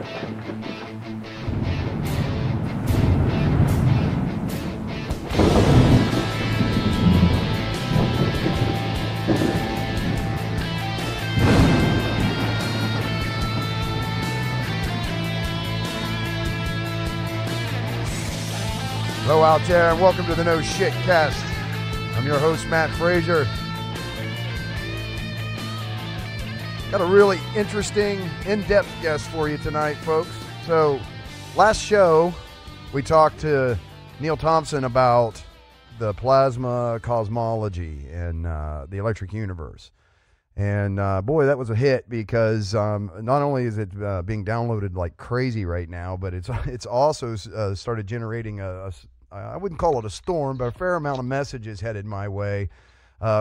Hello out there, and welcome to the No Shit Cast. I'm your host, Matt Frazier. Got a really interesting, in-depth guest for you tonight, folks. So, last show, we talked to Neil Thompson about the plasma cosmology and the electric universe. And boy, that was a hit because not only is it being downloaded like crazy right now, but it's also started generating I wouldn't call it a storm, but a fair amount of messages headed my way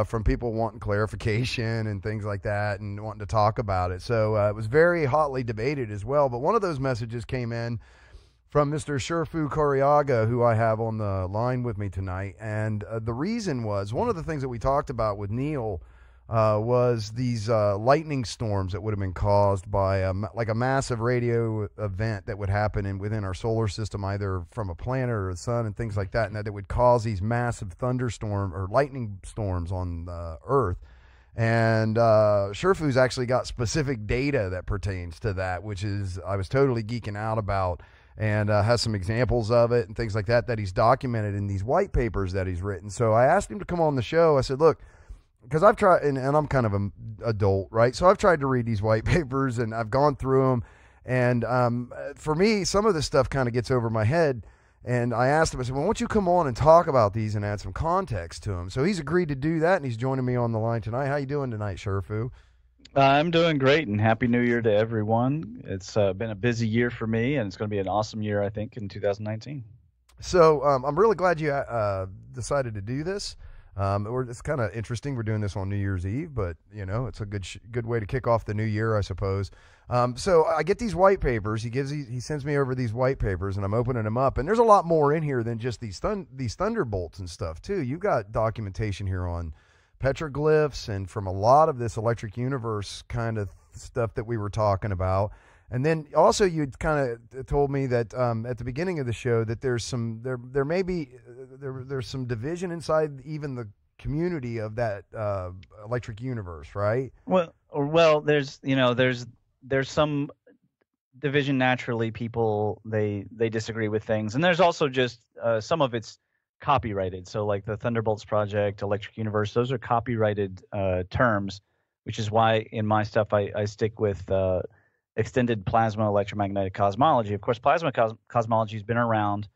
from people wanting clarification and things like that and wanting to talk about it. So it was very hotly debated as well. But one of those messages came in from Mr. Shifu Careaga, who I have on the line with me tonight. And the reason was, one of the things that we talked about with Neil was these lightning storms that would have been caused by like a massive radio event that would happen within our solar system, either from a planet or the sun and things like that, and that it would cause these massive thunderstorm or lightning storms on the Earth. And Shifu's actually got specific data that pertains to that, which is I was totally geeking out about, and has some examples of it and things like that he's documented in these white papers that he's written. So I asked him to come on the show. I said, look, because I've tried, and I'm kind of an adult, right? So I've tried to read these white papers, and I've gone through them. And for me, some of this stuff kind of gets over my head. And I asked him, I said, well, why don't you come on and talk about these and add some context to them? So he's agreed to do that, and he's joining me on the line tonight. How you doing tonight, Shifu? I'm doing great, and Happy New Year to everyone. It's been a busy year for me, and it's going to be an awesome year, I think, in 2019. So I'm really glad you decided to do this. It's kind of interesting. We're doing this on New Year's Eve, but you know, it's a good way to kick off the new year, I suppose. So I get these white papers. He sends me over these white papers, and I'm opening them up. And there's a lot more in here than just these thunderbolts and stuff too. You've got documentation here on petroglyphs and from a lot of this electric universe kind of stuff that we were talking about. And then also you'd kind of told me that at the beginning of the show that there's some there's some division inside even the community of that electric universe, right? Well, there's some division naturally. People they disagree with things, and there's also just some of it's copyrighted. So like the Thunderbolts Project, Electric Universe, those are copyrighted terms, which is why in my stuff I stick with extended plasma electromagnetic cosmology. Of course, plasma cosmology has been around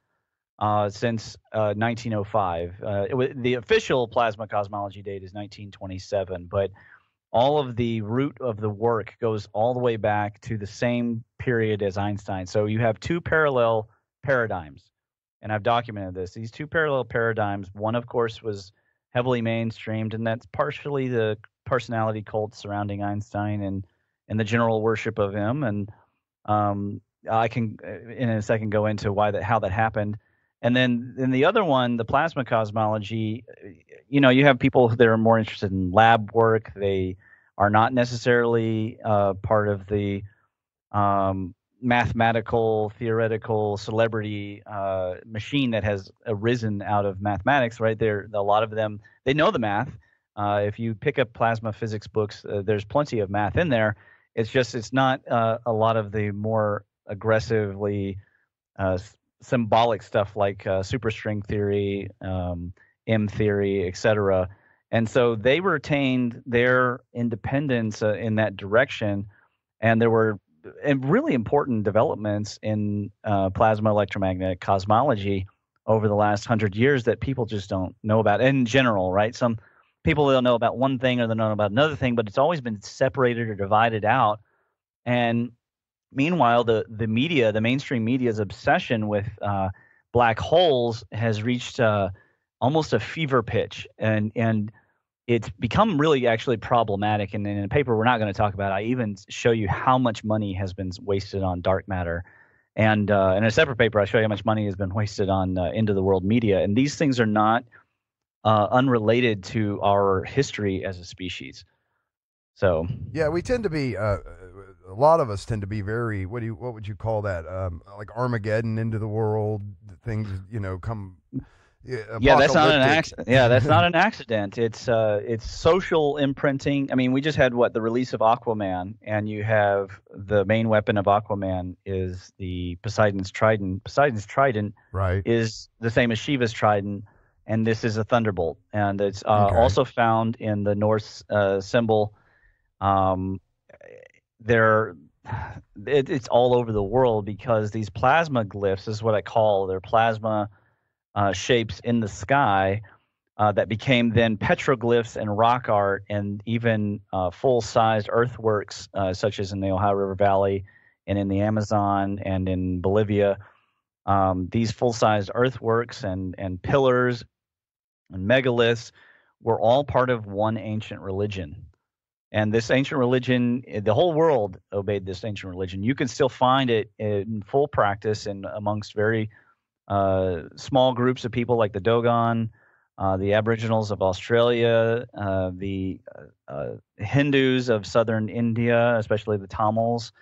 since 1905. The official plasma cosmology date is 1927, but all of the root of the work goes all the way back to the same period as Einstein. So you have two parallel paradigms, and I've documented this. These two parallel paradigms, one, of course, was heavily mainstreamed, and that's partially the personality cult surrounding Einstein and the general worship of him, and I can in a second go into how that happened. And then the other one, the plasma cosmology, you have people that are more interested in lab work. They are not necessarily part of the mathematical, theoretical celebrity machine that has arisen out of mathematics, right? A lot of them, they know the math. If you pick up plasma physics books, there's plenty of math in there. It's not a lot of the more aggressively symbolic stuff like superstring theory, M theory, etc. And so they retained their independence in that direction, and there were really important developments in plasma electromagnetic cosmology over the last 100 years that people just don't know about in general, right? Some people they'll know about one thing or they'll know about another thing, but it's always been separated or divided out. And meanwhile, the media, the mainstream media's obsession with black holes has reached almost a fever pitch, and it's become really actually problematic. And in a paper we're not going to talk about, I even show you how much money has been wasted on dark matter. And in a separate paper, I show you how much money has been wasted on into the world media. And these things are not unrelated to our history as a species. So yeah, we tend to be a a lot of us tend to be very, what would you call that? Like Armageddon into the world, things, come. Yeah, that's not an accident. Yeah, that's not an accident. It's social imprinting. I mean, we just had the release of Aquaman, and you have the main weapon of Aquaman is the Poseidon's trident. Poseidon's trident is the same as Shiva's trident, and this is a thunderbolt, and it's also found in the Norse symbol. It's all over the world because these plasma glyphs is what I call their plasma shapes in the sky that became then petroglyphs and rock art and even full-sized earthworks such as in the Ohio River Valley and in the Amazon and in Bolivia. These full-sized earthworks and pillars and megaliths were all part of one ancient religion. And this ancient religion, the whole world obeyed this ancient religion. You can still find it in full practice and amongst very small groups of people like the Dogon, the Aboriginals of Australia, the Hindus of southern India, especially the Tamils,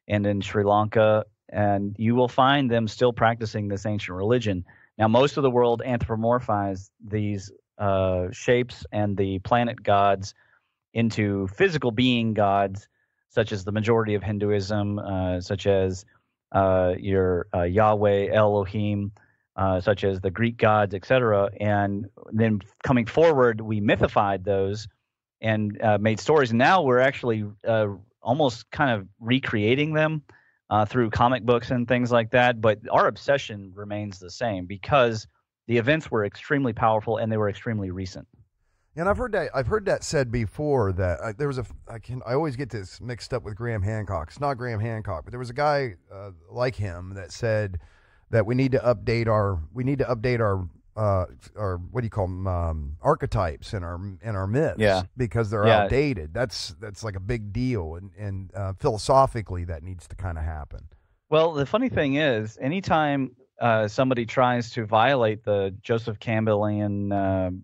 and in Sri Lanka. And you will find them still practicing this ancient religion. Now, most of the world anthropomorphized these shapes and the planet gods into physical being gods, such as the majority of Hinduism, such as your Yahweh, Elohim, such as the Greek gods, etc. And then coming forward, we mythified those and made stories. And now we're actually almost kind of recreating them through comic books and things like that. But our obsession remains the same because the events were extremely powerful and they were extremely recent. And I've heard that said before that there was I always get this mixed up with Graham Hancock. It's not Graham Hancock, but there was a guy like him that said that we need to update our what do you call them, archetypes and our myths because they're outdated. That's like a big deal, and philosophically that needs to kind of happen. Well, the funny thing is, anytime somebody tries to violate the Joseph Campbellian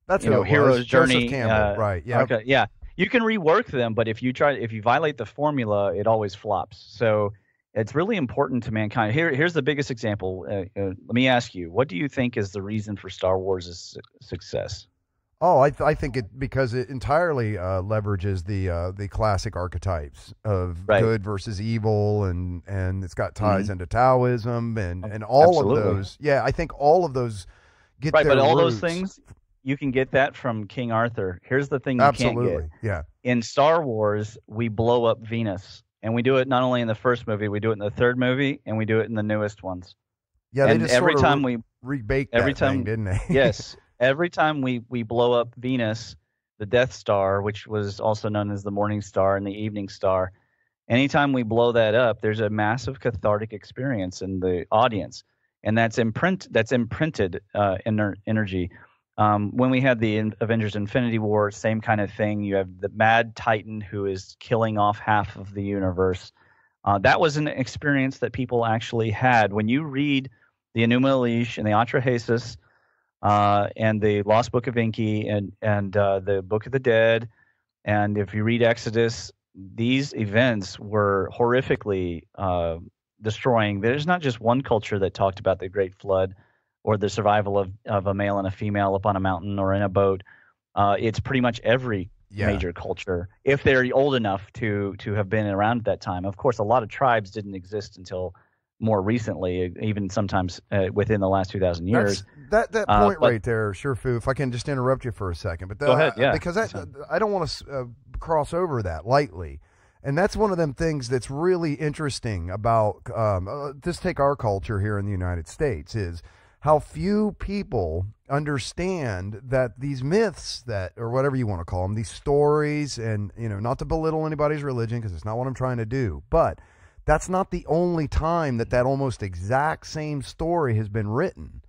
that's hero's journey, Joseph Campbell, right? Yeah, okay, yeah. You can rework them, but if you violate the formula, it always flops. So it's really important to mankind. Here's the biggest example. Let me ask you, what do you think is the reason for Star Wars' success? Oh, I think because it entirely leverages the classic archetypes of good versus evil, and it's got ties into Taoism and all of those. Yeah, I think all of those get their but all roots. Those things. You can get that from King Arthur. Here's the thing you can't get. Yeah. In Star Wars, we blow up Venus. And we do it not only in the first movie, we do it in the third movie, and we do it in the newest ones. Yeah, and they just every sort of time we rebake that thing, didn't they? Yes. Every time we blow up Venus, the Death Star, which was also known as the Morning Star and the Evening Star, anytime we blow that up, there's a massive cathartic experience in the audience. And that's imprinted energy. When we had the Avengers Infinity War, same kind of thing. You have the Mad Titan who is killing off half of the universe. That was an experience that people actually had. When you read the Enuma Elish and the Atrahasis and the Lost Book of Enki and the Book of the Dead, and if you read Exodus, these events were horrifically destroying. There's not just one culture that talked about the Great Flood or the survival of a male and a female up on a mountain or in a boat. It's pretty much every major culture, if they're old enough to have been around at that time. Of course, a lot of tribes didn't exist until more recently, even sometimes within the last 2,000 years. That point right there, Shifu, if I can just interrupt you for a second. But go ahead, because I don't want to cross over that lightly. And that's one of them things that's really interesting about, just take our culture here in the United States, is how few people understand that these myths or whatever you want to call them, these stories, and, not to belittle anybody's religion, because it's not what I'm trying to do, but that's not the only time that almost exact same story has been written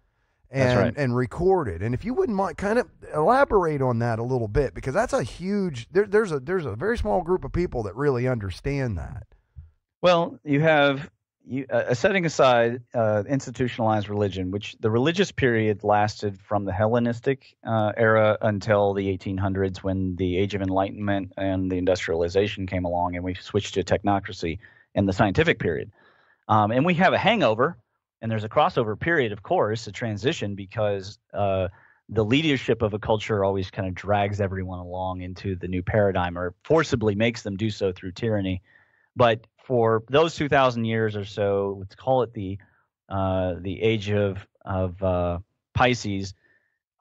and recorded. And if you wouldn't mind kind of elaborate on that a little bit, because that's a huge, there's a very small group of people that really understand that. Well, you have setting aside institutionalized religion, which the religious period lasted from the Hellenistic era until the 1800s, when the Age of Enlightenment and the industrialization came along, and we switched to technocracy and the scientific period. And we have a hangover, and there's a crossover period, of course, a transition, because the leadership of a culture always kind of drags everyone along into the new paradigm, or forcibly makes them do so through tyranny. But for those 2,000 years or so, let's call it the age of Pisces,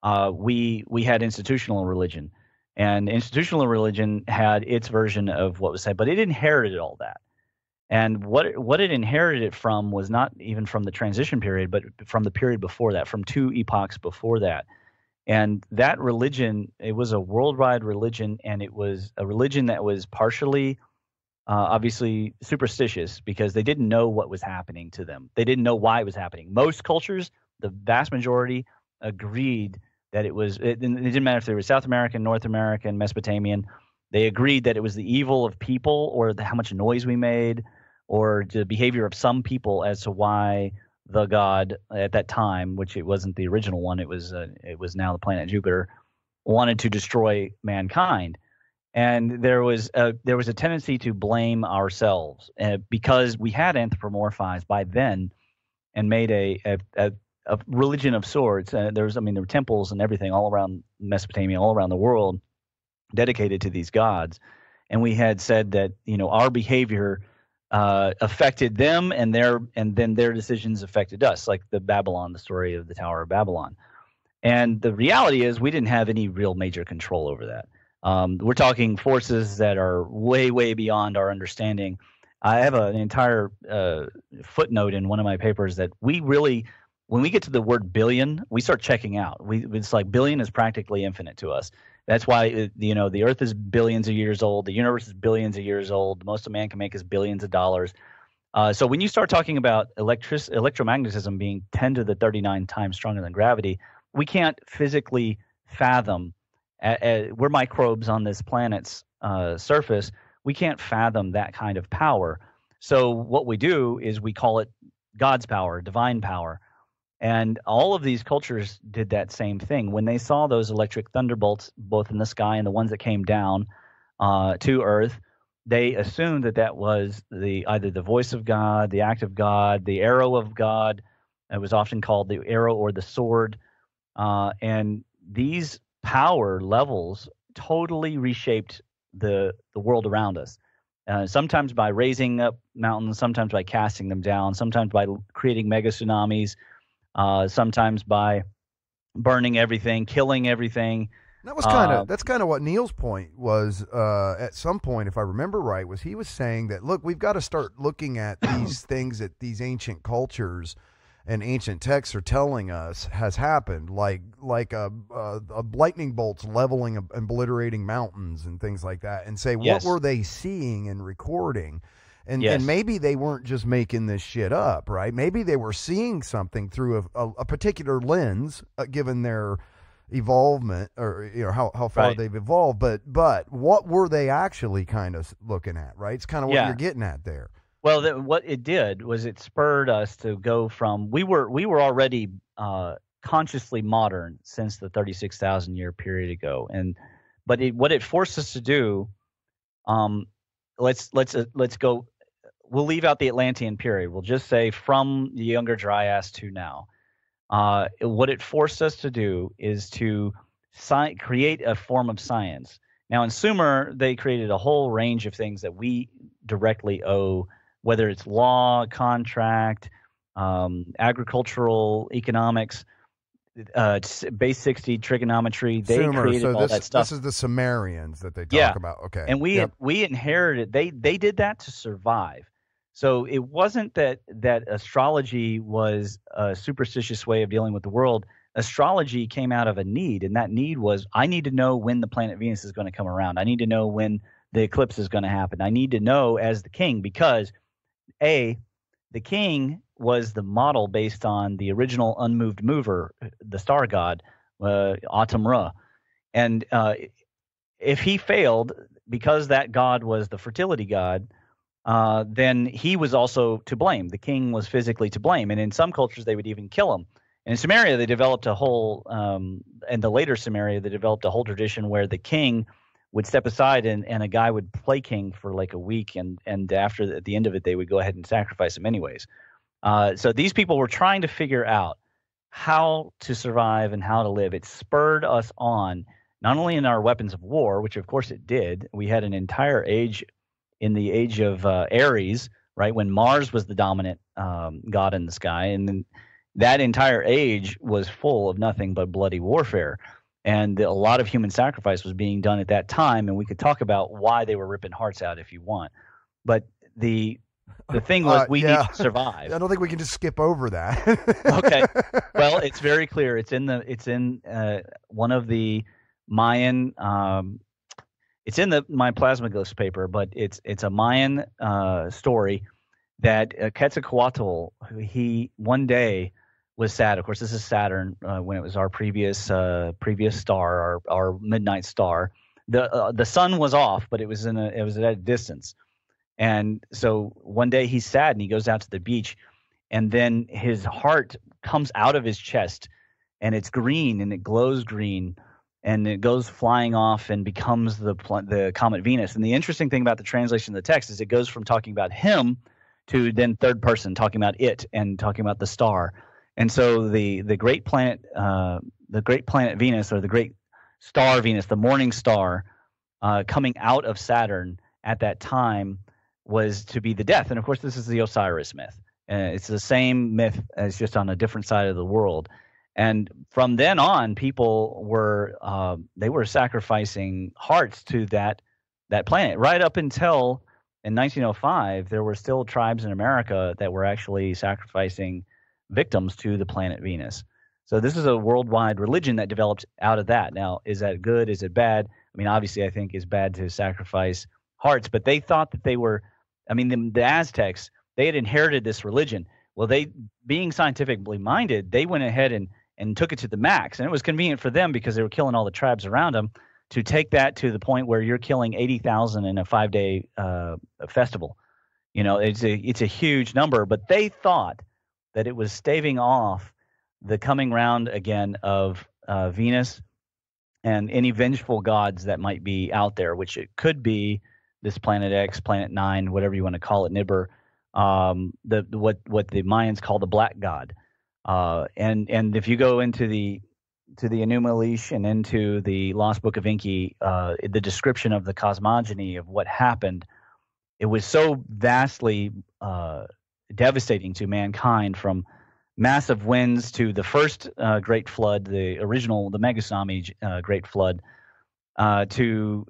we had institutional religion, and institutional religion had its version of what was said, but it inherited all that. And what it inherited from was not even from the transition period, but from the period before that, from two epochs before that. And that religion, it was a worldwide religion, and it was a religion that was partially obviously superstitious, because they didn't know what was happening to them. They didn't know why it was happening. Most cultures, the vast majority, agreed that it didn't matter if they were South American, North American, Mesopotamian. They agreed that it was the evil of people, or how much noise we made, or the behavior of some people as to why the god at that time, which it wasn't the original one, it was now the planet Jupiter, wanted to destroy mankind. And there was a tendency to blame ourselves because we had anthropomorphized by then and made a religion of sorts. There were temples and everything all around Mesopotamia, all around the world, dedicated to these gods. And we had said that our behavior affected them, and then their decisions affected us, like the story of the Tower of Babylon. And the reality is, we didn't have any real major control over that. We're talking forces that are way, way beyond our understanding. I have an entire footnote in one of my papers that we really, when we get to the word billion, we start checking out. It's like billion is practically infinite to us. That's why the Earth is billions of years old. The universe is billions of years old. The most a man can make is billions of dollars. So when you start talking about electromagnetism being 10 to the 39 times stronger than gravity, we can't physically fathom. We're microbes on this planet's surface. We can't fathom that kind of power. So what we do is we call it God's power, divine power. And all of these cultures did that same thing. When they saw those electric thunderbolts, both in the sky and the ones that came down to Earth, they assumed that was either the voice of God, the act of God, the arrow of God. It was often called the arrow or the sword. And these power levels totally reshaped the world around us. Sometimes by raising up mountains, sometimes by casting them down, sometimes by creating mega tsunamis, sometimes by burning everything, killing everything. That's kind of what Neil's point was at some point, if I remember right, was he was saying that, look, we've got to start looking at these things that these ancient cultures and ancient texts are telling us has happened, like a lightning bolts leveling, obliterating mountains and things like that, and say, Yes. what were they seeing and recording? And, Yes. and maybe they weren't just making this shit up, right? Maybe they were seeing something through a particular lens, given their evolvement, or how far Right. they've evolved. But what were they actually kind of looking at, right? It's kind of what Yeah. you're getting at there. Well, what it did was it spurred us to go from we were already consciously modern since the 36,000 year period ago, but what it forced us to do, let's go. We'll leave out the Atlantean period. We'll just say from the Younger Dryas to now. What it forced us to do is to create a form of science. Now, in Sumer, they created a whole range of things that we directly owe, whether it's law, contract, agricultural economics, base 60 trigonometry. They created all that stuff. This is the Sumerians that they talk about. Okay. And we inherited. They did that to survive. So it wasn't that astrology was a superstitious way of dealing with the world. Astrology came out of a need, and that need was, I need to know when the planet Venus is going to come around. I need to know when the eclipse is going to happen. I need to know as the king, because the king was the model based on the original unmoved mover, the star god, Atum Ra. And if he failed, because that god was the fertility god, then he was also to blame. The king was physically to blame, and in some cultures they would even kill him. And in Sumeria, they developed a whole, and the later Sumeria, they developed a whole tradition where the king would step aside and a guy would play king for like a week, and after at the end of it, they would go ahead and sacrifice him anyways. So these people were trying to figure out how to survive and how to live. It spurred us on, not only in our weapons of war, which of course it did. We had an entire age in the age of Aries, right, when Mars was the dominant god in the sky, and then that entire age was full of nothing but bloody warfare. And a lot of human sacrifice was being done at that time, and we could talk about why they were ripping hearts out if you want. But the thing was, we need to survive. I don't think we can just skip over that. Okay. Well, it's very clear. It's in one of the Mayan. It's in my Plasma Ghost paper, but it's a Mayan story that Quetzalcoatl, he one day was sad. Of course, this is Saturn when it was our previous star, our midnight star. The sun was off, but it was at a distance. And so one day he's sad and he goes out to the beach, and then his heart comes out of his chest, and it's green and it glows green, and it goes flying off and becomes the comet Venus. And the interesting thing about the translation of the text is it goes from talking about him to then third person talking about it and talking about the star. And so the great planet Venus, or the great star Venus, the morning star, coming out of Saturn at that time, was to be the death. And of course, this is the Osiris myth. It's the same myth as just on a different side of the world. And from then on, people were sacrificing hearts to that planet. Right up until in 1905, there were still tribes in America that were actually sacrificing victims to the planet Venus. So this is a worldwide religion that developed out of that. Now, is that good? Is it bad? I mean, obviously, I think it's bad to sacrifice hearts, but they thought that they were, I mean, the Aztecs, they had inherited this religion. Well, they, being scientifically minded, they went ahead and took it to the max. And it was convenient for them because they were killing all the tribes around them to take that to the point where you're killing 80,000 in a 5-day festival. You know, it's a huge number, but they thought that it was staving off the coming round again of Venus and any vengeful gods that might be out there, which it could be this Planet X, Planet 9, whatever you want to call it, Nibber, what the Mayans call the Black God. And if you go into the Enuma and into the Lost Book of Enki, the description of the cosmogony of what happened, it was so vastly devastating to mankind, from massive winds to the first great flood, the mega tsunami great flood, to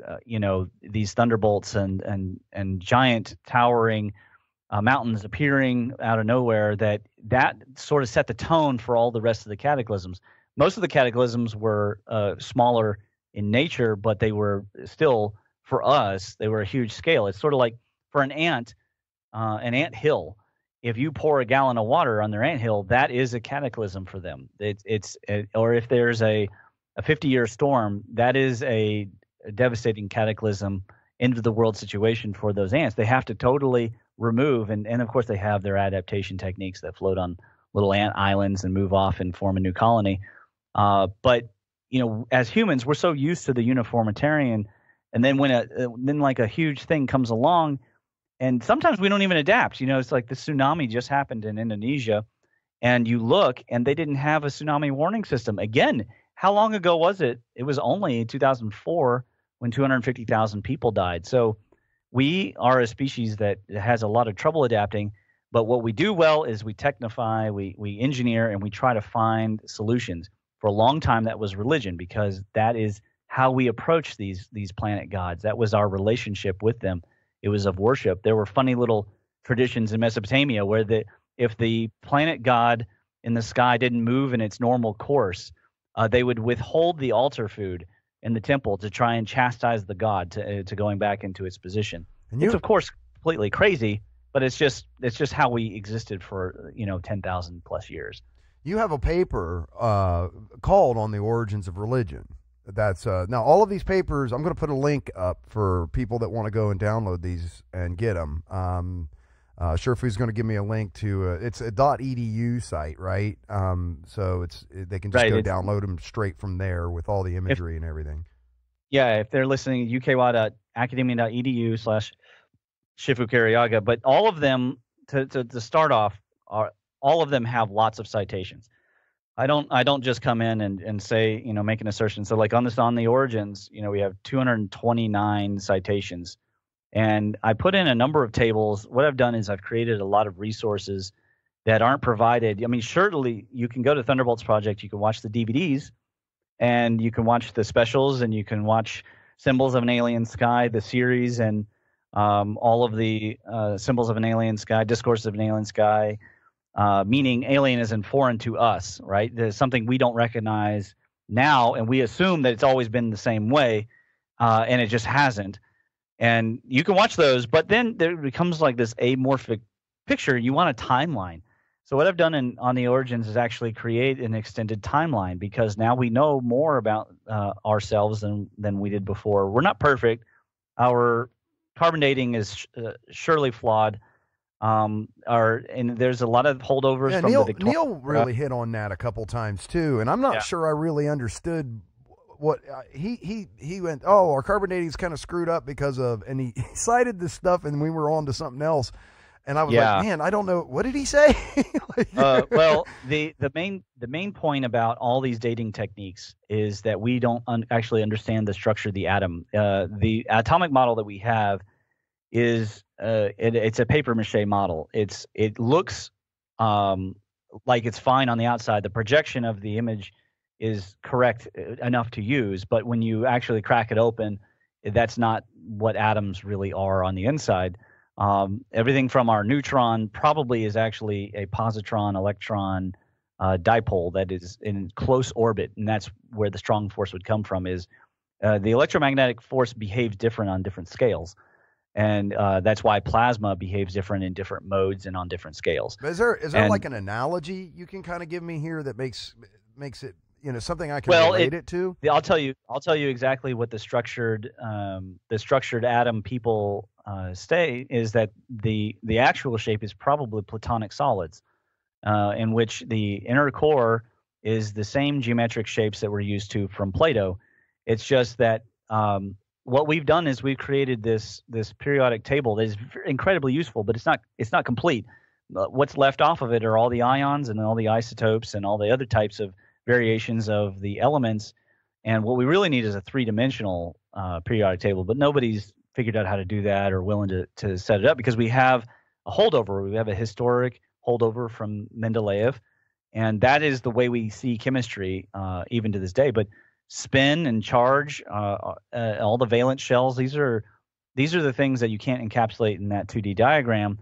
these thunderbolts and giant towering mountains appearing out of nowhere. That sort of set the tone for all the rest of the cataclysms. Most of the cataclysms were smaller in nature, but they were still, for us, they were a huge scale. It's sort of like for an ant hill. If you pour a gallon of water on their anthill, that is a cataclysm for them. Or if there's a 50-year storm, that is a devastating cataclysm into the world situation for those ants. They have to totally remove, and of course they have their adaptation techniques that float on little ant islands and move off and form a new colony. But as humans, we're so used to the uniformitarian, and then when like a huge thing comes along, and sometimes we don't even adapt. It's like the tsunami just happened in Indonesia, and you look, and they didn't have a tsunami warning system. Again, how long ago was it? It was only 2004 when 250,000 people died. So we are a species that has a lot of trouble adapting, but what we do well is we technify, we engineer, and we try to find solutions. For a long time, that was religion, because that is how we approach these planet gods. That was our relationship with them. It was of worship. There were funny little traditions in Mesopotamia where if the planet god in the sky didn't move in its normal course, they would withhold the altar food in the temple to try and chastise the god to going back into its position. And it's of course completely crazy, but it's just how we existed for 10,000 plus years. You have a paper called "On the Origins of Religion." That's now all of these papers. I'm going to put a link up for people that want to go and download these and get them. Shifu's going to give me a link to it's a .edu site, right? So they can just go download them straight from there with all the imagery and everything. Yeah, if they're listening, uky.academia.edu/Shifu Careaga. But all of them, to start off, all of them have lots of citations. I don't just come in and say, make an assertion. So like on the origins, we have 229 citations. And I put in a number of tables. What I've done is I've created a lot of resources that aren't provided. I mean, surely you can go to Thunderbolts Project, you can watch the DVDs, and you can watch the specials, and you can watch Symbols of an Alien Sky, the series, and all of the Symbols of an Alien Sky, Discourse of an Alien Sky, meaning alien isn't foreign to us, right? There's something we don't recognize now, and we assume that it's always been the same way, and it just hasn't. And you can watch those, but then there becomes like this amorphic picture. You want a timeline. So what I've done on the origins is actually create an extended timeline, because now we know more about ourselves than we did before. We're not perfect. Our carbon dating is surely flawed. And there's a lot of holdovers from the Victoria. Neil really hit on that a couple times too, and I'm not sure I really understood what he went. Oh, our carbon dating is kind of screwed up because of, and he cited this stuff, and we were on to something else, and I was like, man, I don't know, what did he say? Well, the main point about all these dating techniques is that we don't actually understand the structure of the atom. The atomic model that we have is it's a paper mache model. It looks like it's fine on the outside. The projection of the image is correct enough to use, but when you actually crack it open, that's not what atoms really are on the inside. Everything from our neutron probably is actually a positron electron dipole that is in close orbit, and that's where the strong force would come from. Is the electromagnetic force behaves different on different scales. And that's why plasma behaves different in different modes and on different scales. But is there like an analogy you can kind of give me here that makes it, something I can relate it to? I'll tell you exactly what the structured atom people say is that the actual shape is probably platonic solids, in which the inner core is the same geometric shapes that we're used to from Plato. It's just that what we've done is we've created this periodic table that is incredibly useful, but it's not complete. What's left off of it are all the ions and all the isotopes and all the other types of variations of the elements. And what we really need is a three-dimensional periodic table, but nobody's figured out how to do that or willing to set it up, because we have a holdover. We have a historic holdover from Mendeleev, and that is the way we see chemistry even to this day. But spin and charge, all the valence shells, these are the things that you can't encapsulate in that 2D diagram.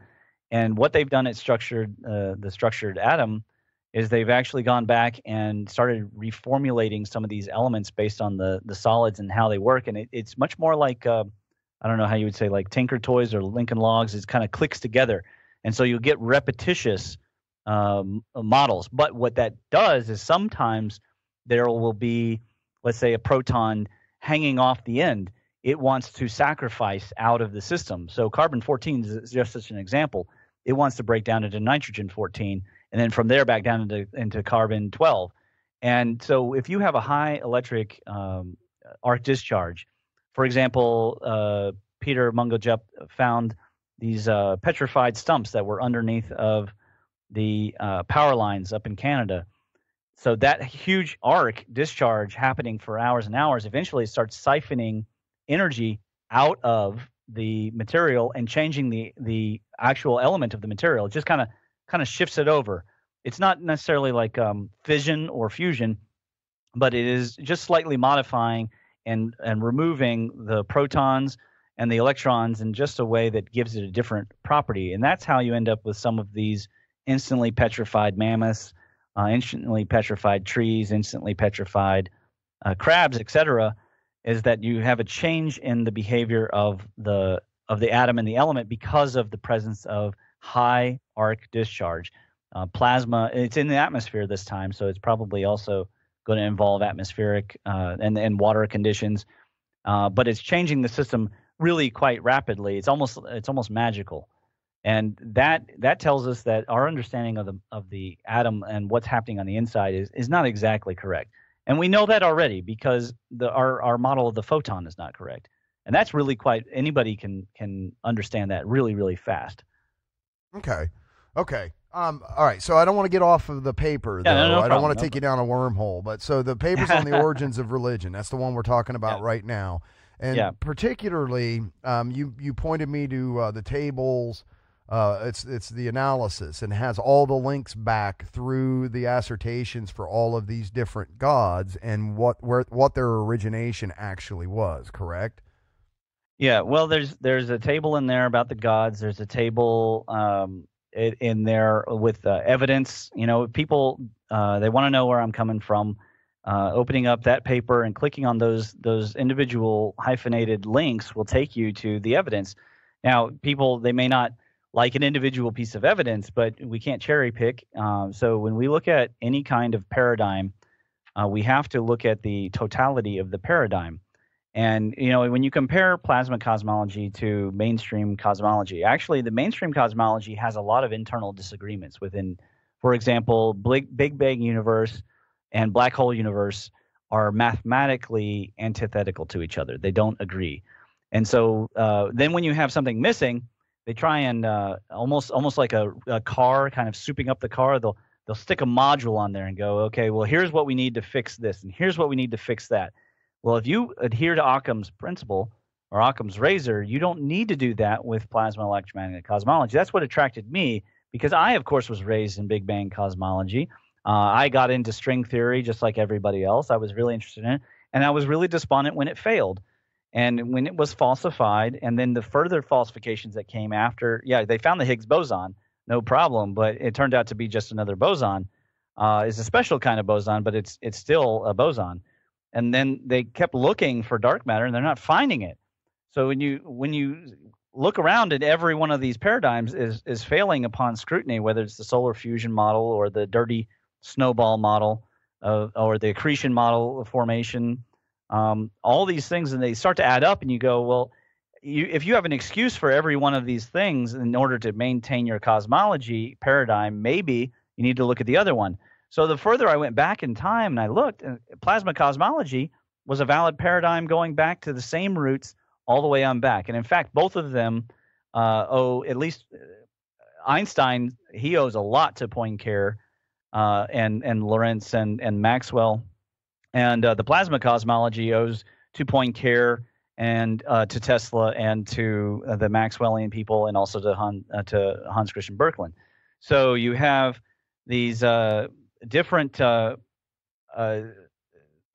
And what they've done at the structured atom is they've actually gone back and started reformulating some of these elements based on the solids and how they work. And it's much more like, I don't know how you would say, like Tinker Toys or Lincoln Logs. It kind of clicks together. And so you'll get repetitious models. But what that does is sometimes there will be, let's say, a proton hanging off the end. It wants to sacrifice out of the system. So carbon-14 is just such an example. It wants to break down into nitrogen-14, and then from there back down into carbon-12. And so if you have a high electric arc discharge, for example, Peter Mungojup found these petrified stumps that were underneath of the power lines up in Canada. So that huge arc discharge happening for hours and hours eventually starts siphoning energy out of the material and changing the actual element of the material. It just kind of shifts it over. It's not necessarily like fission or fusion, but it is just slightly modifying and removing the protons and the electrons in just a way that gives it a different property. And that's how you end up with some of these instantly petrified mammoths, instantly petrified trees, instantly petrified crabs, etc., is that you have a change in the behavior of the atom and the element because of the presence of high arc discharge. Plasma, it's in the atmosphere this time, so it's probably also going to involve atmospheric and water conditions. But it's changing the system really quite rapidly. It's almost magical. And that tells us that our understanding of the atom and what's happening on the inside is not exactly correct. And we know that already because our model of the photon is not correct. And that's really anybody can understand that really, really fast. Okay. All right. So I don't want to get off of the paper, though. No I don't want to problem. take you down a wormhole. But so the paper's on the origins of religion. That's the one we're talking about right now. And particularly, you pointed me to the tables. It's the analysis and has all the links back through the assertions for all of these different gods and what their origination actually was. Correct? Yeah. Well, there's a table in there about the gods. There's a table in there with evidence. People they want to know where I'm coming from. Opening up that paper and clicking on those individual hyphenated links will take you to the evidence. Now, people, they may not like an individual piece of evidence, but we can't cherry pick. So when we look at any kind of paradigm, we have to look at the totality of the paradigm. And, when you compare plasma cosmology to mainstream cosmology, actually the mainstream cosmology has a lot of internal disagreements within, for example, Big Bang universe and black hole universe are mathematically antithetical to each other. They don't agree. And so then when you have something missing, they try and almost like a car, kind of souping up the car, they'll stick a module on there and go, okay, well, here's what we need to fix this, and here's what we need to fix that. Well, if you adhere to Occam's principle or Occam's razor, you don't need to do that with plasma electromagnetic cosmology. That's what attracted me, because I, of course, was raised in Big Bang cosmology. I got into string theory just like everybody else. I was really interested in it, and I was really despondent when it failed. And when it was falsified, and then the further falsifications that came after, they found the Higgs boson, no problem, but it turned out to be just another boson. It's a special kind of boson, but it's still a boson. And then they kept looking for dark matter, and they're not finding it. So when you look around at every one of these paradigms is failing upon scrutiny, whether it's the solar fusion model or the dirty snowball model or the accretion model of formation, all these things, and they start to add up, and you go, well, if you have an excuse for every one of these things in order to maintain your cosmology paradigm, maybe you need to look at the other one. So the further I went back in time and I looked, plasma cosmology was a valid paradigm going back to the same roots all the way on back. And in fact, both of them owe, at least Einstein, he owes a lot to Poincare and Lorentz and Maxwell. And the plasma cosmology owes to Poincare and to Tesla and to the Maxwellian people, and also to Hans Christian Berkelin. So you have these different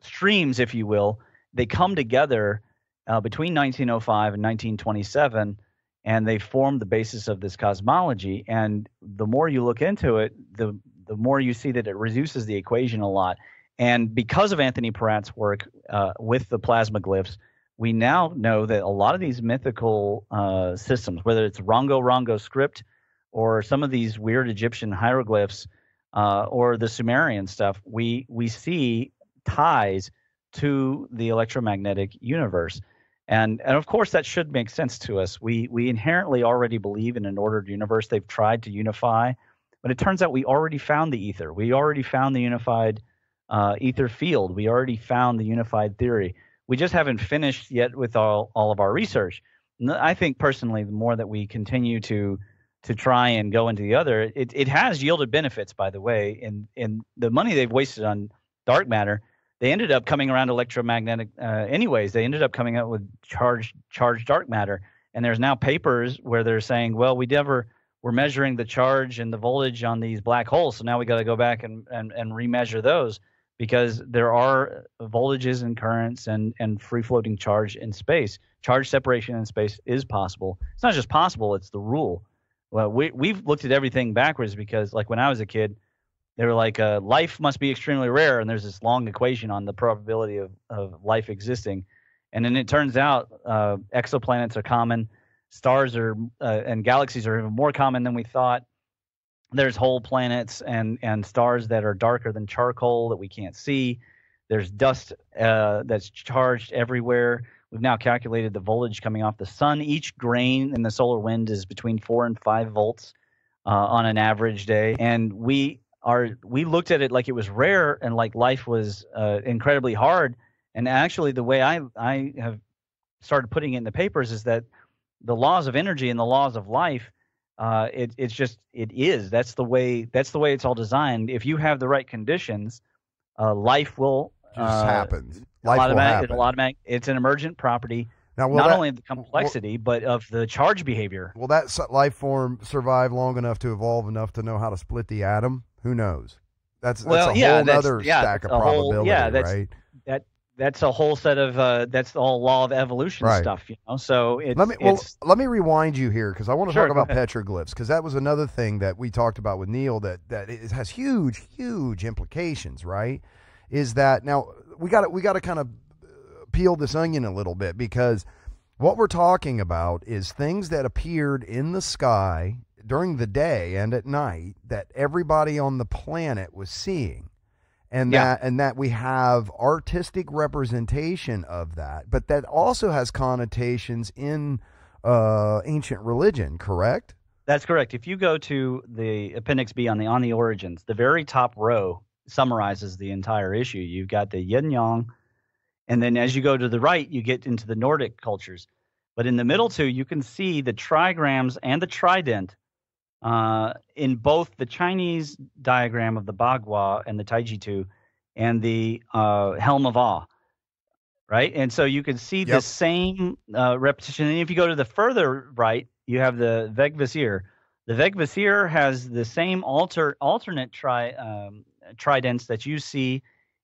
streams, if you will. They come together between 1905 and 1927, and they form the basis of this cosmology. And the more you look into it, the more you see that it reduces the equation a lot. And because of Anthony Peratt's work with the plasma glyphs, we now know that a lot of these mythical systems, whether it's Rongo script or some of these weird Egyptian hieroglyphs or the Sumerian stuff, we see ties to the electromagnetic universe. And of course, that should make sense to us. We inherently already believe in an ordered universe. They've tried to unify, but it turns out we already found the ether. We already found the unified ether field. We already found the unified theory. We just haven't finished yet with all of our research. And I think personally, the more that we continue to try and go into the other, it has yielded benefits, by the way. In the money they've wasted on dark matter, they ended up coming around electromagnetic anyways. They ended up coming up with charged dark matter. And there's now papers where they're saying, well, we're measuring the charge and the voltage on these black holes, so now we got to go back and remeasure those, because there are voltages and currents and free-floating charge in space. Charge separation in space is possible. It's not just possible, it's the rule. Well, we've looked at everything backwards, because, like, when I was a kid, they were like, life must be extremely rare, and there's this long equation on the probability of life existing. And then it turns out exoplanets are common, stars are and galaxies are even more common than we thought. There's whole planets and stars that are darker than charcoal that we can't see. There's dust that's charged everywhere. We've now calculated the voltage coming off the sun. Each grain in the solar wind is between 4 and 5 volts on an average day, and we looked at it like it was rare and like life was incredibly hard. And actually, the way I have started putting it in the papers is that the laws of energy and the laws of life, it is. That's the way it's all designed. If you have the right conditions, life will just happens. Life will happen. It's an emergent property. Now, not only of the complexity, but of the charge behavior. Will that life form survive long enough to evolve enough to know how to split the atom? Who knows? That's a whole other stack of probability, right? That's a whole set of that's all law of evolution stuff, you know. So let me rewind you here because I want to talk about petroglyphs, because that was another thing that we talked about with Neil that it has huge implications, right? Is that now we got to kind of peel this onion a little bit, because what we're talking about is things that appeared in the sky during the day and at night that everybody on the planet was seeing. And that we have artistic representation of that, but that also has connotations in ancient religion, correct? That's correct. If you go to the Appendix B on the origins, the very top row summarizes the entire issue. You've got the yin yang, and then as you go to the right, you get into the Nordic cultures. But in the middle two, you can see the trigrams and the trident in both the Chinese diagram of the Bagua and the Taijitu and the Helm of Awe, right? And so you can see the same repetition. And if you go to the further right, you have the Vegvasir. The Vegvasir has the same alternate tridents that you see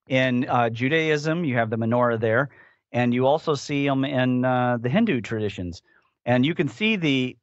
in Judaism. You have the menorah there, and you also see them in the Hindu traditions. And you can see the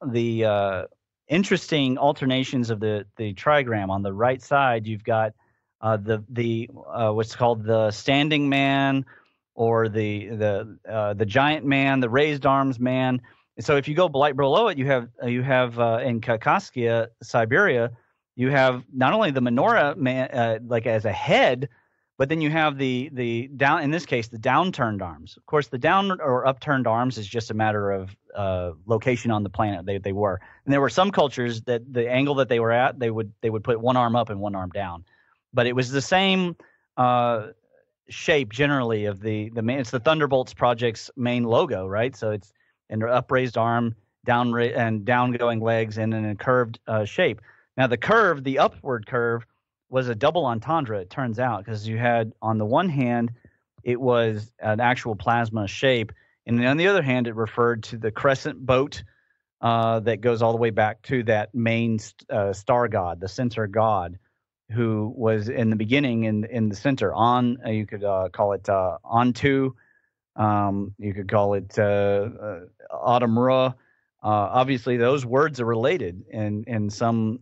interesting alternations of the trigram. On the right side, you've got the what's called the standing man, or the giant man, the raised arms man. So if you go below it, you have in Kaukaskia, Siberia, you have not only the menorah man like as a head, but then you have the down, in this case, the downturned arms. Of course, the down or upturned arms is just a matter of location on the planet they were. And there were some cultures that the angle that they were at, they would put one arm up and one arm down. But it was the same shape generally of the main. It's the Thunderbolts Project's main logo, right? So it's an upraised arm, down going legs, and in a curved shape. Now the upward curve was a double entendre, it turns out, because you had, on the one hand, it was an actual plasma shape, and on the other hand, it referred to the crescent boat that goes all the way back to that main star god, the center god, who was in the beginning in the center. You could call it Ontu, you could call it Autumnra. Obviously, those words are related in some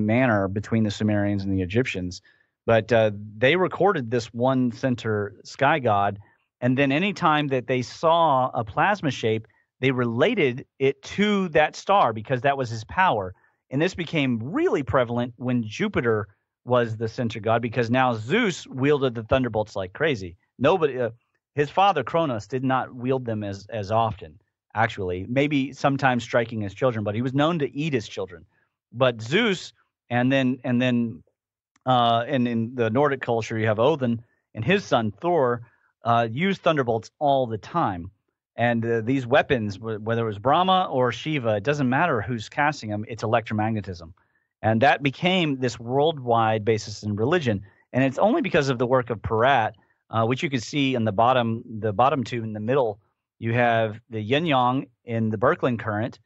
manner between the Sumerians and the Egyptians, but they recorded this one center sky god, and then any time that they saw a plasma shape, they related it to that star because that was his power. And this became really prevalent when Jupiter was the center god, because now Zeus wielded the thunderbolts like crazy. His father Kronos did not wield them as often. Actually, maybe sometimes striking his children, but he was known to eat his children. But Zeus, and then in the Nordic culture, you have Odin and his son Thor used thunderbolts all the time. And these weapons, whether it was Brahma or Shiva, it doesn't matter who's casting them, it's electromagnetism. And that became this worldwide basis in religion. And it's only because of the work of Peratt, which you can see in the bottom two in the middle. You have the yin-yang in the Birkeland current,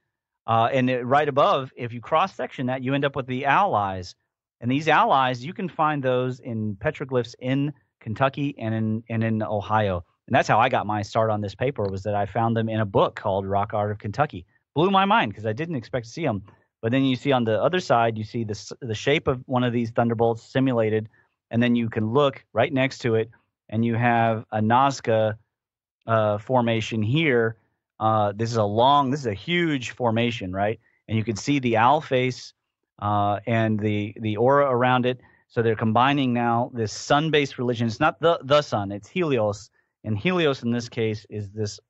and right above, if you cross-section that, you end up with the allies. And these allies, you can find those in petroglyphs in Kentucky and in Ohio. And that's how I got my start on this paper, was that I found them in a book called Rock Art of Kentucky. Blew my mind because I didn't expect to see them. But then you see on the other side, you see the shape of one of these thunderbolts simulated, and then you can look right next to it, and you have a Nazca formation here. This is a huge formation, right? And you can see the owl face and the aura around it. So they're combining now this sun-based religion. It's not the sun; it's Helios, and Helios in this case is this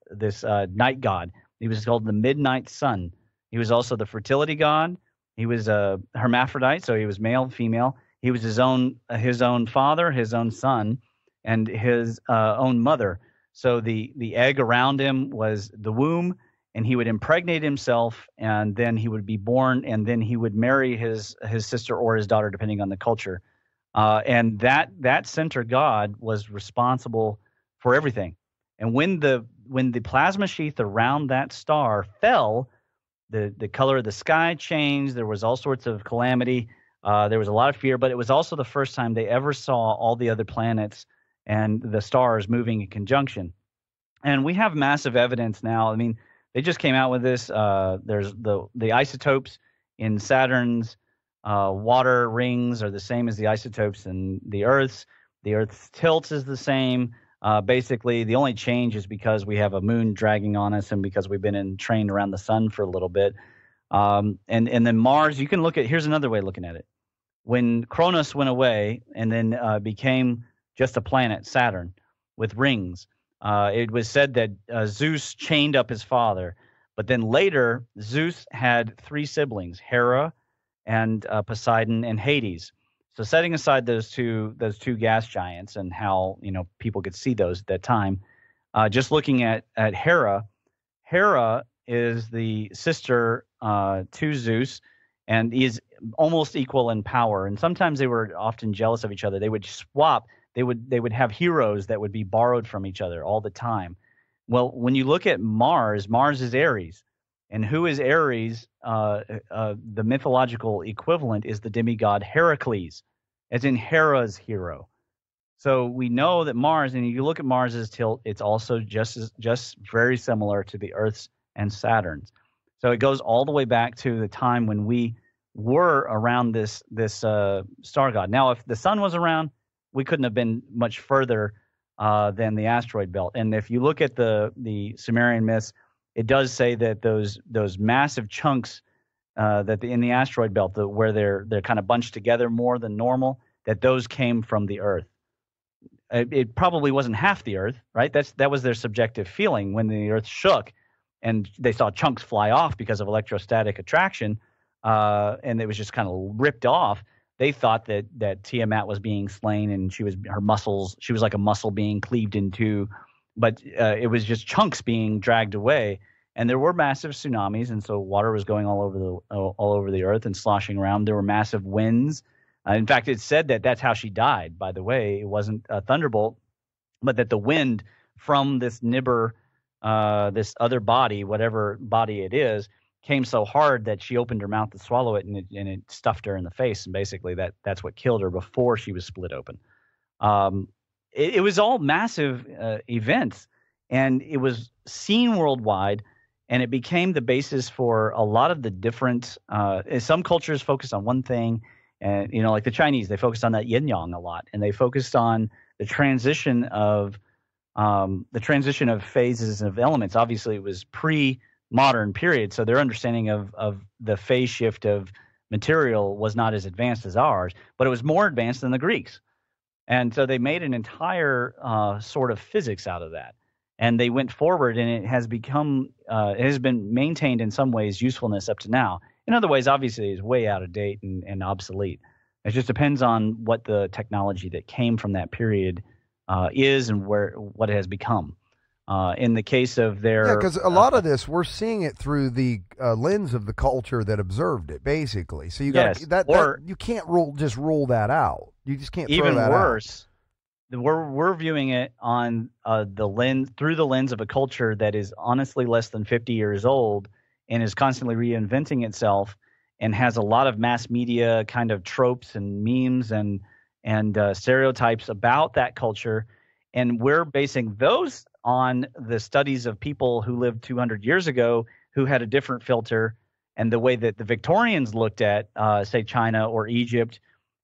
night god. He was called the midnight sun. He was also the fertility god. He was a hermaphrodite, so he was male, female. He was his own father, his own son, and his own mother. So the egg around him was the womb, and he would impregnate himself, and then he would be born, and then he would marry his sister or his daughter, depending on the culture. And that center god was responsible for everything. And when the plasma sheath around that star fell, the color of the sky changed. There was all sorts of calamity. There was a lot of fear, but it was also the first time they ever saw all the other planets and the stars moving in conjunction. And we have massive evidence now. I mean, they just came out with this. There's the isotopes in Saturn's water rings are the same as the isotopes in the Earth's. The Earth's tilt is the same. Basically, the only change is because we have a moon dragging on us and because we've been trained around the sun for a little bit. And then Mars, you can look at, here's another way of looking at it. When Cronus went away and then became just a planet, Saturn, with rings, it was said that Zeus chained up his father. But then later, Zeus had 3 siblings, Hera and Poseidon and Hades. So setting aside those two gas giants and how people could see those at that time, just looking at Hera is the sister to Zeus, and is almost equal in power. And sometimes they were often jealous of each other. They would swap. They would have heroes that would be borrowed from each other all the time. Well, when you look at Mars, Mars is Ares. And who is Ares? The mythological equivalent is the demigod Heracles, as in Hera's hero. So we know that Mars, and you look at Mars's tilt, it's also just very similar to the Earth's and Saturn's. So it goes all the way back to the time when we were around this star god. Now, if the sun was around, we couldn't have been much further than the asteroid belt. And if you look at the Sumerian myths, it does say that those massive chunks in the asteroid belt, where they're kind of bunched together more than normal, that those came from the Earth. It probably wasn't half the Earth, right? That was their subjective feeling when the Earth shook, and they saw chunks fly off because of electrostatic attraction, and it was just kind of ripped off. They thought that Tiamat was being slain, and she was like a muscle being cleaved in two, but it was just chunks being dragged away. And there were massive tsunamis, and so water was going all over the Earth and sloshing around. There were massive winds. In fact, it's said that that's how she died. By the way, it wasn't a thunderbolt, but that the wind from this Nibber, this other body, whatever body it is, came so hard that she opened her mouth to swallow it, and it stuffed her in the face. And basically, that's what killed her before she was split open. It was all massive events, and it was seen worldwide. And it became the basis for a lot of the different some cultures focused on one thing, and like the Chinese, they focused on that yin yang a lot, and they focused on the transition of phases of elements. Obviously, it was pre-modern period, so their understanding of the phase shift of material was not as advanced as ours, but it was more advanced than the Greeks, and so they made an entire sort of physics out of that. And they went forward, and it has been maintained in some ways usefulness up to now. In other ways, obviously, it's way out of date and obsolete. It just depends on what the technology that came from that period is and what it has become. In the case of their, because a lot of this, we're seeing it through the lens of the culture that observed it, basically. So you got you can't just rule that out. You just can't. Even throw that worse. Out. We're viewing it on through the lens of a culture that is honestly less than 50 years old and is constantly reinventing itself and has a lot of mass media kind of tropes and memes and stereotypes about that culture, and we're basing those on the studies of people who lived 200 years ago who had a different filter, and the way that the Victorians looked at, say, China or Egypt.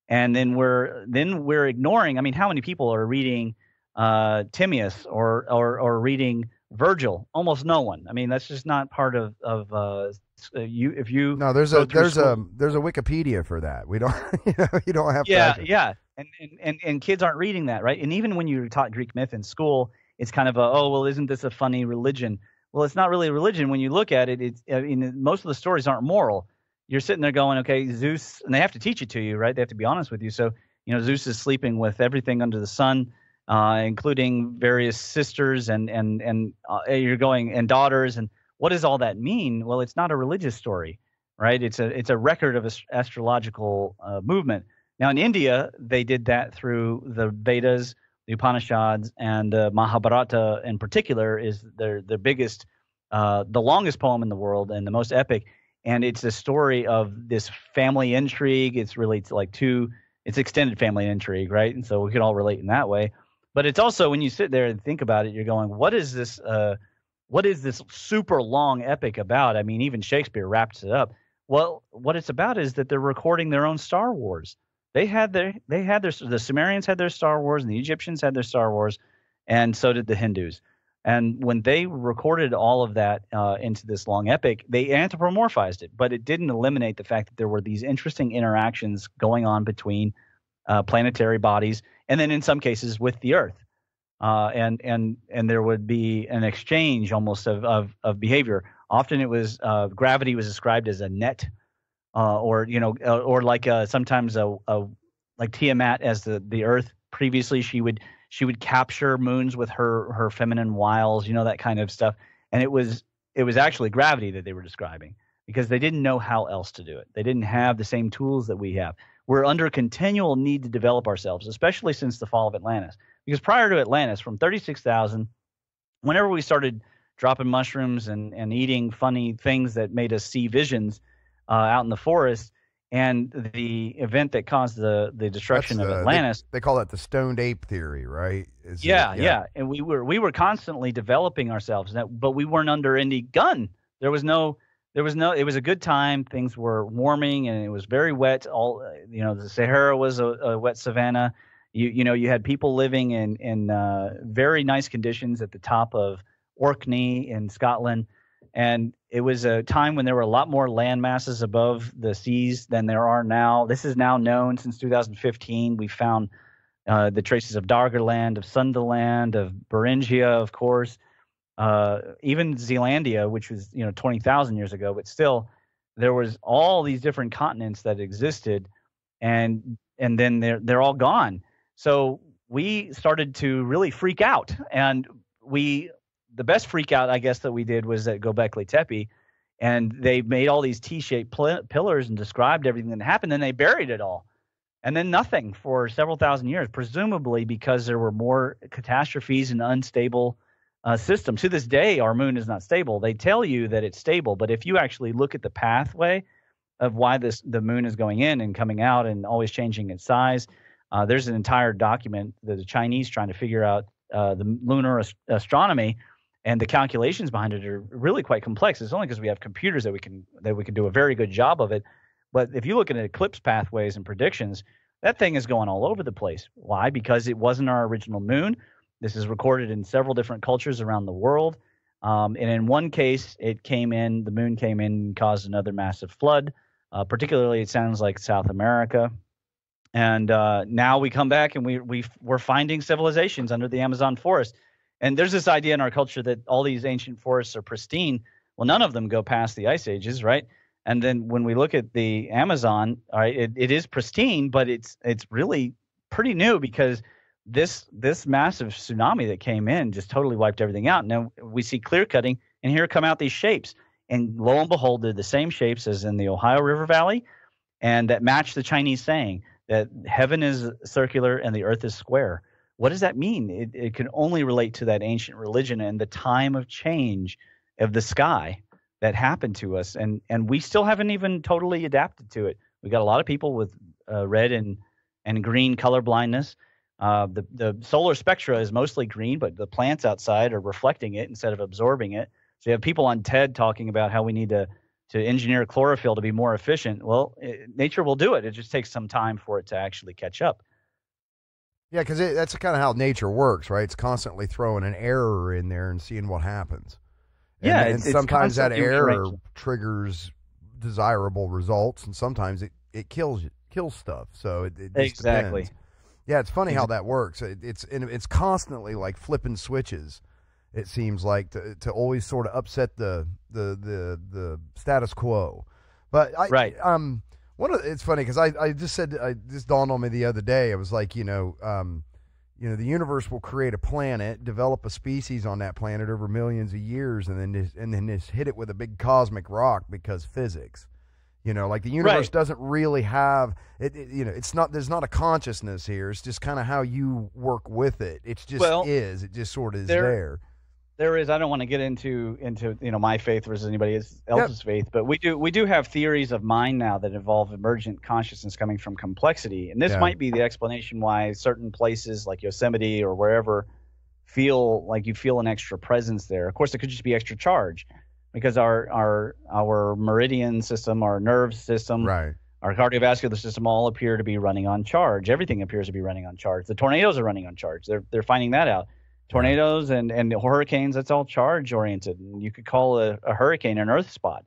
And then we're ignoring. I mean, how many people are reading Timaeus or reading Virgil? Almost no one. I mean, that's just not part of if you No, there's go a through there's a school, there's a Wikipedia for that. We don't you don't have to yeah, actually. yeah, and kids aren't reading that, right? And even when you're taught Greek myth in school, it's kind of a, oh well, isn't this a funny religion? Well, it's not really a religion when you look at it. It's, I mean, most of the stories aren't moral. You're sitting there going, okay, Zeus, and they have to teach it to you, right? They have to be honest with you. So, Zeus is sleeping with everything under the sun, including various sisters and you're going and daughters. And what does all that mean? Well, it's not a religious story, right? It's a record of astrological movement. Now, in India, they did that through the Vedas, the Upanishads, and Mahabharata in particular is their biggest, the longest poem in the world and the most epic. And it's a story of this family intrigue. It's really it's extended family intrigue, right? And so we can all relate in that way. But it's also, when you sit there and think about it, you're going, what is this super long epic about? I mean, even Shakespeare wraps it up. Well, what it's about is that they're recording their own Star Wars. The Sumerians had their Star Wars, and the Egyptians had their Star Wars, and so did the Hindus. And when they recorded all of that into this long epic, they anthropomorphized it, but it didn't eliminate the fact that there were these interesting interactions going on between planetary bodies, and then in some cases with the Earth. And there would be an exchange almost of behavior. Often it was gravity was described as a net, or like sometimes like Tiamat as the Earth. Previously, she would capture moons with her feminine wiles, that kind of stuff. And it was actually gravity that they were describing, because they didn't know how else to do it. They didn't have the same tools that we have. We're under continual need to develop ourselves, especially since the fall of Atlantis. Because prior to Atlantis, from 36,000, whenever we started dropping mushrooms and eating funny things that made us see visions out in the forest, and the event that caused the destruction of Atlantis. They call that the stoned ape theory, right? Yeah. And we were constantly developing ourselves, but we weren't under any gun. It was a good time. Things were warming and it was very wet. The Sahara was a wet savanna. You had people living in very nice conditions at the top of Orkney in Scotland. And it was a time when there were a lot more land masses above the seas than there are now. This is now known since 2015. We found the traces of Doggerland, of Sundaland, of Beringia, of course, even Zealandia, which was 20,000 years ago. But still, there was all these different continents that existed, and then they're all gone. So we started to really freak out, and the best freak out, I guess, that we did was at Göbekli Tepe, and they made all these T-shaped pillars and described everything that happened. Then they buried it all, and then nothing for several thousand years, presumably because there were more catastrophes and unstable systems. To this day, our moon is not stable. They tell you that it's stable, but if you actually look at the pathway of why the moon is going in and coming out and always changing its size, there's an entire document that the Chinese trying to figure out the lunar astronomy. And the calculations behind it are really quite complex. It's only because we have computers that we can do a very good job of it. But if you look at eclipse pathways and predictions, that thing is going all over the place. Why? Because it wasn't our original moon. This is recorded in several different cultures around the world. And in one case, the moon came in and caused another massive flood. Particularly, it sounds like South America. And now we come back and we're finding civilizations under the Amazon forest. And there's this idea in our culture that all these ancient forests are pristine. Well, none of them go past the ice ages, right? And then when we look at the Amazon, all right, it is pristine, but it's really pretty new, because this massive tsunami that came in just totally wiped everything out. Now we see clear cutting, and here come out these shapes. And lo and behold, they're the same shapes as in the Ohio River Valley, and that match the Chinese saying that heaven is circular and the earth is square. What does that mean? It can only relate to that ancient religion and the time of change of the sky that happened to us. And we still haven't even totally adapted to it. We got a lot of people with red and green color blindness. The solar spectra is mostly green, but the plants outside are reflecting it instead of absorbing it. So you have people on TED talking about how we need to engineer chlorophyll to be more efficient. Well, nature will do it. It just takes some time for it to actually catch up. Yeah, because that's kind of how nature works, right? It's constantly throwing an error in there and seeing what happens. Yeah, and sometimes that constantly error rearranging. triggers desirable results, and sometimes it kills stuff. So it just Exactly. depends. Yeah, it's funny how that works. It's constantly like flipping switches. It seems like to always sort of upset the status quo. But Right. it's funny because I just said this dawned on me the other day. I was like, the universe will create a planet, develop a species on that planet over millions of years, and then just hit it with a big cosmic rock because physics. Like the universe doesn't really have it. It's not. There's not a consciousness here. It's just kind of how you work with it. It's just is. It just sort of is there. There is. I don't want to get into my faith versus anybody else's faith, but we do have theories of mind now that involve emergent consciousness coming from complexity, and this might be the explanation why certain places like Yosemite or wherever feel like you feel an extra presence there. Of course, it could just be extra charge, because our meridian system, our nerve system, our cardiovascular system all appear to be running on charge. Everything appears to be running on charge. The tornadoes are running on charge. They're finding that out. Tornadoes and hurricanes, that's all charge oriented. And you could call a hurricane an earth spot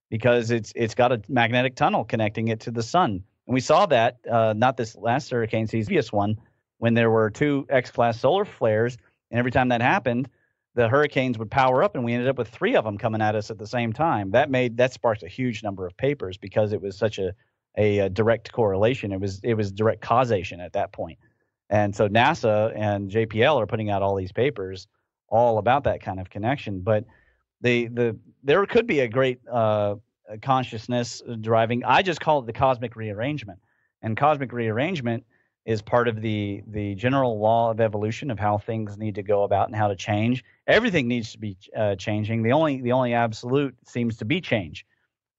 because it's got a magnetic tunnel connecting it to the sun. And we saw that, not this last hurricane season, previous one, when there were 2 X-class solar flares. And every time that happened, the hurricanes would power up, and we ended up with 3 of them coming at us at the same time. That sparked a huge number of papers because it was such a direct correlation. It was direct causation at that point. And so NASA and JPL are putting out all these papers all about that kind of connection. But there could be a great consciousness driving. I just call it the cosmic rearrangement. And cosmic rearrangement is part of the general law of evolution of how things need to go about and how to change. Everything needs to be changing. The only absolute seems to be change.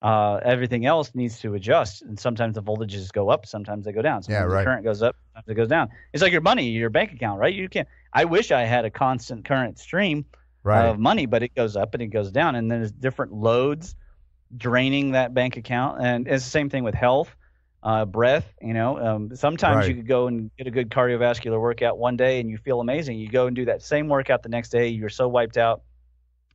Everything else needs to adjust, and sometimes the voltages go up, sometimes they go down. Sometimes the current goes up, sometimes it goes down. It's like your money, your bank account, right? You can't. I wish I had a constant current stream of money, but it goes up and it goes down, and there's different loads draining that bank account. And it's the same thing with health, breath. Sometimes you could go and get a good cardiovascular workout one day, and you feel amazing. You go and do that same workout the next day, you're so wiped out,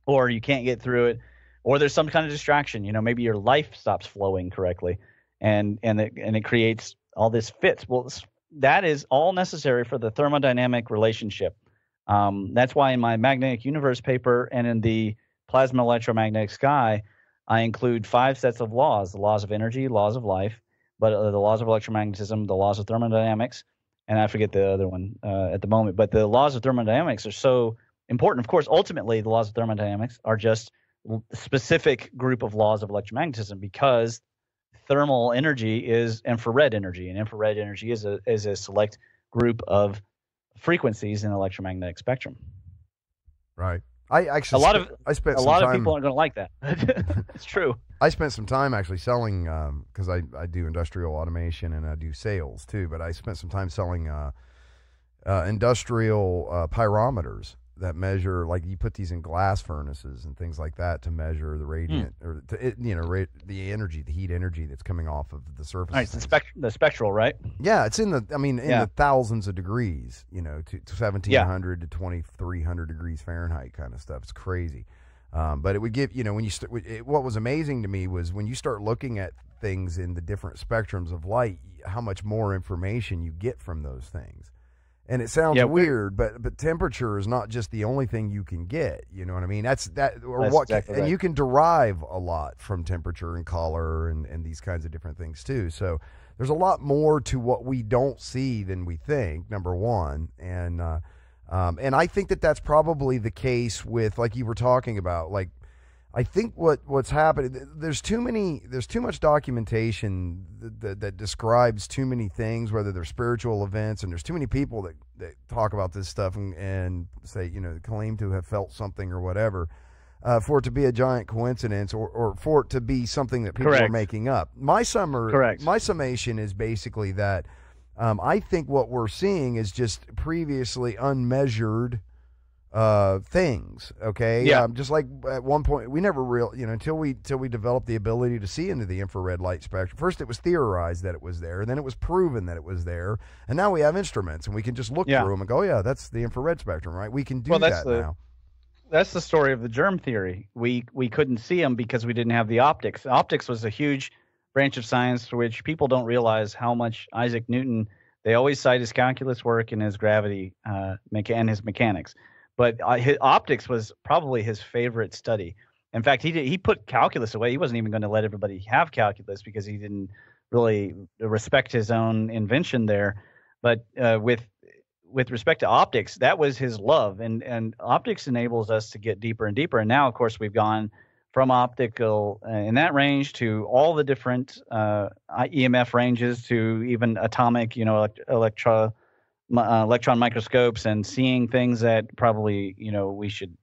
or you can't get through it. Or there's some kind of distraction, maybe your life stops flowing correctly, and it creates all this fits. Well, that is all necessary for the thermodynamic relationship. That's why in my magnetic universe paper and in the plasma electromagnetic sky, I include 5 sets of laws: the laws of energy, laws of life, but the laws of electromagnetism, the laws of thermodynamics, and I forget the other one at the moment. But the laws of thermodynamics are so important. Of course, ultimately, the laws of thermodynamics are just specific group of laws of electromagnetism, because thermal energy is infrared energy, and infrared energy is a select group of frequencies in the electromagnetic spectrum. Right. I actually a lot of people aren't going to like that. It's true. I spent some time actually selling, because I do industrial automation and I do sales too, but I spent some time selling industrial pyrometers that measure, like you put these in glass furnaces and things like that to measure the radiant or the energy, the heat energy that's coming off of the surface. Right, the spectral, right? Yeah, it's in the thousands of degrees, to 1700 to 2300 degrees Fahrenheit kind of stuff. It's crazy. But it would give, what was amazing to me was when you start looking at things in the different spectrums of light, how much more information you get from those things. And it sounds weird, but temperature is not just the only thing you can get. You know what I mean? And you can derive a lot from temperature and color and these kinds of different things too. So there's a lot more to what we don't see than we think. Number one, and I think that's probably the case with, like you were talking about, like. I think what's happening, there's too much documentation that describes too many things, whether they're spiritual events, and there's too many people that talk about this stuff and say, claim to have felt something or whatever, for it to be a giant coincidence or for it to be something that people are making up. My summation is basically that I think what we're seeing is just previously unmeasured things. Okay. Just like at one point we never until we developed the ability to see into the infrared light spectrum. First it was theorized that it was there, and then it was proven that it was there, and now we have instruments and we can just look through them and go, yeah, that's the infrared spectrum, right? We can do that now. That's the story of the germ theory. We couldn't see them because we didn't have the optics. Optics was a huge branch of science for which people don't realize how much Isaac Newton. They always cite his calculus work and his gravity and his mechanics, but his optics was probably his favorite study. In fact, he put calculus away. He wasn't even going to let everybody have calculus because he didn't really respect his own invention there. But with respect to optics, that was his love, and optics enables us to get deeper and deeper. And now, of course, we've gone from optical in that range to all the different EMF ranges to even atomic, electron microscopes and seeing things that probably, we should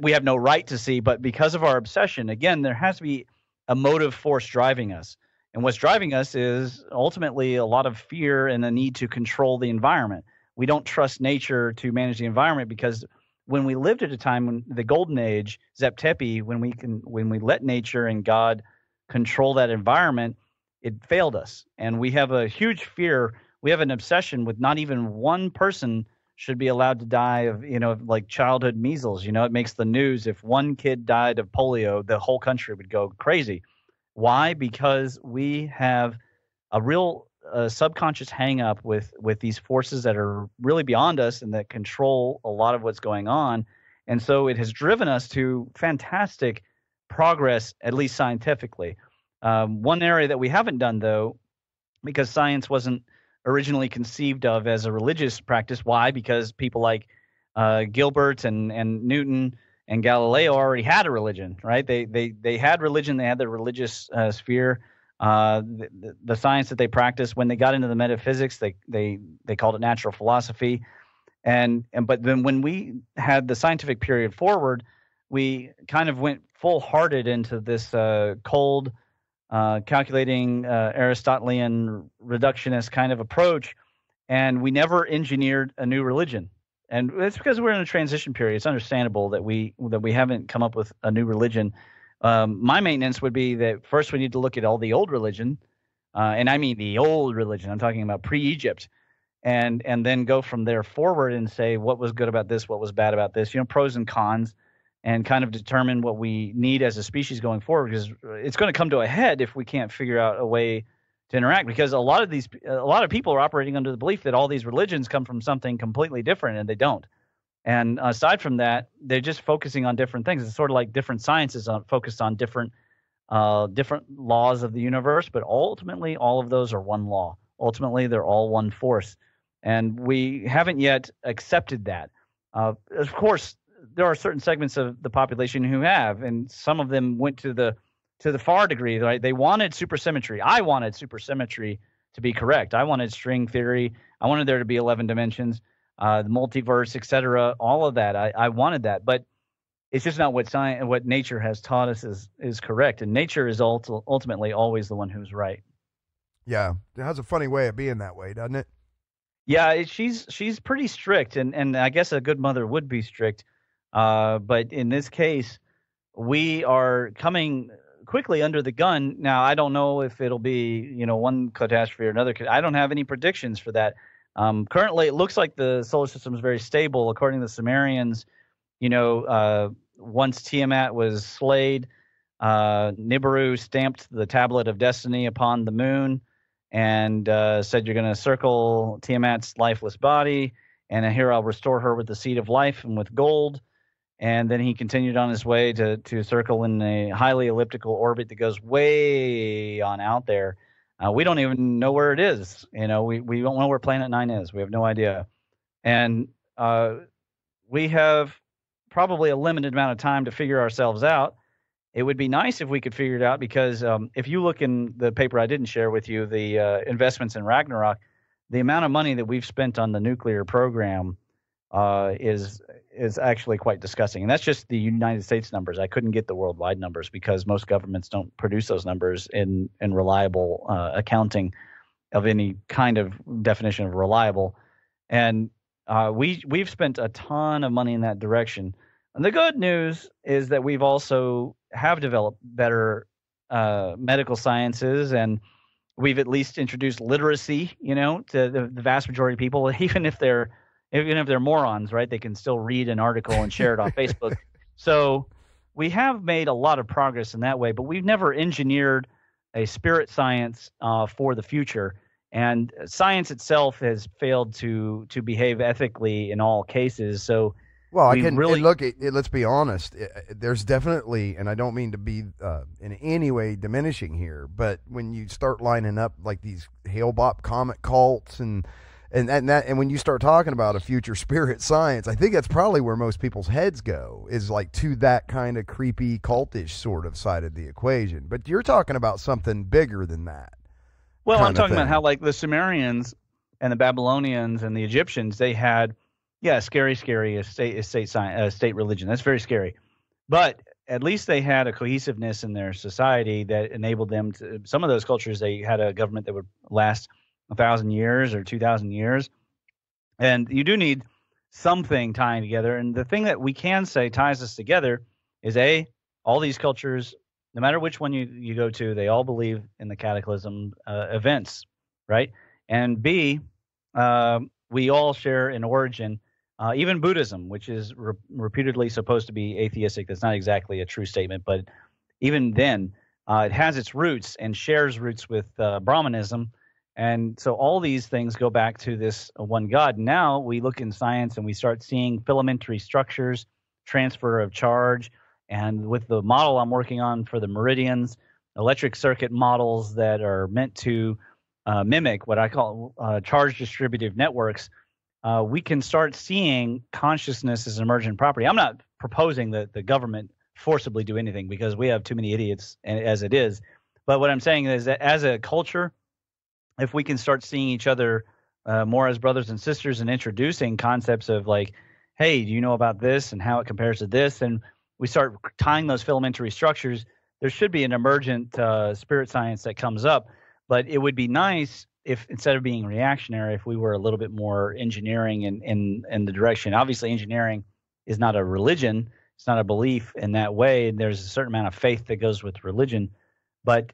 we have no right to see. But because of our obsession, again, there has to be a motive force driving us. And what's driving us is ultimately a lot of fear and a need to control the environment. We don't trust nature to manage the environment because when we lived at a time when the golden age, Zep Tepi, when we let nature and God control that environment, it failed us. And we have a huge fear. We have an obsession with not even one person should be allowed to die of, like childhood measles. It makes the news. If one kid died of polio, the whole country would go crazy. Why? Because we have a real subconscious hang up with these forces that are really beyond us and that control a lot of what's going on. And so it has driven us to fantastic progress, at least scientifically. One area that we haven't done, though, because science wasn't originally conceived of as a religious practice. Why? Because people like Gilbert and Newton and Galileo already had a religion, right? They had religion. They had the religious sphere, the science that they practiced. When they got into the metaphysics, they called it natural philosophy. But then when we had the scientific period forward, we kind of went full-hearted into this cold, calculating Aristotelian reductionist kind of approach, and we never engineered a new religion. And it's because we're in a transition period. It's understandable that we haven't come up with a new religion. My maintenance would be that first we need to look at all the old religion, and I mean the old religion. I'm talking about pre-Egypt, and then go from there forward and say what was good about this, what was bad about this, pros and cons, and kind of determine what we need as a species going forward. Because it's going to come to a head if we can't figure out a way to interact, because a lot of people are operating under the belief that all these religions come from something completely different, and they don't. And aside from that, they're just focusing on different things. It's sort of like different sciences focused on different laws of the universe, but ultimately all of those are one law. Ultimately, they're all one force, and we haven't yet accepted that. Of course, there are certain segments of the population who have, and some of them went to the far degree, right? They wanted supersymmetry. I wanted supersymmetry to be correct. I wanted string theory. I wanted there to be 11 dimensions, the multiverse, etc. All of that. I wanted that, but it's just not what nature has taught us is correct. And nature is ultimately always the one who's right. Yeah, it has a funny way of being that way, doesn't it? Yeah, she's pretty strict, and I guess a good mother would be strict. But in this case, we are coming quickly under the gun. Now, I don't know if it'll be, one catastrophe or another. I don't have any predictions for that. Currently, it looks like the solar system is very stable. According to the Sumerians, once Tiamat was slayed, Nibiru stamped the tablet of destiny upon the moon and said, you're going to circle Tiamat's lifeless body, and here I'll restore her with the seed of life and with gold. And then he continued on his way to circle in a highly elliptical orbit that goes way on out there. We don't even know where it is. We don't know where Planet 9 is. We have no idea. And we have probably a limited amount of time to figure ourselves out. It would be nice if we could figure it out, because if you look in the paper I didn't share with you, the investments in Ragnarok, the amount of money that we've spent on the nuclear program is actually quite disgusting. And that's just the United States numbers. I couldn't get the worldwide numbers because most governments don't produce those numbers in reliable accounting of any kind of definition of reliable. And we've spent a ton of money in that direction. And the good news is that we've also have developed better medical sciences, and we've at least introduced literacy, to the vast majority of people, even if they're even if they're morons, right? They can still read an article and share it on Facebook. So we have made a lot of progress in that way, but we've never engineered a spirit science for the future. And science itself has failed to behave ethically in all cases. So, well, I can really look. Let's be honest. There's definitely, and I don't mean to be in any way diminishing here, but when you start lining up like these Hale-Bopp comet cults and when you start talking about a future spirit science, I think that's probably where most people's heads go, is like to that kind of creepy cultish sort of side of the equation. But you're talking about something bigger than that. Well, I'm talking about how like the Sumerians and the Babylonians and the Egyptians, they had, scary state religion. That's very scary. But at least they had a cohesiveness in their society that enabled them to, some of those cultures, they had a government that would last 1,000 years or 2,000 years. And you do need something tying together. And the thing that we can say ties us together is all these cultures, no matter which one you go to, they all believe in the cataclysm events, right? And B, we all share an origin. Even Buddhism, which is reputedly supposed to be atheistic, that's not exactly a true statement, but even then, it has its roots and shares roots with Brahmanism. And so all these things go back to this one God. Now we look in science and we start seeing filamentary structures, transfer of charge, and with the model I'm working on for the meridians, electric circuit models that are meant to mimic what I call charge distributive networks, we can start seeing consciousness as an emergent property. I'm not proposing that the government forcibly do anything because we have too many idiots as it is. But what I'm saying is that as a culture, if we can start seeing each other more as brothers and sisters and introducing concepts of like, hey, do you know about this and how it compares to this? And we start tying those filamentary structures, there should be an emergent spirit science that comes up. But it would be nice if instead of being reactionary, if we were a little bit more engineering in the direction. Obviously, engineering is not a religion. It's not a belief in that way. There's a certain amount of faith that goes with religion. But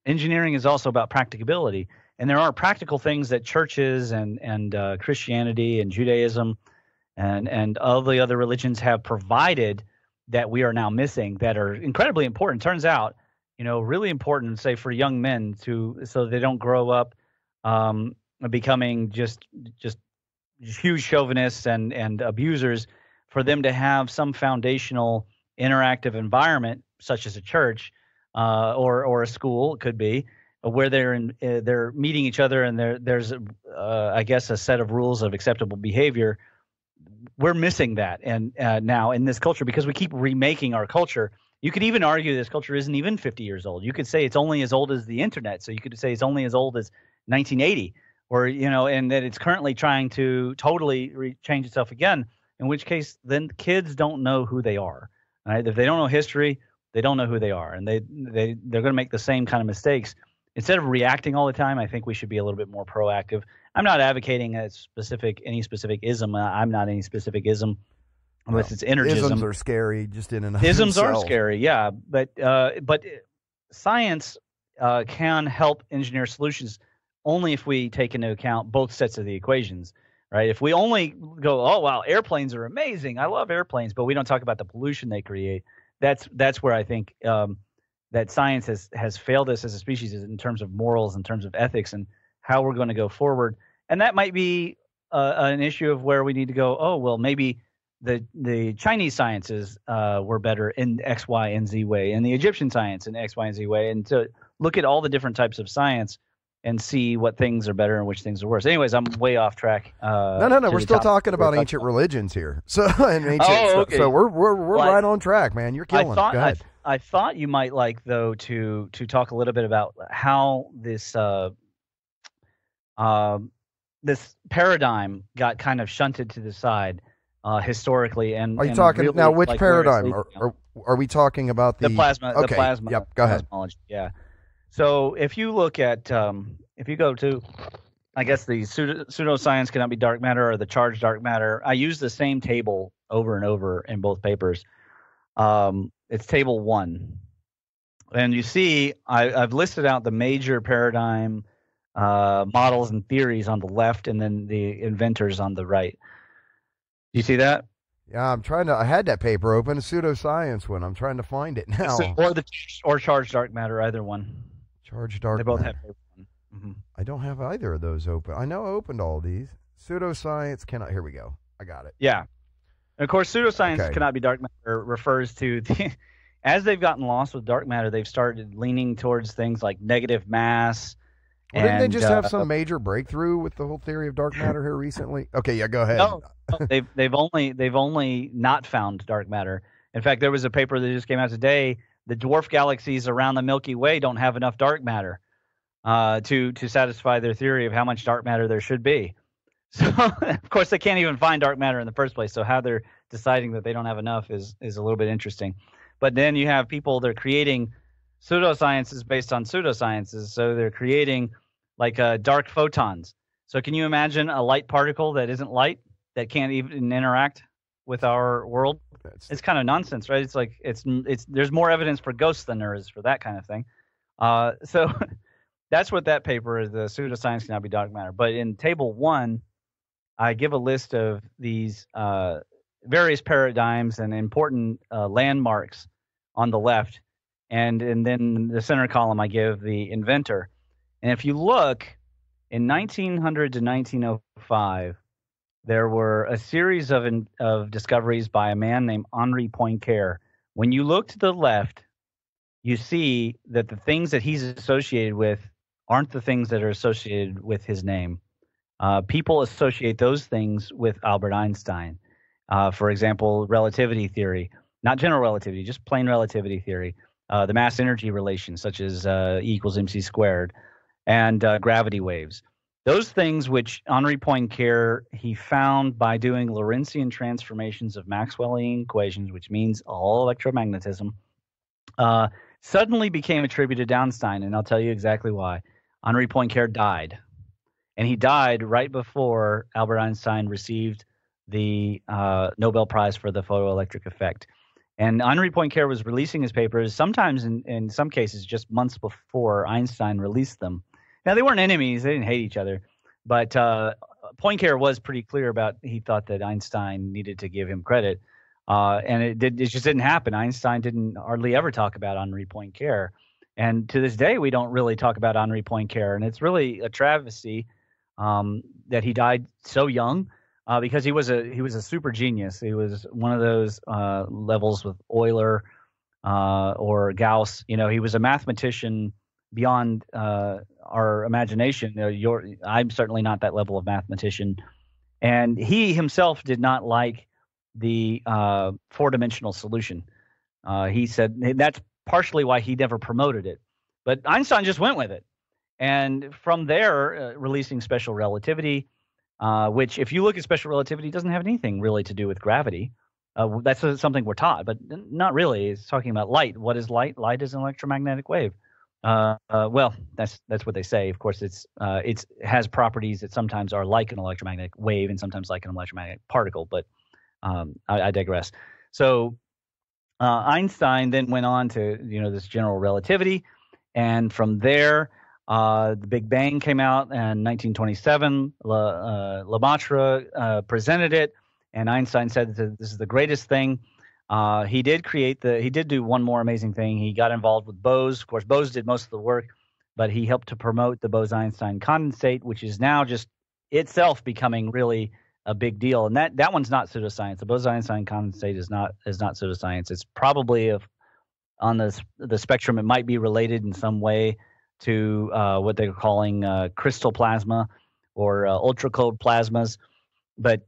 engineering is also about practicability. And there are practical things that churches and Christianity and Judaism and all the other religions have provided that we are now missing that are incredibly important. Turns out, really important, say, for young men so they don't grow up becoming just huge chauvinists and abusers, for them to have some foundational interactive environment, such as a church or a school, it could be, where they're meeting each other and there's I guess a set of rules of acceptable behavior. We're missing that, and now in this culture, because we keep remaking our culture. You could even argue this culture isn't even 50 years old. You could say it's only as old as the internet. So you could say it's only as old as 1980, or and that it's currently trying to totally change itself again. In which case, then kids don't know who they are. Right? If they don't know history, they don't know who they are, and they're going to make the same kind of mistakes. Instead of reacting all the time, I think we should be a little bit more proactive. I'm not advocating any specific ism. I'm not any specific ism. Unless it's energism. Isms are scary just in and of Isms themselves. are scary, yeah. But science can help engineer solutions only if we take into account both sets of the equations, right? If we only go, oh, wow, airplanes are amazing. I love airplanes, but we don't talk about the pollution they create. That's where I think that science has failed us as a species in terms of morals, in terms of ethics, and how we're going to go forward. And that might be an issue of where we need to go, oh, well, maybe the Chinese sciences were better in X, Y, and Z way, and the Egyptian science in X, Y, and Z way, and to look at all the different types of science and see what things are better and which things are worse. Anyways, I'm way off track. No. We're still talking about ancient religions here. So okay. So we're right on track, man. You're killing it. Go ahead. I thought you might like, though, to talk a little bit about how this this paradigm got kind of shunted to the side. Historically, and are you talking really, now? Which like, paradigm? Are we talking about the plasma? Okay. The plasma. Yep. Go ahead. Cosmology. Yeah. So if you look at, if you go to, I guess the pseudoscience cannot be dark matter or the charged dark matter. I use the same table over and over in both papers. It's table 1, and you see I've listed out the major paradigm models and theories on the left, and then the inventors on the right. You see that? Yeah, I'm trying to. I had that paper open, a pseudoscience one. I'm trying to find it now. Or charged dark matter, either one. Charged dark They both matter. have paper one. Mm-hmm. I don't have either of those open. I know I opened all these. Pseudoscience cannot. Here we go. I got it. Yeah. And of course, pseudoscience cannot be dark matter refers to as they've gotten lost with dark matter, they've started leaning towards things like negative mass. Well, didn't they just have some major breakthrough with the whole theory of dark matter here recently? Okay, yeah, go ahead. No, they've only not found dark matter. In fact, there was a paper that just came out today. The dwarf galaxies around the Milky Way don't have enough dark matter to satisfy their theory of how much dark matter there should be. So, of course, they can't even find dark matter in the first place. So how they're deciding that they don't have enough is a little bit interesting. But then you have people that are creating pseudosciences based on pseudosciences. So they're creating like dark photons. So can you imagine a light particle that isn't light, that can't even interact with our world? It's kind of nonsense, right? It's like it's there's more evidence for ghosts than there is for that kind of thing. So that's what that paper is. The pseudoscience cannot be dark matter. But in table 1, I give a list of these various paradigms and important landmarks on the left, and then in the center column I give the inventor. And if you look, in 1900 to 1905, there were a series of discoveries by a man named Henri Poincaré. When you look to the left, you see that the things that he's associated with aren't the things that are associated with his name. People associate those things with Albert Einstein. For example, relativity theory, not general relativity, just plain relativity theory, the mass-energy relation, such as E equals mc squared, and gravity waves. Those things which Henri Poincaré, he found by doing Lorentzian transformations of Maxwellian equations, which means all electromagnetism, suddenly became attributed to Einstein, and I'll tell you exactly why. Henri Poincaré died. And he died right before Albert Einstein received the Nobel Prize for the photoelectric effect. And Henri Poincaré was releasing his papers, sometimes in some cases just months before Einstein released them. Now, they weren't enemies. They didn't hate each other. But Poincaré was pretty clear about he thought that Einstein needed to give him credit. And it just didn't happen. Einstein didn't hardly ever talk about Henri Poincaré. And to this day, we don't really talk about Henri Poincaré. And it's really a travesty that he died so young, because he was a super genius. He was one of those levels with Euler or Gauss. You know, he was a mathematician beyond our imagination. I'm certainly not that level of mathematician, and he himself did not like the four-dimensional solution. He said that's partially why he never promoted it, but Einstein just went with it. And from there, releasing special relativity, which if you look at special relativity, doesn't have anything really to do with gravity. That's something we're taught, but not really. It's talking about light. What is light? Light is an electromagnetic wave. Well, that's what they say. Of course, it has properties that sometimes are like an electromagnetic wave and sometimes like an electromagnetic particle. But I digress. So Einstein then went on to this general relativity, and from there. The Big Bang came out in 1927. Lemaitre presented it, and Einstein said that this is the greatest thing. He did do one more amazing thing. He got involved with Bose. Of course, Bose did most of the work, but he helped to promote the Bose-Einstein condensate, which is now just itself becoming really a big deal. And that one's not pseudoscience. The Bose-Einstein condensate is not pseudoscience. It's probably on the spectrum. It might be related in some way to what they're calling crystal plasma or ultra cold plasmas, but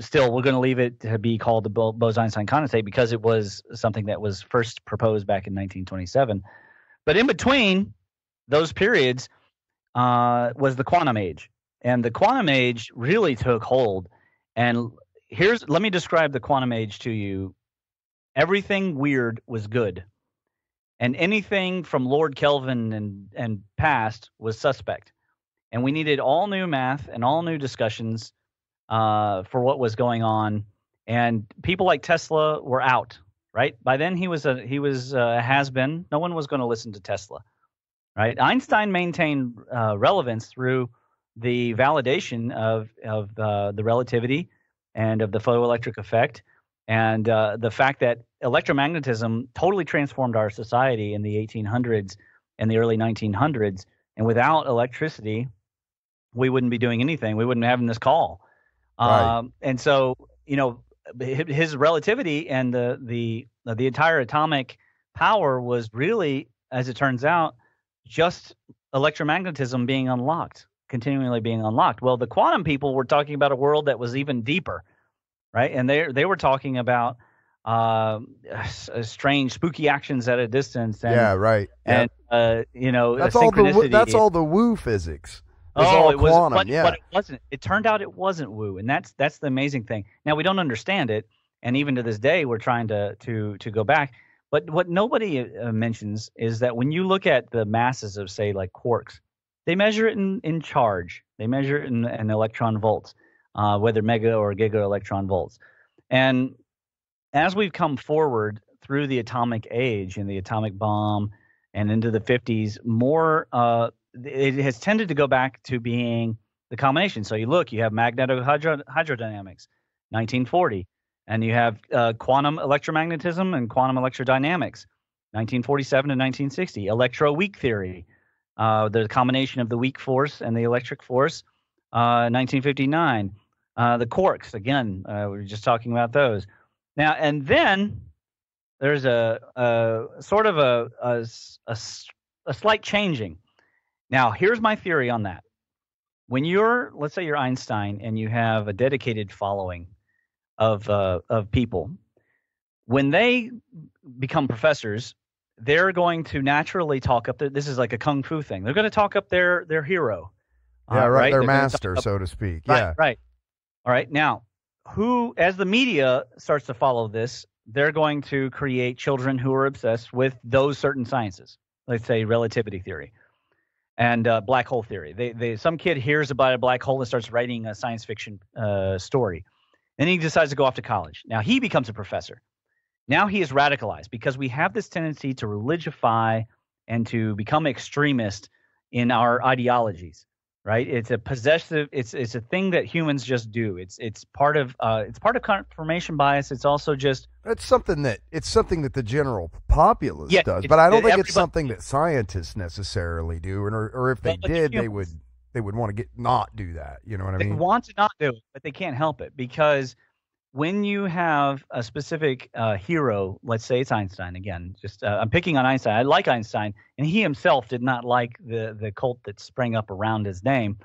still, we're going to leave it to be called the Bose-Einstein condensate because it was something that was first proposed back in 1927. But in between those periods was the quantum age, and the quantum age really took hold. And let me describe the quantum age to you. Everything weird was good. And anything from Lord Kelvin and past was suspect. And we needed all new math and all new discussions for what was going on. And people like Tesla were out, right? By then he was a has-been. No one was going to listen to Tesla. right? Einstein maintained relevance through the validation of the relativity and of the photoelectric effect, and the fact that electromagnetism totally transformed our society in the 1800s and the early 1900s. And without electricity, we wouldn't be doing anything. We wouldn't be having this call. Right. And so, his relativity and the entire atomic power was really, as it turns out, just electromagnetism being unlocked, continually being unlocked. Well, the quantum people were talking about a world that was even deeper, right? And they were talking about strange, spooky actions at a distance, and Yeah, right. Yep. That's synchronicity. all the woo physics. It's Oh, all it was, quantum. but Yeah. but it wasn't. It turned out it wasn't woo, and that's the amazing thing. Now we don't understand it, and even to this day, we're trying to go back. But what nobody mentions is that when you look at the masses of, say, like quarks, they measure it in charge. They measure it in electron volts, whether mega or giga electron volts. And as we've come forward through the atomic age and the atomic bomb and into the 50s, more it has tended to go back to being the combination. So you have hydrodynamics, 1940, and you have quantum electromagnetism and quantum electrodynamics, 1947 to 1960. Electroweak theory, the combination of the weak force and the electric force, 1959. The quarks, again, we were just talking about those. Now, and then there's a sort of a slight changing. Now, here's my theory on that. When let's say you're Einstein and you have a dedicated following of people, when they become professors, they're going to naturally talk up this is like a kung fu thing. They're going to talk up their hero. Yeah, right. Their They're master, so to speak. Right, Yeah. right. All right. Now, as the media starts to follow this, they're going to create children who are obsessed with those certain sciences. Let's say relativity theory and black hole theory. Some kid hears about a black hole and starts writing a science fiction story. Then he decides to go off to college. Now he becomes a professor. Now he is radicalized because we have this tendency to religify and to become extremist in our ideologies. Right? It's a possessive. It's a thing that humans just do. It's part of confirmation bias. It's also just it's something that the general populace does, but I don't think it's something that scientists necessarily do, or if they did, they would want to not do that. You know what I mean? They want to not do it, but they can't help it because when you have a specific hero, let's say it's Einstein again. Just I'm picking on Einstein. I like Einstein, and he himself did not like the cult that sprang up around his name,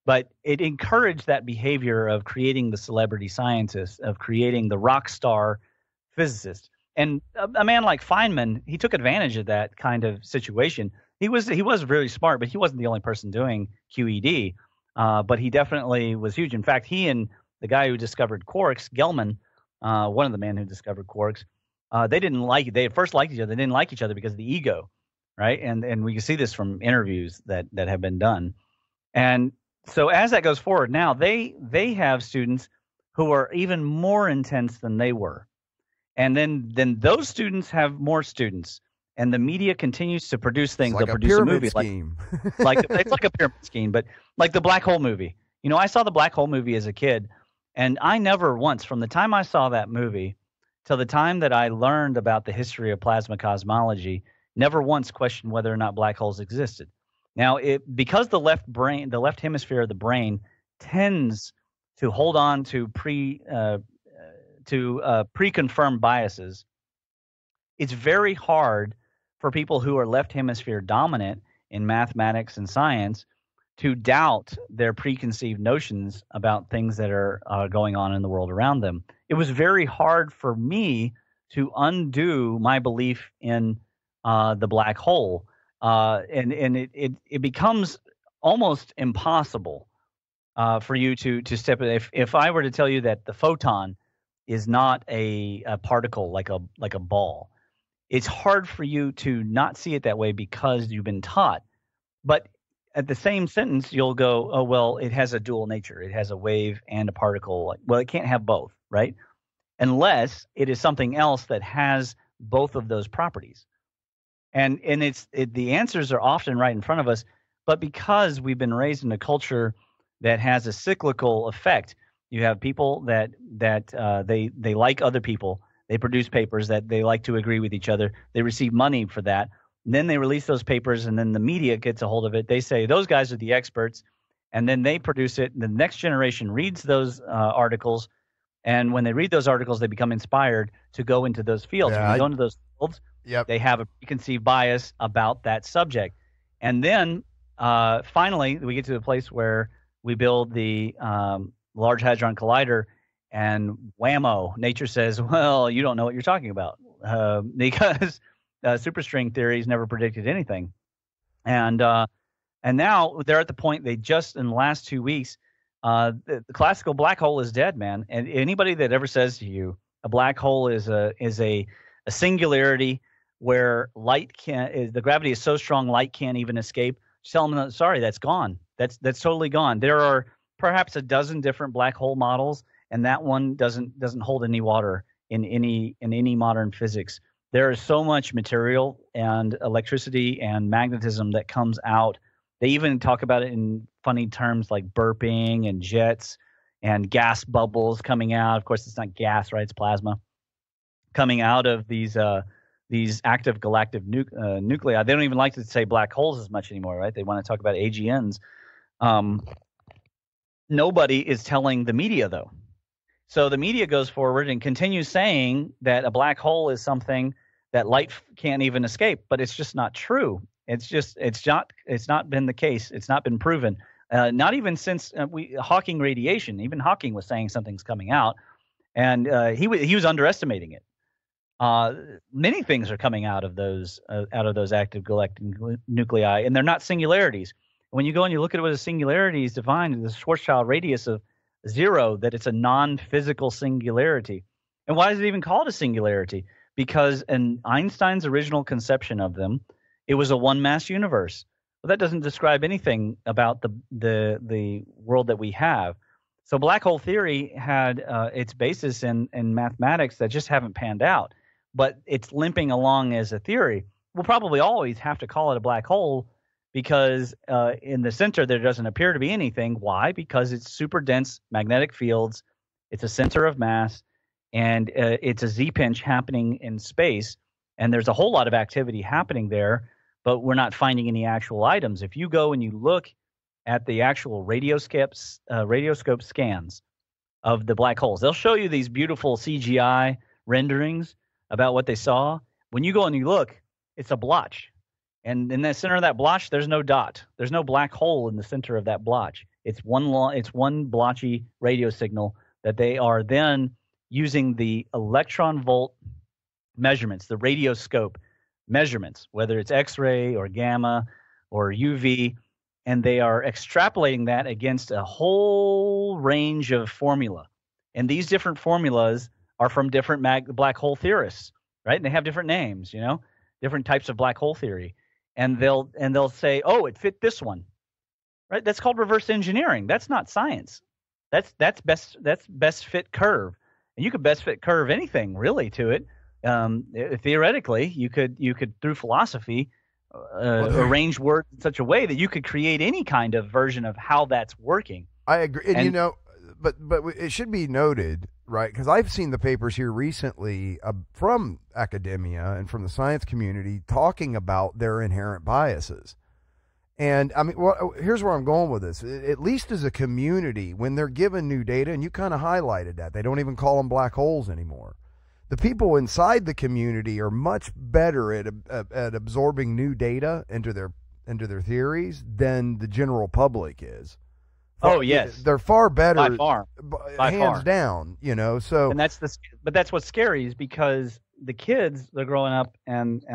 but it encouraged that behavior of creating the celebrity scientist, of creating the rock star physicist. And a man like Feynman, he took advantage of that kind of situation. He was really smart, but he wasn't the only person doing QED. But he definitely was huge. In fact, he and the guy who discovered quarks, Gell-Mann, one of the men who discovered quarks, they at first liked each other. They didn't like each other because of the ego, right? And we can see this from interviews that have been done. And so as that goes forward, now they have students who are even more intense than they were. And then those students have more students. And the media continues to produce things. It's like they'll produce a movie scheme. it's like a pyramid scheme, but like the black hole movie. I saw the black hole movie as a kid. And I never once, from the time I saw that movie till the time that I learned about the history of plasma cosmology, never once questioned whether or not black holes existed. Now, because the left hemisphere of the brain tends to hold on to pre-confirmed biases, it's very hard for people who are left hemisphere dominant in mathematics and science to doubt their preconceived notions about things that are going on in the world around them. It was very hard for me to undo my belief in the black hole, and it becomes almost impossible for you to step in. If I were to tell you that the photon is not a particle like a ball, it's hard for you to not see it that way because you've been taught. But at the same sentence, you'll go, oh, well, it has a dual nature. It has a wave and a particle. Well, it can't have both, right? Unless it is something else that has both of those properties. And the answers are often right in front of us, but because we've been raised in a culture that has a cyclical effect, you have people that they like other people. They produce papers that they like to agree with each other. They receive money for that. And then they release those papers, and then the media gets a hold of it. They say those guys are the experts, and then they produce it. And the next generation reads those articles, and when they read those articles, they become inspired to go into those fields. Yeah, when they go into those fields, they have a preconceived bias about that subject. And then finally, we get to the place where we build the Large Hadron Collider, and whammo, nature says, well, you don't know what you're talking about, because superstring theories never predicted anything. And now they're at the point they just in the last 2 weeks, the classical black hole is dead, man. And anybody that ever says to you a black hole is a singularity where the gravity is so strong light can't even escape, just tell them, sorry, that's gone. That's totally gone. There are perhaps a dozen different black hole models, and that one doesn't hold any water in any modern physics. There is so much material and electricity and magnetism that comes out. They even talk about it in funny terms like burping and jets and gas bubbles coming out. Of course, it's not gas, right? It's plasma coming out of these active galactic nuclei. They don't even like to say black holes as much anymore, right? They want to talk about AGNs. Nobody is telling the media, though. So the media goes forward and continues saying that a black hole is something that light can't even escape, but it's just not true. It's not been the case. It's not been proven. Not even since Hawking radiation. Even Hawking was saying something's coming out, and he was underestimating it. Many things are coming out of those active galactic nuclei, and they're not singularities. When you go and you look at what a singularity is defined, the Schwarzschild radius of 0, that it's a non-physical singularity. And why is it even called a singularity? Because in Einstein's original conception of them, it was a one-mass universe. Well, that doesn't describe anything about the world that we have. So black hole theory had its basis in mathematics that just haven't panned out, but it's limping along as a theory. We'll probably always have to call it a black hole because in the center there doesn't appear to be anything. Why? Because it's super dense magnetic fields. It's a center of mass, and it's a Z-pinch happening in space, and there's a whole lot of activity happening there, but we're not finding any actual items. If you go and you look at the actual radioscope scans of the black holes, they'll show you these beautiful CGI renderings about what they saw. When you go and you look, it's a blotch. And in the center of that blotch, there's no dot. There's no black hole in the center of that blotch. It's one blotchy radio signal that they are then using the electron volt measurements, the radioscope measurements, whether it's X-ray or gamma or UV, and they are extrapolating that against a whole range of formula. And these different formulas are from different black hole theorists, right? And they have different names, different types of black hole theory. And they'll say, oh, it fit this one, right? That's called reverse engineering. That's not science. That's best fit curve. And you could best fit curve anything really to it. Theoretically, you could through philosophy arrange words in such a way that you could create any kind of version of how that's working. I agree, and but it should be noted, right? Because I've seen the papers here recently from academia and from the science community talking about their inherent biases. And I mean, here's where I'm going with this. At least as a community, when they're given new data, and you kind of highlighted that, they don't even call them black holes anymore. The people inside the community are much better at absorbing new data into their theories than the general public is. Oh yes, they're far better by far, hands down. So and that's what's scary is because the kids, they're growing up and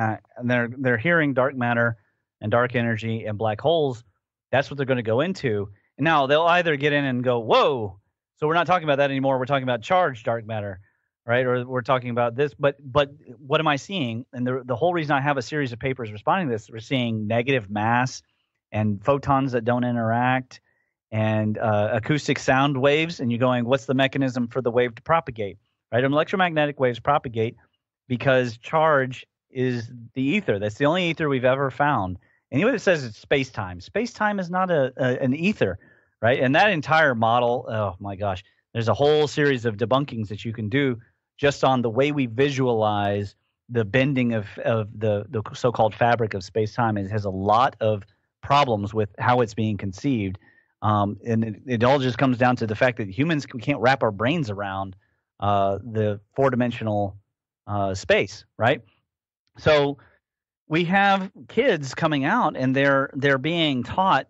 they're hearing dark matter and dark energy and black holes. That's what they're going to go into. And now they'll either get in and go, whoa, so we're not talking about that anymore. We're talking about charged dark matter. Right, or we're talking about this, but what am I seeing? And the whole reason I have a series of papers responding to this, we're seeing negative mass and photons that don't interact and acoustic sound waves, and you're going, what's the mechanism for the wave to propagate? Right, and electromagnetic waves propagate because charge is the ether. That's the only ether we've ever found. Anybody that says it's space-time is not an ether, right? And that entire model, oh my gosh, there's a whole series of debunkings that you can do just on the way we visualize the bending of the so-called fabric of space-time. It has a lot of problems with how it's being conceived. And it all just comes down to the fact that humans, we can't wrap our brains around the four-dimensional space, right? So we have kids coming out, and they're being taught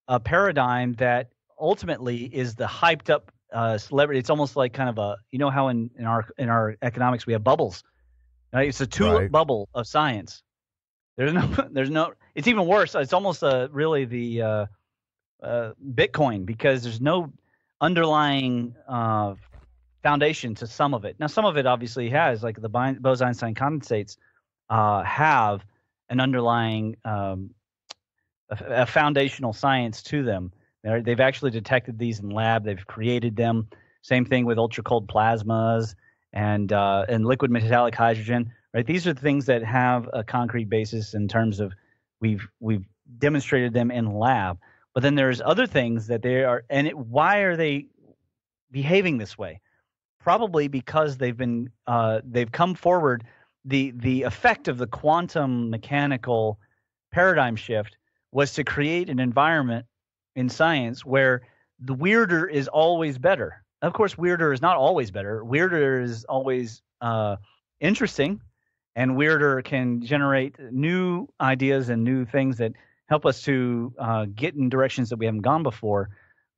a paradigm that ultimately is the hyped up celebrity. It's almost like kind of a, you know how in our economics we have bubbles, right? It's a tulip bubble of science. There's no. It's even worse. It's almost really the Bitcoin, because there's no underlying foundation to some of it. Now, some of it obviously has, like the Bose-Einstein condensates have an underlying a foundational science to them. They've actually detected these in lab. They've created them. Same thing with ultra cold plasmas and liquid metallic hydrogen. Right? These are things that have a concrete basis in terms of we've demonstrated them in lab. But then there's other things that they are, and why are they behaving this way? Probably because they've come forward. The effect of the quantum mechanical paradigm shift was to create an environment in science where the weirder is always better. Of course, weirder is not always better. Weirder is always interesting, and weirder can generate new ideas and new things that help us to get in directions that we haven't gone before.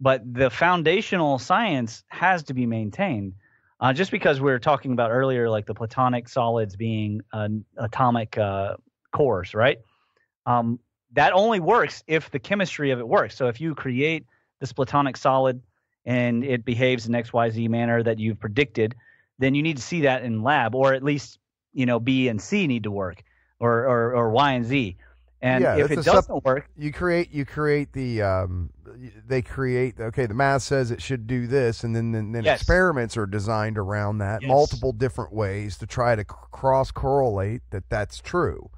But the foundational science has to be maintained. Just because we were talking about earlier, like the platonic solids being atomic cores, right? That only works if the chemistry of it works. So if you create this platonic solid and it behaves in XYZ manner that you've predicted, then you need to see that in lab, or at least, B and C need to work, or Y and Z. And if it doesn't work, you create the they create, okay, the math says it should do this, and then yes. Experiments are designed around that, yes. Multiple different ways to try to cross correlate that's true,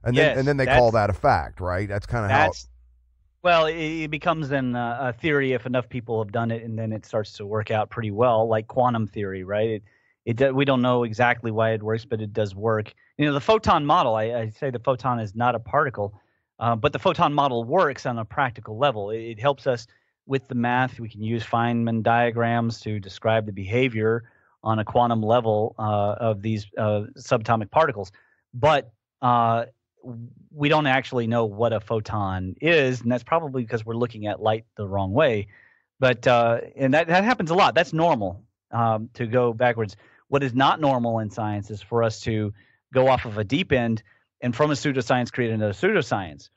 and then they call that a fact, right? That's kind of how. Well, it becomes then a theory if enough people have done it, and then it starts to work out pretty well, like quantum theory, right? We don't know exactly why it works, but it does work. The photon model, I say the photon is not a particle, but the photon model works on a practical level. It helps us with the math. We can use Feynman diagrams to describe the behavior on a quantum level of these subatomic particles. But we don't actually know what a photon is, and that's probably because we're looking at light the wrong way. But and that happens a lot. That's normal to go backwards. What is not normal in science is for us to go off of a deep end and from a pseudoscience create another pseudoscience.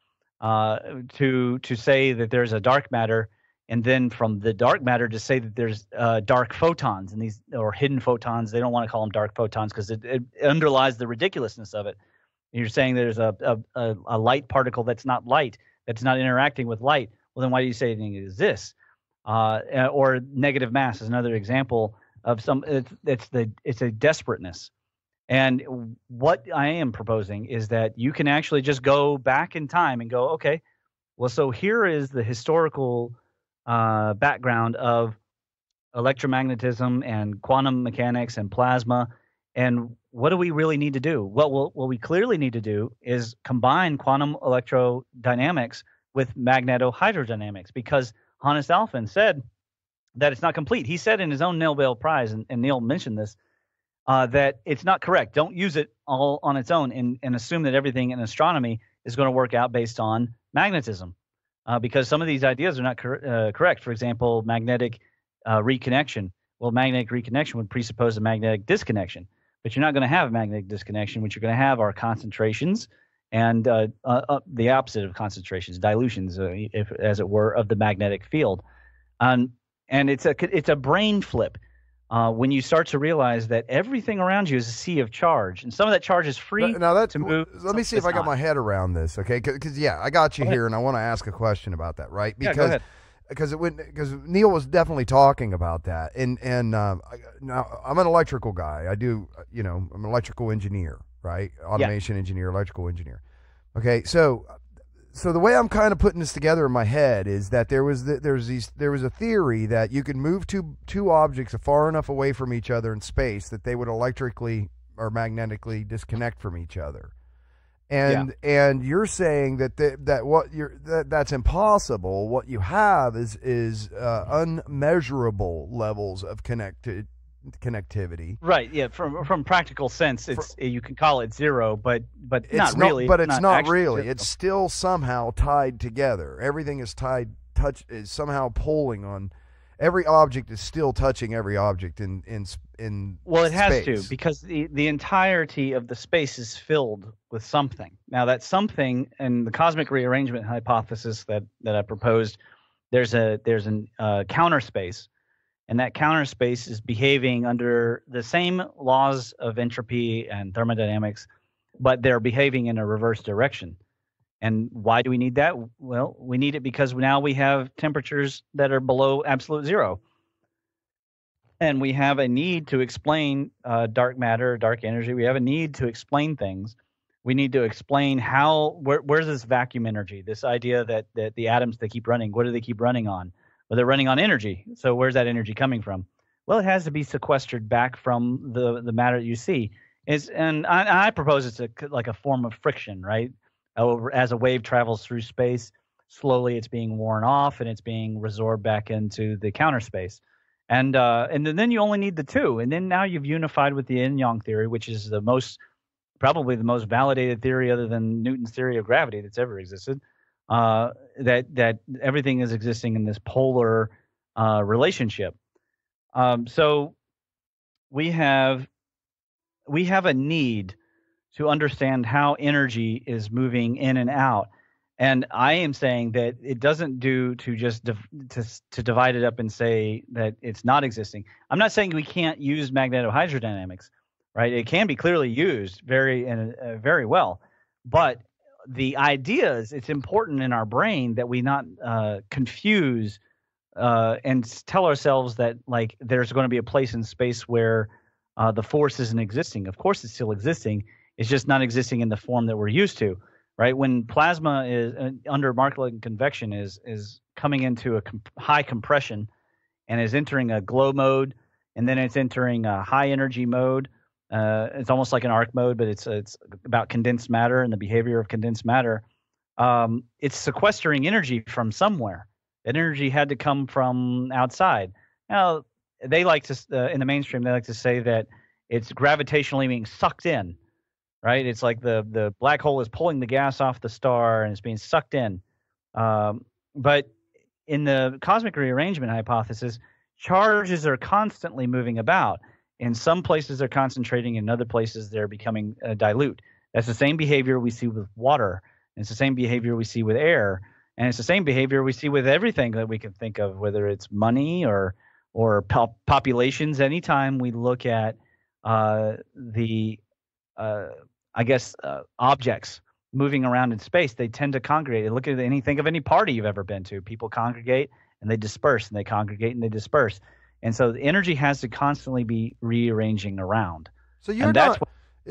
To say that there's a dark matter, and then from the dark matter to say that there's dark photons and these, or hidden photons. They don't want to call them dark photons because it underlies the ridiculousness of it. You're saying there's a light particle that's not light, that's not interacting with light. Well, then why do you say anything exists? Or negative mass is another example of it's a desperateness. And what I am proposing is that you can actually just go back in time and go, okay, well, so here is the historical background of electromagnetism and quantum mechanics and plasma, and what do we really need to do? Well, what we clearly need to do is combine quantum electrodynamics with magnetohydrodynamics, because Hannes Alfvén said that it's not complete. He said in his own Nobel Prize, and Neil mentioned this, that it's not correct. Don't use it all on its own and assume that everything in astronomy is going to work out based on magnetism, because some of these ideas are not correct. For example, magnetic reconnection. Well, magnetic reconnection would presuppose a magnetic disconnection, but you're not going to have a magnetic disconnection. What you're going to have are concentrations and the opposite of concentrations, dilutions, as it were, of the magnetic field. And it's a brain flip. When you start to realize that everything around you is a sea of charge, and some of that charge is free to move. Let me see if I got my head around this, okay? Because I got you here, and I want to ask a question about that, right? Because, go ahead. Because Neil was definitely talking about that, and now I'm an electrical guy. I'm an electrical engineer, right? Automation engineer, electrical engineer. Okay, so the way I'm kind of putting this together in my head is that there was a theory that you could move two objects far enough away from each other in space that they would electrically or magnetically disconnect from each other. And you're saying that's impossible. What you have is unmeasurable levels of connectivity. Right. Yeah. From practical sense, you can call it zero, but it's not really. But it's not really. Zero. It's still somehow tied together. Everything is is somehow pulling on. Every object is still touching every object in well, it has space. to, because the entirety of the space is filled with something. Now, that something, and the cosmic rearrangement hypothesis that I proposed, there's an counter space, and that counter space is behaving under the same laws of entropy and thermodynamics, but they're behaving in a reverse direction. And why do we need that? Well, we need it because now we have temperatures that are below absolute zero. And we have a need to explain dark matter, dark energy. We have a need to explain things. We need to explain where's this vacuum energy, this idea that the atoms, they keep running. What do they keep running on? Well, they're running on energy. So where's that energy coming from? Well, it has to be sequestered back from the matter that you see. And I propose it's like a form of friction, right? As a wave travels through space, slowly it's being worn off and it's being resorbed back into the counter space. And then you only need the two. And then now you've unified with the yin-yang theory, which is probably the most validated theory other than Newton's theory of gravity that's ever existed, that everything is existing in this polar relationship. So we have a need to understand how energy is moving in and out. And I am saying that it doesn't do to just to divide it up and say that it's not existing. I'm not saying we can't use magnetohydrodynamics, right? It can be clearly used very well. But the idea is it's important in our brain that we not confuse and tell ourselves that like there's going to be a place in space where the force isn't existing. Of course, it's still existing. It's just not existing in the form that we're used to, right? When plasma is under Markov convection is coming into a high compression and is entering a glow mode, and then it's entering a high energy mode. It's almost like an arc mode, but it's about condensed matter and the behavior of condensed matter. It's sequestering energy from somewhere. That energy had to come from outside. Now, they like to in the mainstream, they like to say that it's gravitationally being sucked in. Right, it's like the black hole is pulling the gas off the star and it's being sucked in. But in the cosmic rearrangement hypothesis, charges are constantly moving about. In some places they're concentrating, in other places they're becoming dilute. That's the same behavior we see with water. And it's the same behavior we see with air. And it's the same behavior we see with everything that we can think of, whether it's money or populations. Anytime we look at objects moving around in space, they tend to congregate. Look at think of any party you've ever been to. People congregate and they disperse, and they congregate and they disperse. And so the energy has to constantly be rearranging around. So that's what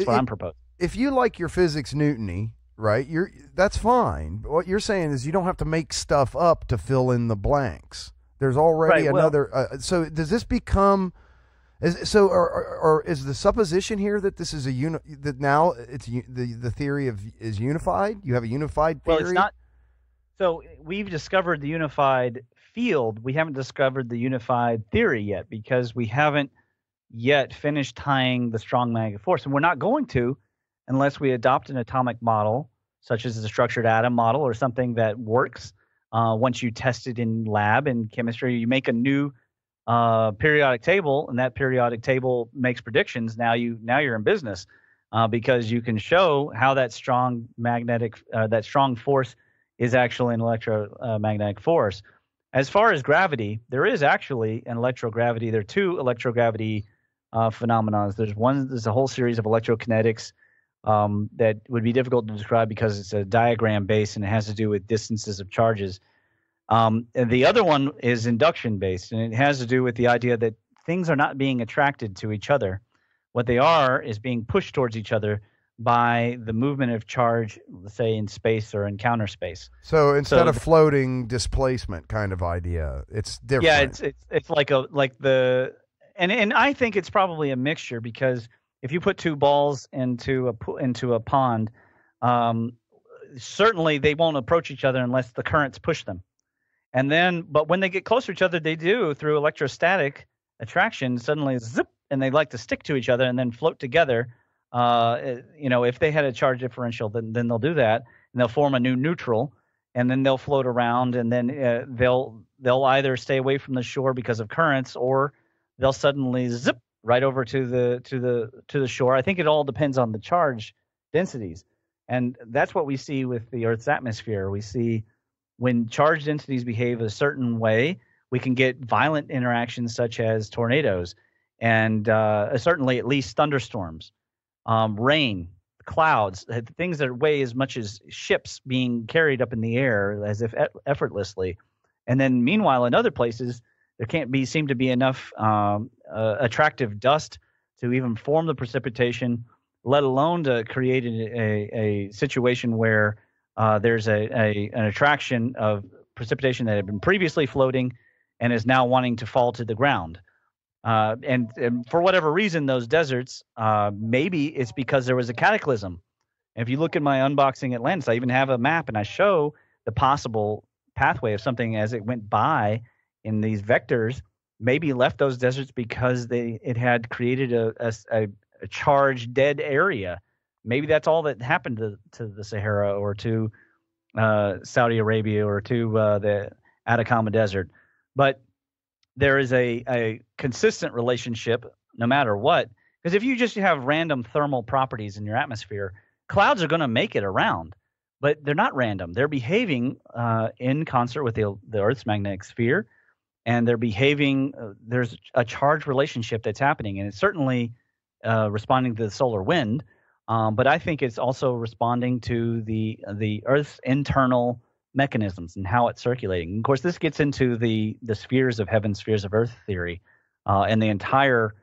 I'm proposing. If you like your physics Newtony, right, that's fine. But what you're saying is you don't have to make stuff up to fill in the blanks. There's already another. So does this become? Is the supposition here that this is that now it's the theory is unified? You have a unified theory? Well, it's not. So we've discovered the unified field. We haven't discovered the unified theory yet because we haven't yet finished tying the strong magnetic force, and we're not going to unless we adopt an atomic model, such as the structured atom model or something that works. Once you test it in lab in chemistry, you make a new periodic table, and that periodic table makes predictions. Now you're in business because you can show how that strong force is actually an electromagnetic force. As far as gravity, there is actually an electrogravity. There are two electrogravity phenomena. There's a whole series of electrokinetics that would be difficult to describe because it's a diagram based and it has to do with distances of charges. And the other one is induction based, and it has to do with the idea that things are not being attracted to each other. What they are is being pushed towards each other by the movement of charge, let's say in space or in counter space. So instead of floating displacement kind of idea, it's different. Yeah, it's like and I think it's probably a mixture, because if you put two balls into a pond, certainly they won't approach each other unless the currents push them. But when they get closer to each other, they do, through electrostatic attraction, suddenly zip, and they like to stick to each other and then float together. If they had a charge differential, then they'll do that, and they'll form a new neutral, and then they'll float around, and then they'll either stay away from the shore because of currents, or they'll suddenly zip right over to the shore. I think it all depends on the charge densities, and that's what we see with the Earth's atmosphere. We see when charge densities behave a certain way, we can get violent interactions such as tornadoes, and certainly at least thunderstorms. Rain, clouds, things that weigh as much as ships being carried up in the air as if effortlessly. And then meanwhile, in other places, there seem to be enough attractive dust to even form the precipitation, let alone to create a situation where there's an attraction of precipitation that had been previously floating and is now wanting to fall to the ground. And for whatever reason, those deserts, maybe it's because there was a cataclysm. And if you look at my Unboxing Atlantis, I even have a map, and I show the possible pathway of something as it went by in these vectors, maybe left those deserts because it had created a charged dead area. Maybe that's all that happened to the Sahara, or to Saudi Arabia, or to the Atacama Desert. But there is a consistent relationship no matter what, because if you just have random thermal properties in your atmosphere, clouds are going to make it around, but they're not random. They're behaving in concert with the Earth's magnetic sphere, and they're behaving. There's a charge relationship that's happening, and it's certainly responding to the solar wind, but I think it's also responding to the Earth's internal mechanisms and how it's circulating. And of course, this gets into the spheres of heaven, spheres of Earth theory, and the entire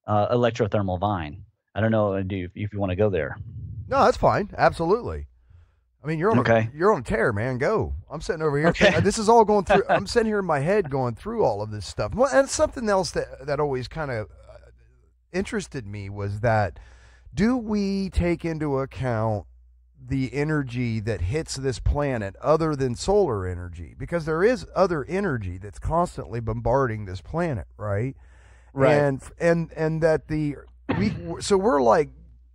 electrothermal vine. I don't know if you want to go there. No, that's fine. Absolutely. I mean, you're on tear, man. Go. I'm sitting over here. Okay. This is all going through. I'm sitting here in my head going through all of this stuff. Well, and something else that always kind of interested me was that, do we take into account the energy that hits this planet other than solar energy? Because there is other energy that's constantly bombarding this planet, right? Right. And that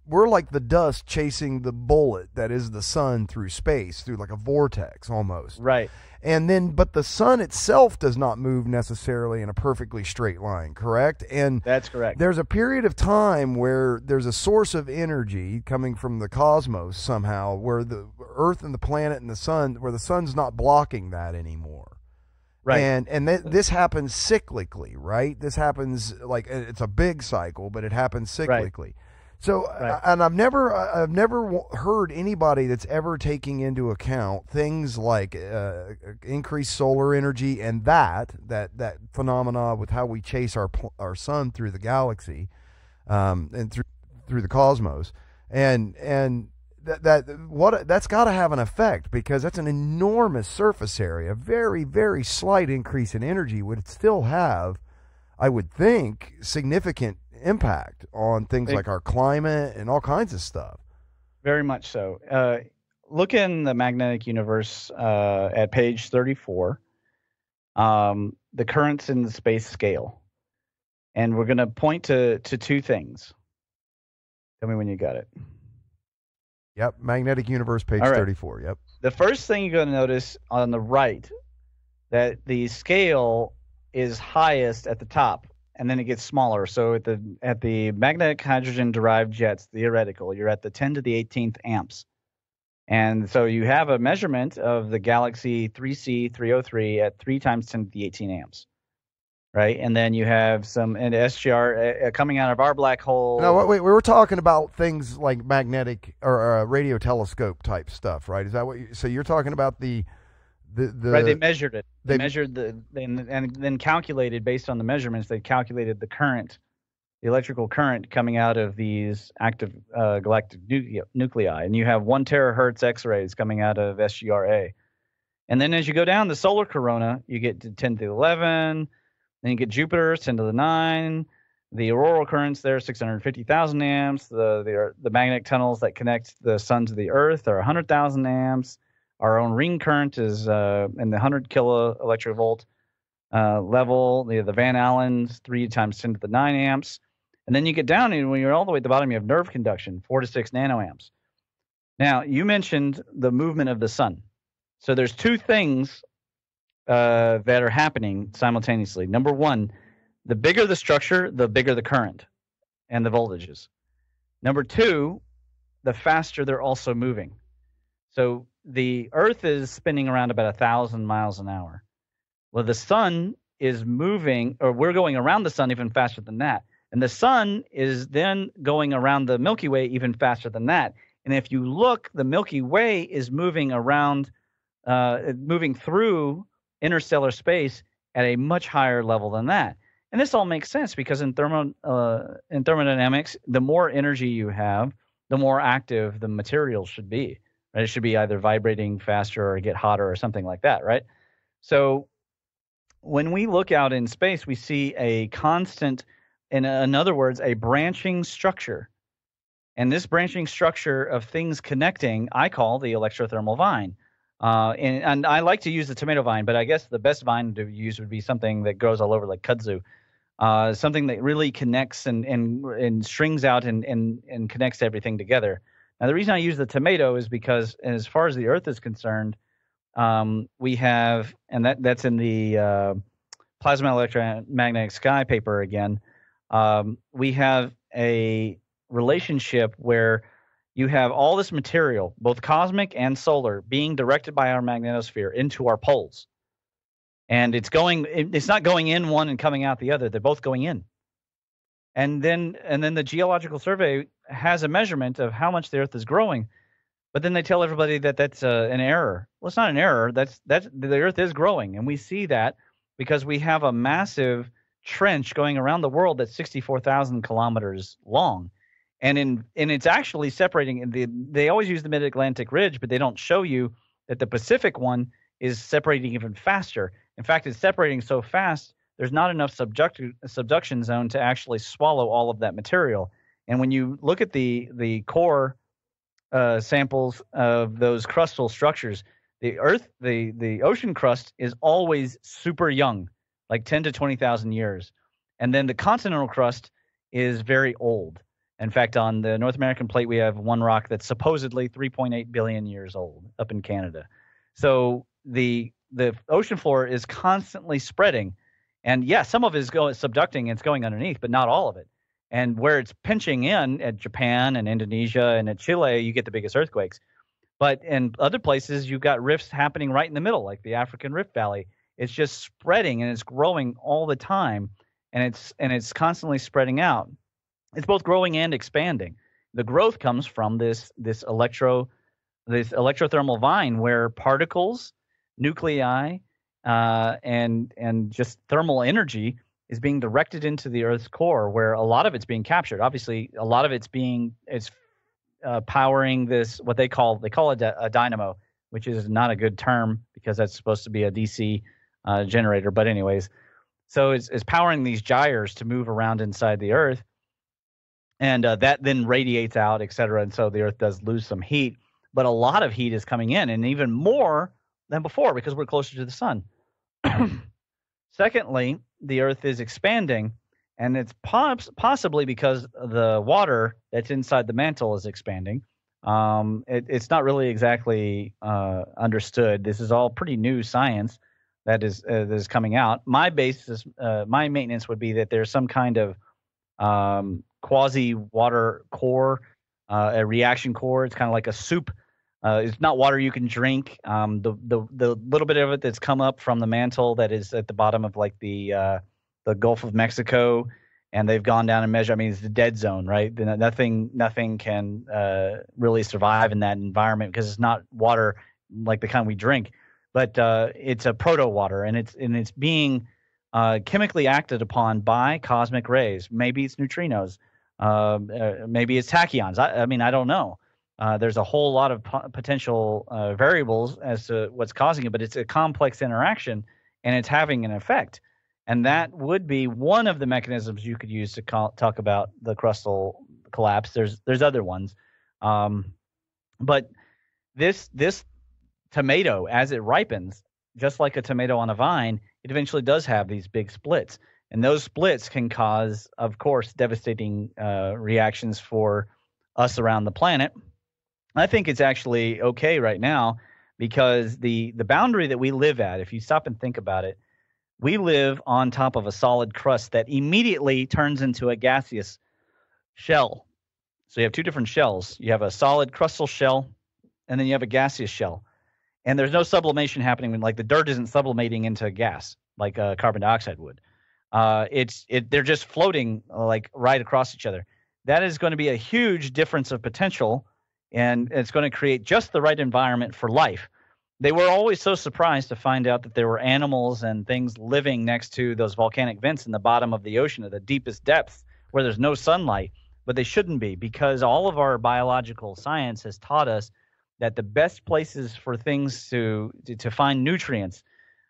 we're like the dust chasing the bullet that is the sun through space, through like a vortex almost. Right. But the sun itself does not move necessarily in a perfectly straight line, correct? And that's correct. There's a period of time where there's a source of energy coming from the cosmos somehow, where the Earth and the planet and the sun, where the sun's not blocking that anymore. Right. And this happens cyclically, right? This happens like, it's a big cycle, but it happens cyclically. Right. So, and I've never heard anybody that's ever taking into account things like increased solar energy and that phenomena with how we chase our sun through the galaxy, and through the cosmos, and that's got to have an effect, because that's an enormous surface area. Very, very slight increase in energy would still have, I would think, significant impact on things like our climate and all kinds of stuff. Very much so. Look in the magnetic universe at page 34, the currents in the space scale. And we're going to point to two things. Tell me when you got it. Yep, magnetic universe, page 34. Yep. The first thing you're going to notice on the right, that the scale is highest at the top, and then it gets smaller. So at the magnetic hydrogen-derived jets, theoretical, you're at the 10 to the 18th amps. And so you have a measurement of the galaxy 3C303 at 3 times 10 to the 18 amps, right? And then you have some SGR coming out of our black hole. No, wait, we were talking about things like magnetic or radio telescope type stuff, right? Is that what so you're talking about the right, they measured it. They measured and then calculated, based on the measurements, they calculated the current the electrical current coming out of these active galactic nuclei. And you have 1 terahertz X-rays coming out of SGRA. And then as you go down the solar corona, you get to 10 to the 11. Then you get Jupiter, 10 to the 9. The auroral currents there, 650,000 amps. The magnetic tunnels that connect the sun to the Earth are 100,000 amps. Our own ring current is in the 100 kilo electrovolt level. The Van Allen's 3 times 10 to the 9 amps. And then you get down, and when you're all the way at the bottom, you have nerve conduction, 4 to 6 nanoamps. Now, you mentioned the movement of the sun. So there's 2 things that are happening simultaneously. Number one, the bigger the structure, the bigger the current and the voltages. Number 2, the faster they're also moving. So the Earth is spinning around about 1,000 miles an hour. Well, the sun is moving, or we're going around the sun even faster than that. And the sun is then going around the Milky Way even faster than that. And if you look, the Milky Way is moving around, moving through interstellar space at a much higher level than that. And this all makes sense because in thermodynamics, the more energy you have, the more active the material should be. Right? It should be either vibrating faster or get hotter or something like that, right? So when we look out in space, we see a constant, in other words, a branching structure. And this branching structure of things connecting, I call the electrothermal vine. And I like to use the tomato vine, but I guess the best vine to use would be something that grows all over like kudzu. Something that really connects and strings out and connects everything together. Now, the reason I use the tomato is because as far as the Earth is concerned, we have, and that's in the plasma electromagnetic sky paper again, we have a relationship where you have all this material, both cosmic and solar, being directed by our magnetosphere into our poles. And it's not going in one and coming out the other. They're both going in. And then the Geological Survey has a measurement of how much the Earth is growing. But then they tell everybody that that's an error. Well, it's not an error. That's the Earth is growing. And we see that because we have a massive trench going around the world that's 64,000 kilometers long. And it's actually separating. They always use the Mid-Atlantic Ridge, but they don't show you that the Pacific one is separating even faster. In fact, it's separating so fast, there's not enough subduction zone to actually swallow all of that material. And when you look at the core samples of those crustal structures, the ocean crust is always super young, like 10 to 20,000 years. And then the continental crust is very old. In fact, on the North American plate, we have one rock that's supposedly 3.8 billion years old up in Canada. So the ocean floor is constantly spreading. And yeah, some of it is subducting and it's going underneath, but not all of it. And where it's pinching in at Japan and Indonesia and at Chile, you get the biggest earthquakes. But in other places, you've got rifts happening right in the middle, like the African Rift Valley. It's just spreading and it's growing all the time, and it's constantly spreading out. It's both growing and expanding. The growth comes from this electrothermal vine where particles, nuclei, and just thermal energy is being directed into the Earth's core, where a lot of it's being captured. Obviously, a lot of it's powering this, what they call it a dynamo, which is not a good term because that's supposed to be a DC generator. But anyways, so it's powering these gyres to move around inside the Earth, and that then radiates out, et cetera. And so the Earth does lose some heat, but a lot of heat is coming in, and even more than before because we're closer to the sun. Secondly, the Earth is expanding, and it's possibly because the water that's inside the mantle is expanding. It's not really exactly understood. This is all pretty new science that is coming out. My maintenance would be that there's some kind of quasi-water core, a reaction core. It's kind of like a soup. It's not water you can drink. The little bit of it that's come up from the mantle that is at the bottom of like the Gulf of Mexico, and they've gone down and measured. I mean, it's the dead zone, right? Nothing can really survive in that environment because it's not water like the kind we drink, but it's a proto water, and it's being chemically acted upon by cosmic rays. Maybe it's neutrinos. Maybe it's tachyons. I mean, I don't know. There's a whole lot of potential variables as to what's causing it, but it's a complex interaction, and it's having an effect. And that would be one of the mechanisms you could use to talk about the crustal collapse. There's other ones, but this tomato, as it ripens, just like a tomato on a vine, it eventually does have these big splits. And those splits can cause, of course, devastating reactions for us around the planet. I think it's actually okay right now because the boundary that we live at, if you stop and think about it, we live on top of a solid crust that immediately turns into a gaseous shell. So you have two different shells. You have a solid crustal shell, and then you have a gaseous shell. And there's no sublimation happening. Like the dirt isn't sublimating into gas like carbon dioxide would. They're just floating like right across each other. That is going to be a huge difference of potential, and it's going to create just the right environment for life. They were always so surprised to find out that there were animals and things living next to those volcanic vents in the bottom of the ocean at the deepest depths where there's no sunlight, but they shouldn't be, because all of our biological science has taught us that the best places for things to find nutrients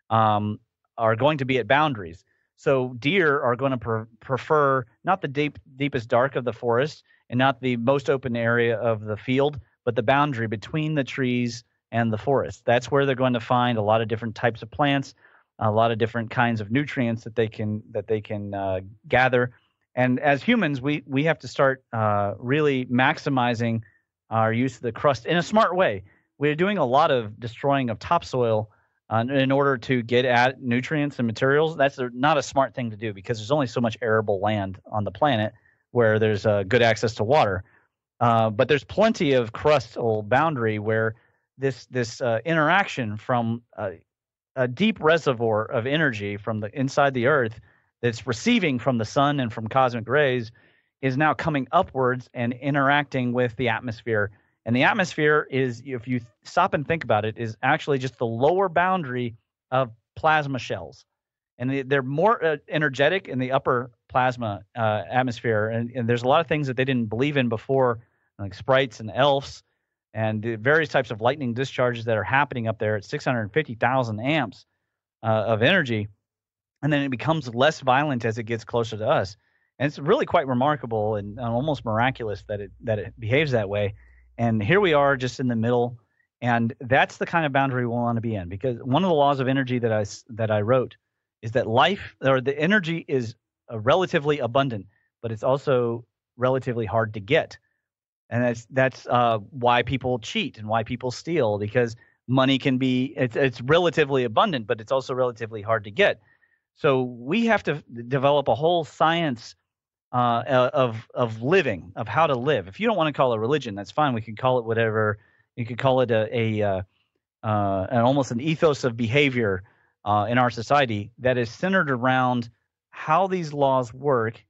are going to be at boundaries. So deer are going to prefer not the deepest dark of the forest and not the most open area of the field, but the boundary between the trees and the forest. That's where they're going to find a lot of different types of plants, a lot of different kinds of nutrients that they can gather. And as humans, we have to start really maximizing our use of the crust in a smart way. We're doing a lot of destroying of topsoil in order to get at nutrients and materials. That's not a smart thing to do because there's only so much arable land on the planet where there's good access to water. But there's plenty of crustal boundary where this interaction from a deep reservoir of energy from the inside the earth that's receiving from the sun and from cosmic rays is now coming upwards and interacting with the atmosphere. And the atmosphere is, if you stop and think about it, is actually just the lower boundary of plasma shells. And they're more energetic in the upper plasma atmosphere. And there's a lot of things that they didn't believe in before, like sprites and elves, and the various types of lightning discharges that are happening up there at 650,000 amps of energy. And then it becomes less violent as it gets closer to us. And it's really quite remarkable and almost miraculous that it behaves that way. And here we are just in the middle. And that's the kind of boundary we want to be in, because one of the laws of energy that I wrote is that life, or the energy, is relatively abundant, but it's also relatively hard to get. And that's why people cheat and why people steal, because money can be it's relatively abundant, but it's also relatively hard to get. So we have to develop a whole science of living, of how to live. If you don't want to call it religion, that's fine. We can call it whatever. You could call it an almost an ethos of behavior in our society that is centered around how these laws work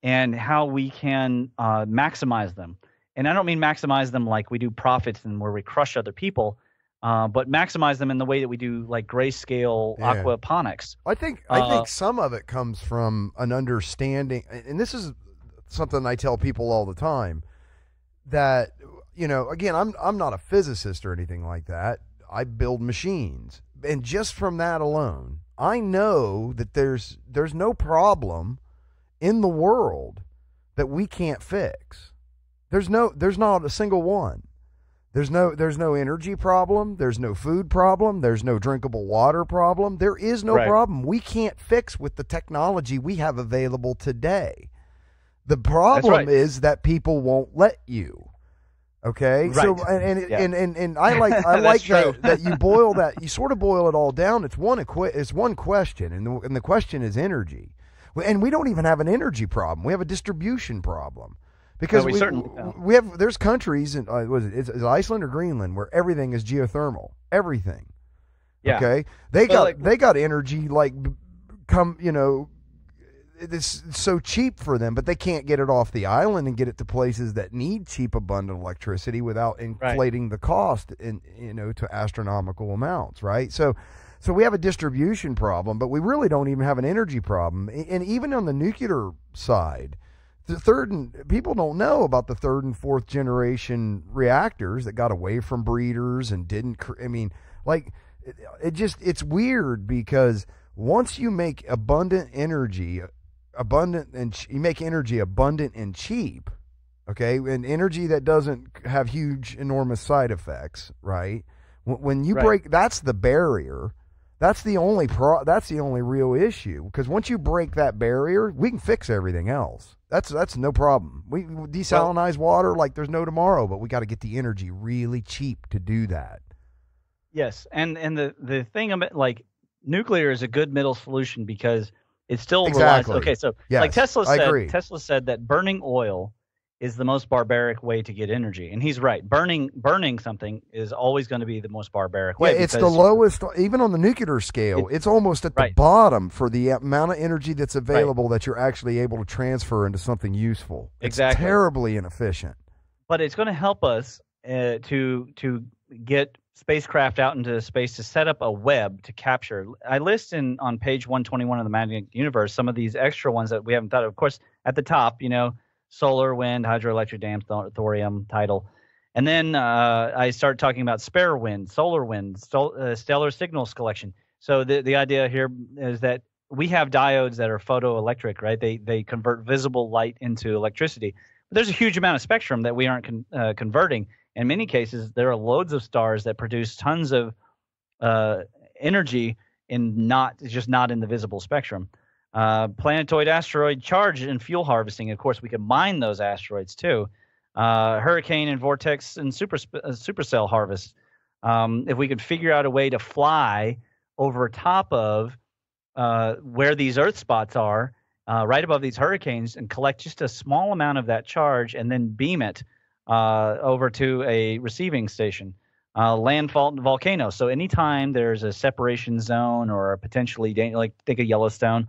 and how we can maximize them. And I don't mean maximize them like we do profits and where we crush other people, but maximize them in the way that we do like grayscale aquaponics. I think some of it comes from an understanding, and this is something I tell people all the time, that, you know, again, I'm not a physicist or anything like that. I build machines. And just from that alone, I know that there's no problem in the world that we can't fix. There's not a single one. There's no energy problem. There's no food problem. There's no drinkable water problem. There is no problem we can't fix with the technology we have available today. The problem is that people won't let you. Okay. Right. So and I like that you boil that, you sort of boil it all down. It's one question, and the question is energy. And we don't even have an energy problem. We have a distribution problem. Because we have, there's countries in is Iceland or Greenland where everything is geothermal, everything. Yeah. Okay. They got energy it's so cheap for them, but they can't get it off the island and get it to places that need cheap, abundant electricity without inflating the cost to astronomical amounts. Right. So So we have a distribution problem, but we really don't even have an energy problem. And even on the nuclear side, people don't know about the third and fourth generation reactors that got away from breeders and didn't. I mean, like, it's weird because once you make abundant energy, you make energy abundant and cheap, okay, and energy that doesn't have huge, enormous side effects, right? When you break, that's the barrier. That's the only real issue, because once you break that barrier, we can fix everything else. That's no problem. We desalinize water like there's no tomorrow, but we got to get the energy really cheap to do that. Yes, and the thing about, like, nuclear is a good middle solution because it still relies. Okay, so yes, like Tesla said that burning oil is the most barbaric way to get energy, and he's right. Burning something is always going to be the most barbaric way. Yeah, it's the lowest, even on the nuclear scale. It's almost at the bottom for the amount of energy that's available that you're actually able to transfer into something useful. It's terribly inefficient. But it's going to help us to get spacecraft out into space to set up a web to capture. I list on page 121 of the Magnetic Universe some of these extra ones that we haven't thought of. Of course, at the top, solar, wind, hydroelectric dams, thorium, tidal. And then I start talking about spare wind, solar wind, stellar signals collection. So the idea here is that we have diodes that are photoelectric, right? They convert visible light into electricity. But there's a huge amount of spectrum that we aren't converting. In many cases, there are loads of stars that produce tons of energy not in the visible spectrum. Planetoid asteroid charge and fuel harvesting. Of course, we can mine those asteroids too. Hurricane and vortex and supercell harvest. If we could figure out a way to fly over top of where these Earth spots are, right above these hurricanes, and collect just a small amount of that charge and then beam it over to a receiving station. Landfall and volcanoes. So anytime there's a separation zone or a potentially like think of Yellowstone,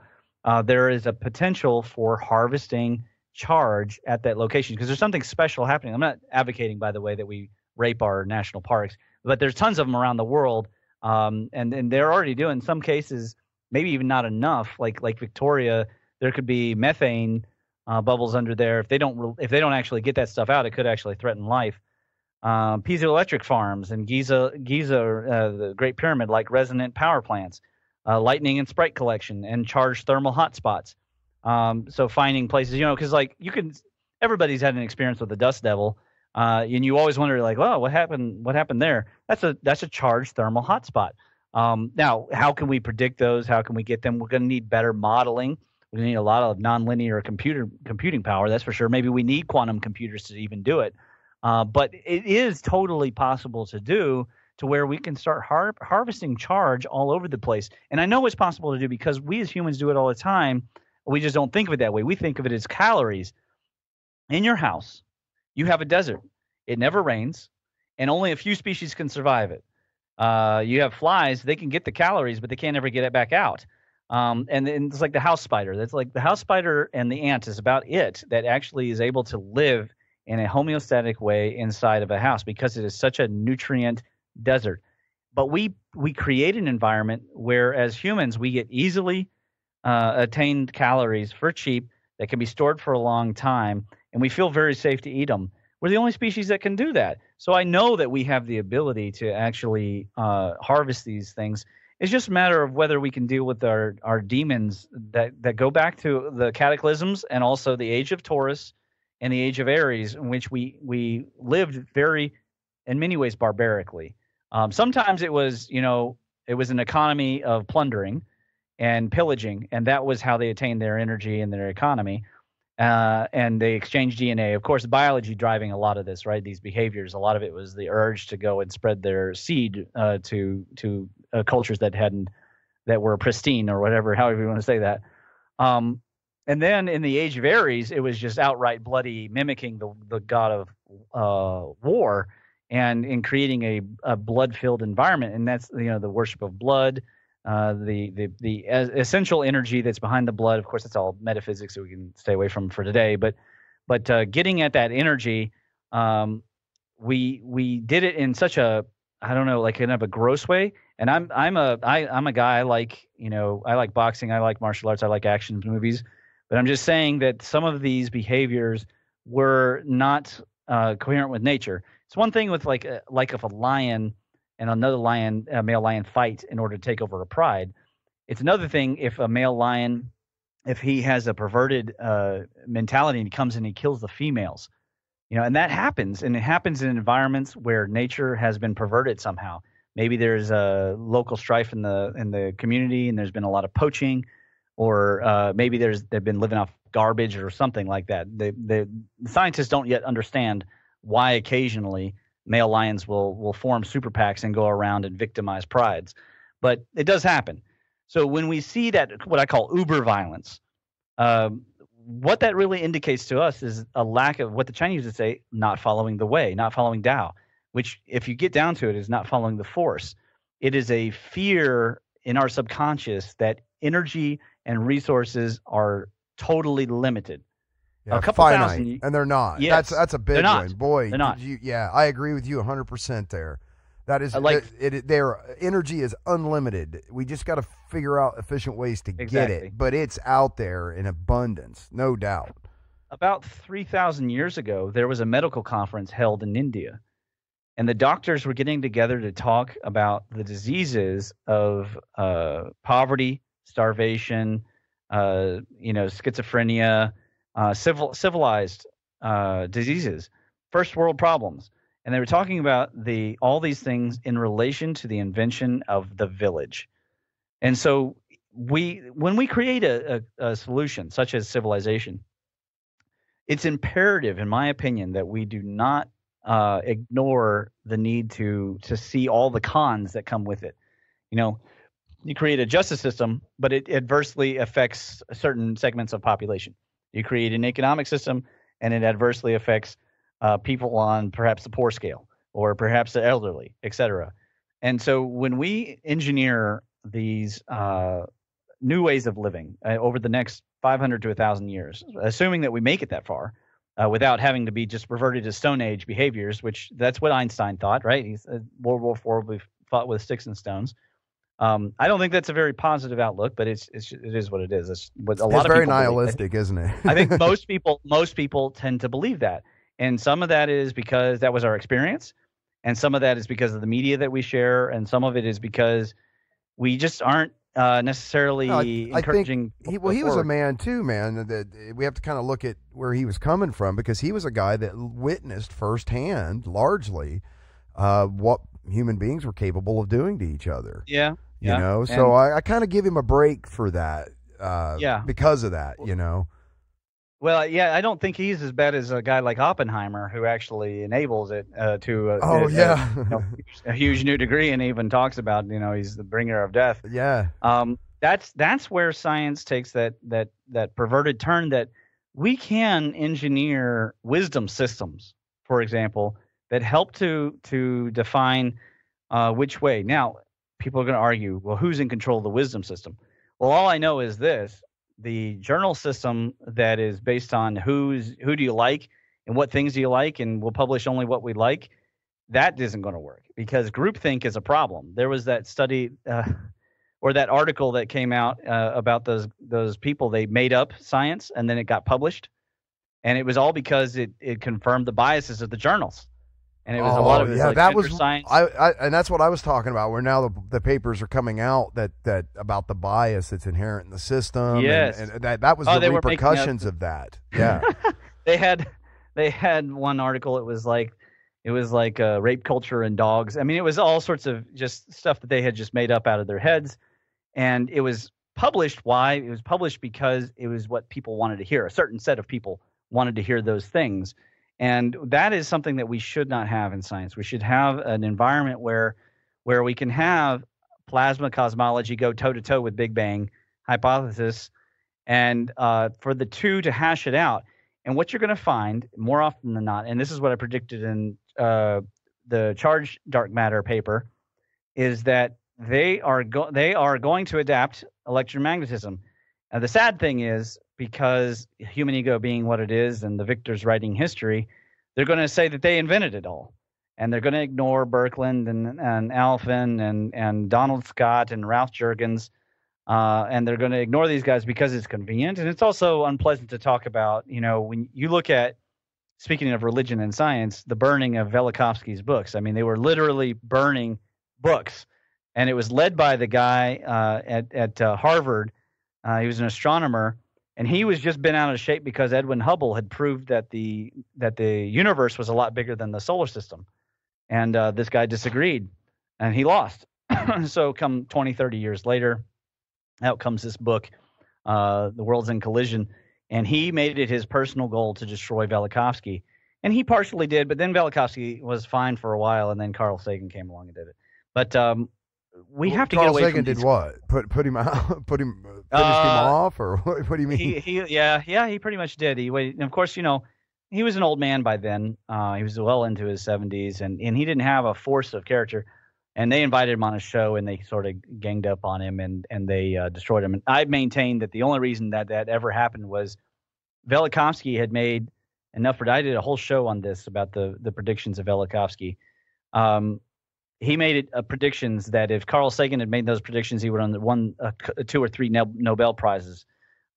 there is a potential for harvesting charge at that location because there's something special happening. I'm not advocating, by the way, that we rape our national parks, but there's tons of them around the world, and they're already doing some cases, maybe even not enough. Like Victoria, there could be methane bubbles under there. If they don't actually get that stuff out, it could actually threaten life. Piezoelectric farms and Giza, the Great Pyramid, like resonant power plants. Lightning and sprite collection and charged thermal hotspots. So finding places, because everybody's had an experience with the dust devil, and you always wonder, like, well, what happened there? That's a charged thermal hotspot. Now, how can we predict those? How can we get them? We're going to need better modeling. We're going to need a lot of nonlinear computing power, that's for sure. Maybe we need quantum computers to even do it. But it is totally possible to do, to where we can start harvesting charge all over the place. And I know it's possible to do because we as humans do it all the time. We just don't think of it that way. We think of it as calories. In your house, you have a desert. It never rains, and only a few species can survive it. You have flies. They can get the calories, but they can't ever get it back out. And it's like the house spider. That's like the house spider and the ant is about it that actually is able to live in a homeostatic way inside of a house because it is such a nutrient desert. But we create an environment where, as humans, we get easily attained calories for cheap that can be stored for a long time, and we feel very safe to eat them. We're the only species that can do that. So I know that we have the ability to actually harvest these things. It's just a matter of whether we can deal with our demons that go back to the cataclysms and also the age of Taurus and the age of Aries, in which we lived in many ways, barbarically. Sometimes it was an economy of plundering and pillaging, and that was how they attained their energy and their economy. And they exchanged DNA. Of course, biology driving a lot of this, right? These behaviors. A lot of it was the urge to go and spread their seed to cultures that were pristine, or whatever, however you want to say that. And then in the age of Aries, it was just outright bloody, mimicking the god of war, and in creating a blood-filled environment. And that's the worship of blood. The essential energy that's behind the blood. Of course, it's all metaphysics that we can stay away from for today. But getting at that energy, we did it in such a I don't know, like kind of a gross way. And I'm a guy, I like, I like boxing, I like martial arts, I like action movies, but I'm just saying that some of these behaviors were not coherent with nature. It's one thing with like if a lion and another lion, a male lion, fight in order to take over a pride. It's another thing if a male lion, if he has a perverted mentality and he comes in and he kills the females. And that happens, and it happens in environments where nature has been perverted somehow. Maybe there's a local strife in the community, and there's been a lot of poaching, or maybe they've been living off garbage or something like that. The scientists don't yet understand why occasionally male lions will form super packs and go around and victimize prides, but it does happen. So when we see that, what I call uber violence, what that really indicates to us is a lack of what the Chinese would say, not following the way, not following Tao, which if you get down to it is not following the force. It is a fear in our subconscious that energy and resources are totally limited. Yeah, a couple finite, thousand, and they're not. Yes, that's a big one. Boy, they're not. Yeah, I agree with you 100% there. That is their energy is unlimited. We just got to figure out efficient ways to get it, but it's out there in abundance, no doubt. About 3,000 years ago, there was a medical conference held in India, and the doctors were getting together to talk about the diseases of poverty, starvation, schizophrenia, civilized diseases, first world problems. And they were talking about all these things in relation to the invention of the village. And so when we create a solution such as civilization, it's imperative, in my opinion, that we do not ignore the need to see all the cons that come with it. You create a justice system, but it adversely affects certain segments of population. You create an economic system, and it adversely affects people on perhaps the poor scale or perhaps the elderly, et cetera. And so when we engineer these new ways of living over the next 500 to 1,000 years, assuming that we make it that far without having to be just reverted to Stone Age behaviors, which that's what Einstein thought, right? World War IV, we fought with sticks and stones. I don't think that's a very positive outlook, but it is what it is. It's what a lot of people very nihilistic, isn't it? I think most people tend to believe that. And some of that is because that was our experience, and some of that is because of the media that we share, and some of it is because we just aren't necessarily encouraging. He was a man too, man. That we have to kind of look at where he was coming from, because he was a guy that witnessed firsthand, largely, what human beings were capable of doing to each other. Yeah, So I kind of give him a break for that. Because of that, Well, yeah, I don't think he's as bad as a guy like Oppenheimer, who actually enables it to a huge new degree, and even talks about he's the bringer of death. Yeah, that's where science takes that perverted turn, that we can engineer wisdom systems, for example, that help to define which way. Now, people are going to argue, well, who's in control of the wisdom system? Well, all I know is this. The journal system that is based on who do you like and what things do you like, and we'll publish only what we like, that isn't going to work, because groupthink is a problem. There was that study or that article that came out about those people. They made up science, and then it got published, and it was all because it confirmed the biases of the journals. And it was a lot of that was science. And that's what I was talking about. Where now the papers are coming out that about the bias that's inherent in the system. Yes, and that was the repercussions of that. Yeah, they had one article. It was like rape culture and dogs. I mean, it was all sorts of just stuff that they had just made up out of their heads, and it was published. Why? It was published because it was what people wanted to hear. A certain set of people wanted to hear those things. And that is something that we should not have in science. We should have an environment where we can have plasma cosmology go toe-to-toe with Big Bang hypothesis, and for the two to hash it out. And what you're going to find more often than not, and this is what I predicted in the charged dark matter paper, is that they are going to adapt electromagnetism. And the sad thing is, because human ego being what it is and the victors writing history, they're going to say that they invented it all. and they're going to ignore Birkeland and Alphen and Donald Scott and Ralph Jurgens, and they're going to ignore these guys because it's convenient, and it's also unpleasant to talk about. When you look at, speaking of religion and science, the burning of Velikovsky's books. I mean, they were literally burning books, and it was led by the guy at Harvard. He was an astronomer, and he was just bent out of shape because Edwin Hubble had proved that the universe was a lot bigger than the solar system, and this guy disagreed, and he lost. So come 20, 30 years later, out comes this book, The World's in Collision. And he made it his personal goal to destroy Velikovsky. And he partially did, but then Velikovsky was fine for a while, and then Carl Sagan came along and did it. But we have to get away Sagan from did what? Put him out? Finished him off? Or what do you mean? He pretty much did. And of course, he was an old man by then. He was well into his 70s, and he didn't have a force of character. And they invited him on a show, and they sort of ganged up on him, and they destroyed him. And I maintained that the only reason that ever happened was Velikovsky had made enough. I did a whole show on this about the predictions of Velikovsky. He made predictions that if Carl Sagan had made those predictions, he would have won 2 or 3 Nobel Prizes.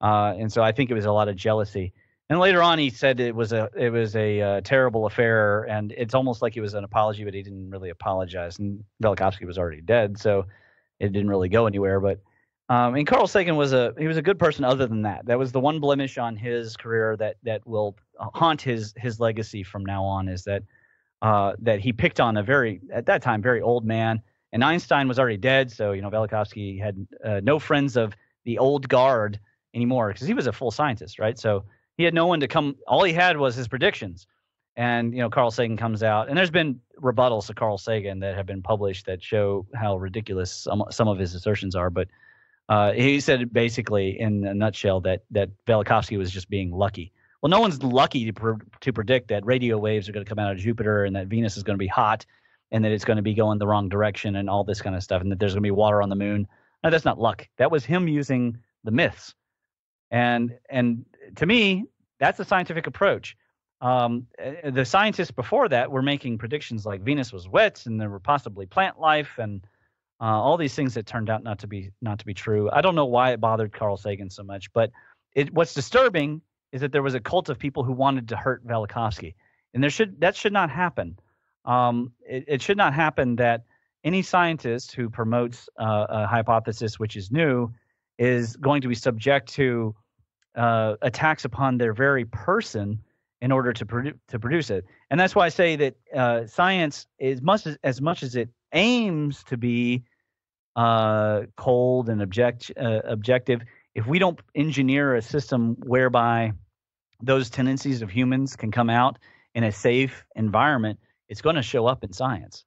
And so I think it was a lot of jealousy. And later on, he said it was a terrible affair, and it's almost like it was an apology, but he didn't really apologize. And Velikovsky was already dead, so it didn't really go anywhere. But and Carl Sagan was a good person. Other than that, that was the one blemish on his career that will haunt his legacy from now on, is that he picked on at that time very old man. And Einstein was already dead, so Velikovsky had no friends of the old guard anymore, because he was a full scientist, right? So he had no one to come. All he had was his predictions. And, Carl Sagan comes out. And there's been rebuttals to Carl Sagan that have been published that show how ridiculous some of his assertions are. But he said basically, in a nutshell, that Velikovsky was just being lucky. Well, no one's lucky to predict that radio waves are going to come out of Jupiter, and that Venus is going to be hot, and that it's going to be going the wrong direction, and all this kind of stuff, and that there's going to be water on the moon. No, that's not luck. That was him using the myths. And to me, that's a scientific approach. The scientists before that were making predictions like Venus was wet, and there were possibly plant life, and all these things that turned out not to be true. I don't know why it bothered Carl Sagan so much, but what's disturbing is that there was a cult of people who wanted to hurt Velikovsky, and that should not happen. It should not happen that any scientist who promotes a hypothesis which is new is going to be subject to attacks upon their very person in order to produce it. And that's why I say that science, as much as it aims to be cold and objective, if we don't engineer a system whereby those tendencies of humans can come out in a safe environment, it's going to show up in science.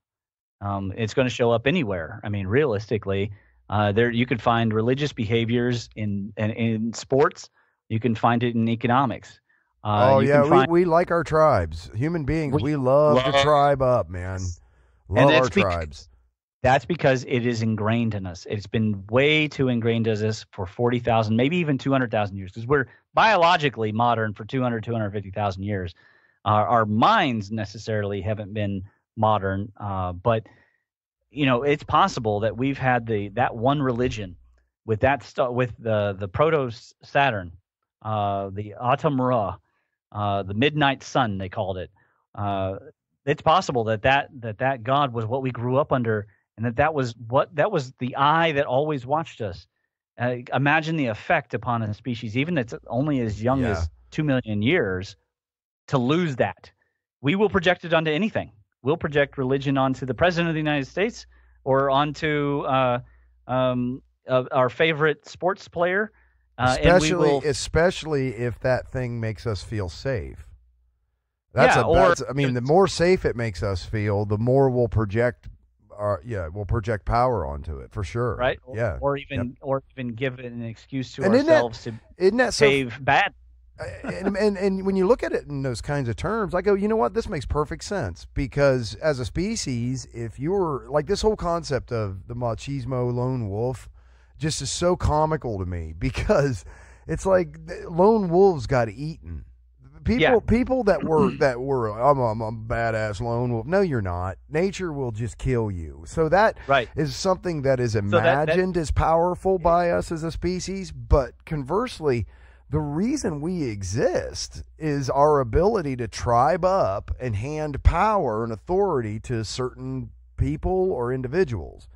It's going to show up anywhere. I mean, realistically, you could find religious behaviors in sports. You can find it in economics. We like our tribes. Human beings, we love to tribe up, man. Love our tribes. That's because it is ingrained in us. It's been way too ingrained in us for 40,000, maybe even 200,000 years, because we're biologically modern for 250,000 years. Our minds necessarily haven't been modern, but it's possible that we've had that one religion with the proto-Saturn, the Atum Ra, the midnight sun, they called it. It's possible that God was what we grew up under, and that was the eye that always watched us. Imagine the effect upon a species, even that's only as young as 2 million years, to lose that. We will project it onto anything. We'll project religion onto the president of the United States, or onto our favorite sports player. Especially if that thing makes us feel safe. The more safe it makes us feel, the more we'll project power onto it, for sure. Right? Yeah. Or even give it an excuse to ourselves to save bad. And when you look at it in those kinds of terms, I go, you know what? This makes perfect sense, because as a species, if you're like, this whole concept of the machismo lone wolf just is so comical to me, because it's like lone wolves got eaten. people that were I'm a badass lone wolf. No, you're not. Nature will just kill you. So that is something that is imagined as powerful by us as a species. But conversely, the reason we exist is our ability to tribe up and hand power and authority to certain people or individuals.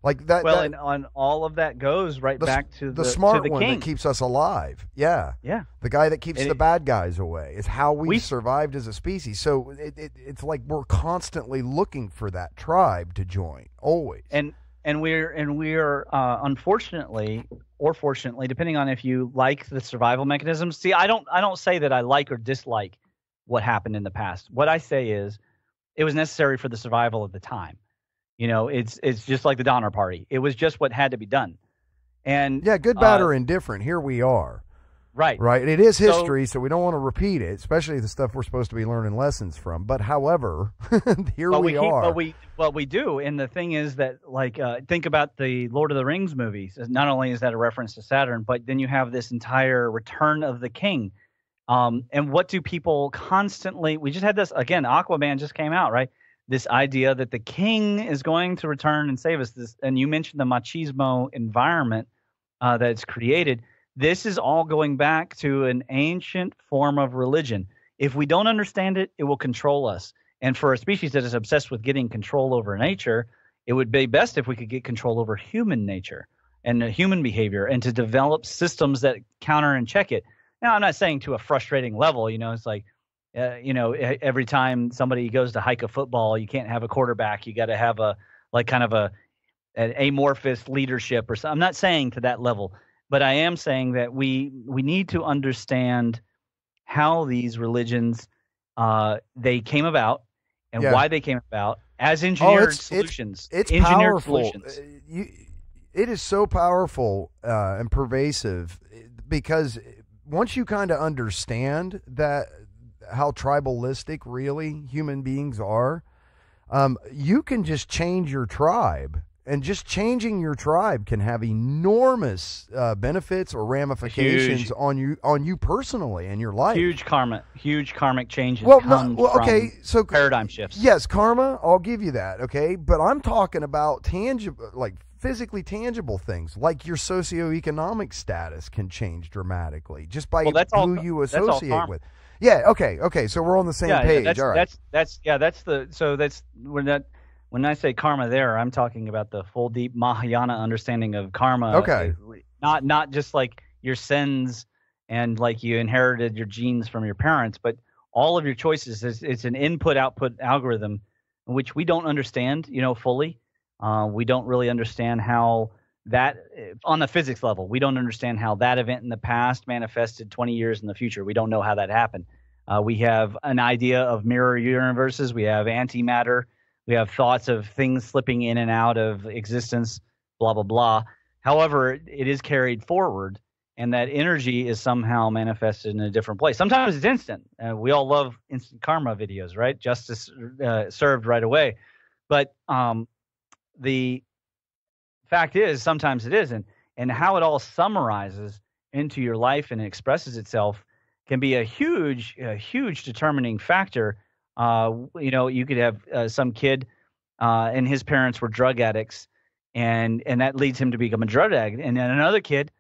Like that. Well, and on all of that goes back to the smart to the one king. that keeps us alive. Yeah. The guy that keeps the bad guys away is how we survived as a species. So it's like we're constantly looking for that tribe to join, always. And we're unfortunately or fortunately, depending on if you like the survival mechanisms. See, I don't say that I like or dislike what happened in the past. What I say is it was necessary for the survival of the time. You know, it's just like the Donner Party. It was just what had to be done. And good, bad, or indifferent. Here we are. Right. It is history, so we don't want to repeat it, especially the stuff we're supposed to be learning lessons from. But however, we are. But we do. And the thing is that, like, think about the Lord of the Rings movies. Not only is that a reference to Saturn, but then you have this entire Return of the King. And what do people constantly? We just had this again. Aquaman just came out, right? This idea that the king is going to return and save us. And you mentioned the machismo environment that's created. This is all going back to an ancient form of religion. If we don't understand it, it will control us. And for a species that is obsessed with getting control over nature, it would be best if we could get control over human nature and human behavior and to develop systems that counter and check it. Now, I'm not saying to a frustrating level. You know, it's like, every time somebody goes to hike a football, you can't have a quarterback. You got to have an amorphous leadership or something. I'm not saying to that level, but I am saying that we need to understand how these religions they came about and why they came about as engineered solutions. It's powerful. It is so powerful and pervasive because once you kind of understand that. How tribalistic really human beings are, you can just change your tribe, and just changing your tribe can have enormous benefits or ramifications on you personally and your life. Huge karmic changes. So paradigm shifts. Yes, karma. I'll give you that. Okay, but I'm talking about tangible, like physically tangible things, like your socioeconomic status can change dramatically just by who you associate with. Yeah. Okay. So we're on the same page. All right. When I say karma, I'm talking about the full deep Mahayana understanding of karma. Okay. Not just like your sins and like you inherited your genes from your parents, but all of your choices. It's an input-output algorithm, which we don't understand, fully. We don't really understand how that, on the physics level, we don't understand how that event in the past manifested 20 years in the future. We don't know how that happened. We have an idea of mirror universes. We have antimatter. We have thoughts of things slipping in and out of existence, blah, blah, blah. However, it is carried forward, and that energy is somehow manifested in a different place. Sometimes it's instant. We all love instant karma videos, right? Justice served right away. But the fact is, sometimes it isn't. And how it all summarizes into your life and expresses itself can be a huge determining factor. You could have some kid and his parents were drug addicts, and that leads him to become a drug addict. And then another kid,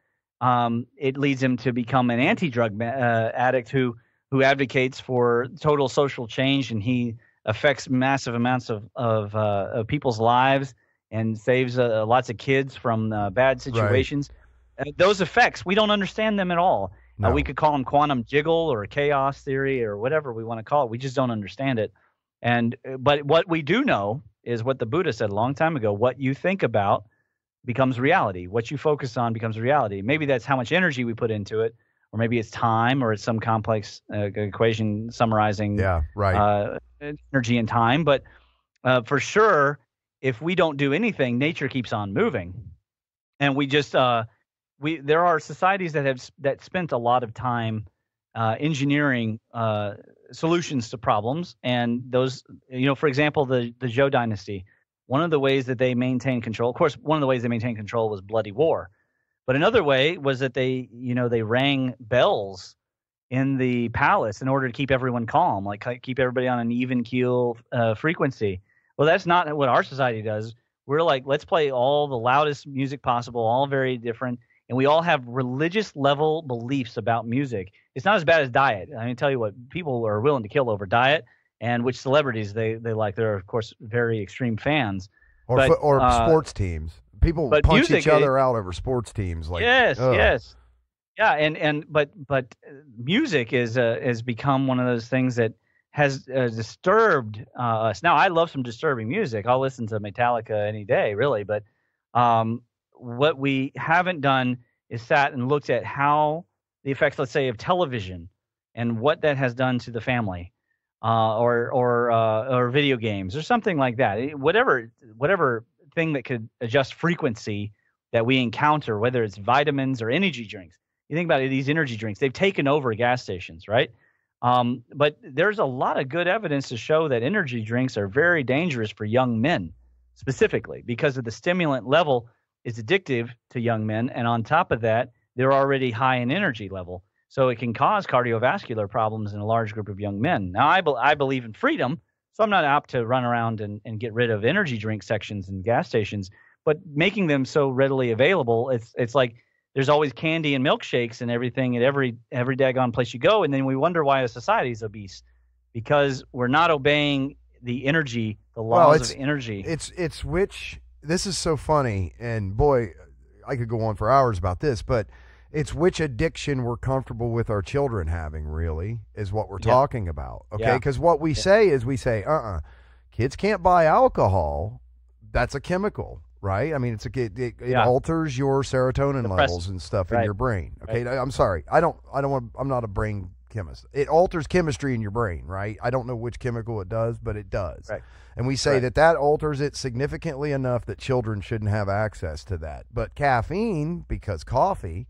it leads him to become an anti-drug addict who advocates for total social change, and he affects massive amounts of people's lives and saves lots of kids from bad situations. Right. Those effects, we don't understand them at all. No. We could call them quantum jiggle or chaos theory or whatever we want to call it. We just don't understand it. But what we do know is what the Buddha said a long time ago: what you think about becomes reality. What you focus on becomes reality. Maybe that's how much energy we put into it, or maybe it's time, or it's some complex equation summarizing energy and time. But for sure, if we don't do anything, nature keeps on moving, and we just there are societies that spent a lot of time engineering solutions to problems, and those, for example, the Zhou dynasty. One of the ways that they maintained control, of course, one of the ways they maintained control was bloody war, but another way was that they rang bells in the palace in order to keep everyone calm, like keep everybody on an even keel frequency. Well, that's not what our society does. We're like, let's play all the loudest music possible, all very different, and we all have religious level beliefs about music. It's not as bad as diet. I mean, tell you what, people are willing to kill over diet, and which celebrities they like. They're of course very extreme fans. Or sports teams. People punch each other out over sports teams. Like, yes, yes. Yeah, but music has become one of those things that has disturbed us. Now, I love some disturbing music. I'll listen to Metallica any day, really. But what we haven't done is sat and looked at how the effects, let's say, of television and what that has done to the family, or video games or something like that. Whatever thing that could adjust frequency that we encounter, whether it's vitamins or energy drinks. You think about it, these energy drinks, they've taken over gas stations, right? But there's a lot of good evidence to show that energy drinks are very dangerous for young men, specifically because of the stimulant level is addictive to young men. And on top of that, they're already high in energy level. So it can cause cardiovascular problems in a large group of young men. Now, I believe in freedom, so I'm not apt to run around and get rid of energy drink sections in gas stations, but making them so readily available, it's like there's always candy and milkshakes and everything at every daggone place you go, and then we wonder why a society is obese, because we're not obeying the laws of energy. It's which, this is so funny, and boy, I could go on for hours about this, but it's which addiction we're comfortable with our children having, really, is what we're talking about, okay? Because what we say is kids can't buy alcohol. That's a chemical. Right? I mean, it alters your serotonin levels and stuff in your brain. Okay, right. I'm sorry. I'm not a brain chemist. It alters chemistry in your brain, right? I don't know which chemical it does, but it does. Right. And we say that alters it significantly enough that children shouldn't have access to that. But caffeine, because coffee,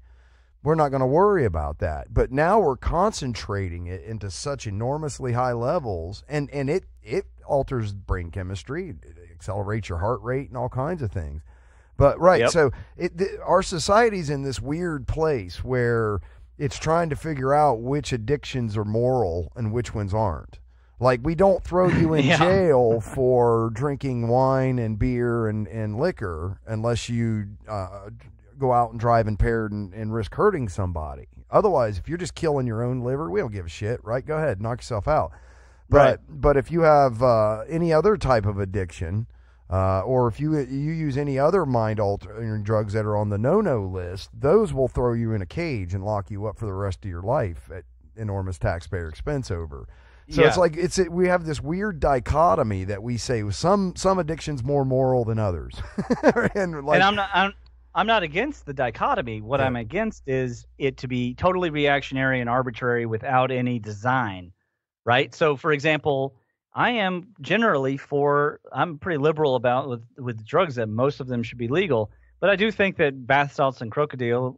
we're not going to worry about that. But now we're concentrating it into such enormously high levels, and it alters brain chemistry. It accelerates your heart rate and all kinds of things. But so our society's in this weird place where it's trying to figure out which addictions are moral and which ones aren't. Like, we don't throw you in jail for drinking wine and beer and liquor unless you go out and drive impaired and risk hurting somebody. Otherwise, if you're just killing your own liver, we don't give a shit, right? Go ahead, knock yourself out. But if you have any other type of addiction, or if you use any other mind-altering drugs that are on the no-no list, those will throw you in a cage and lock you up for the rest of your life at enormous taxpayer expense over. So it's like we have this weird dichotomy that we say some addictions more moral than others, and I'm not against the dichotomy. What I'm against is it to be totally reactionary and arbitrary without any design. Right. So, for example, I am generally I'm pretty liberal about with drugs that most of them should be legal. But I do think that bath salts and crocodile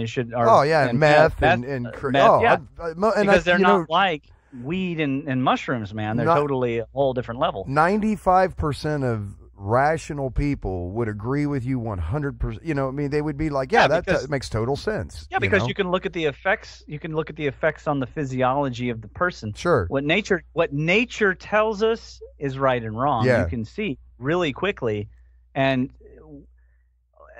should. And meth and because they're not like weed and mushrooms, man. They're totally a whole different level. 95% of rational people would agree with you 100%. You know, I mean, they would be like, that makes total sense. Yeah, because you can look at the effects. You can look at the effects on the physiology of the person. Sure. What nature tells us is right and wrong. Yeah. You can see really quickly, and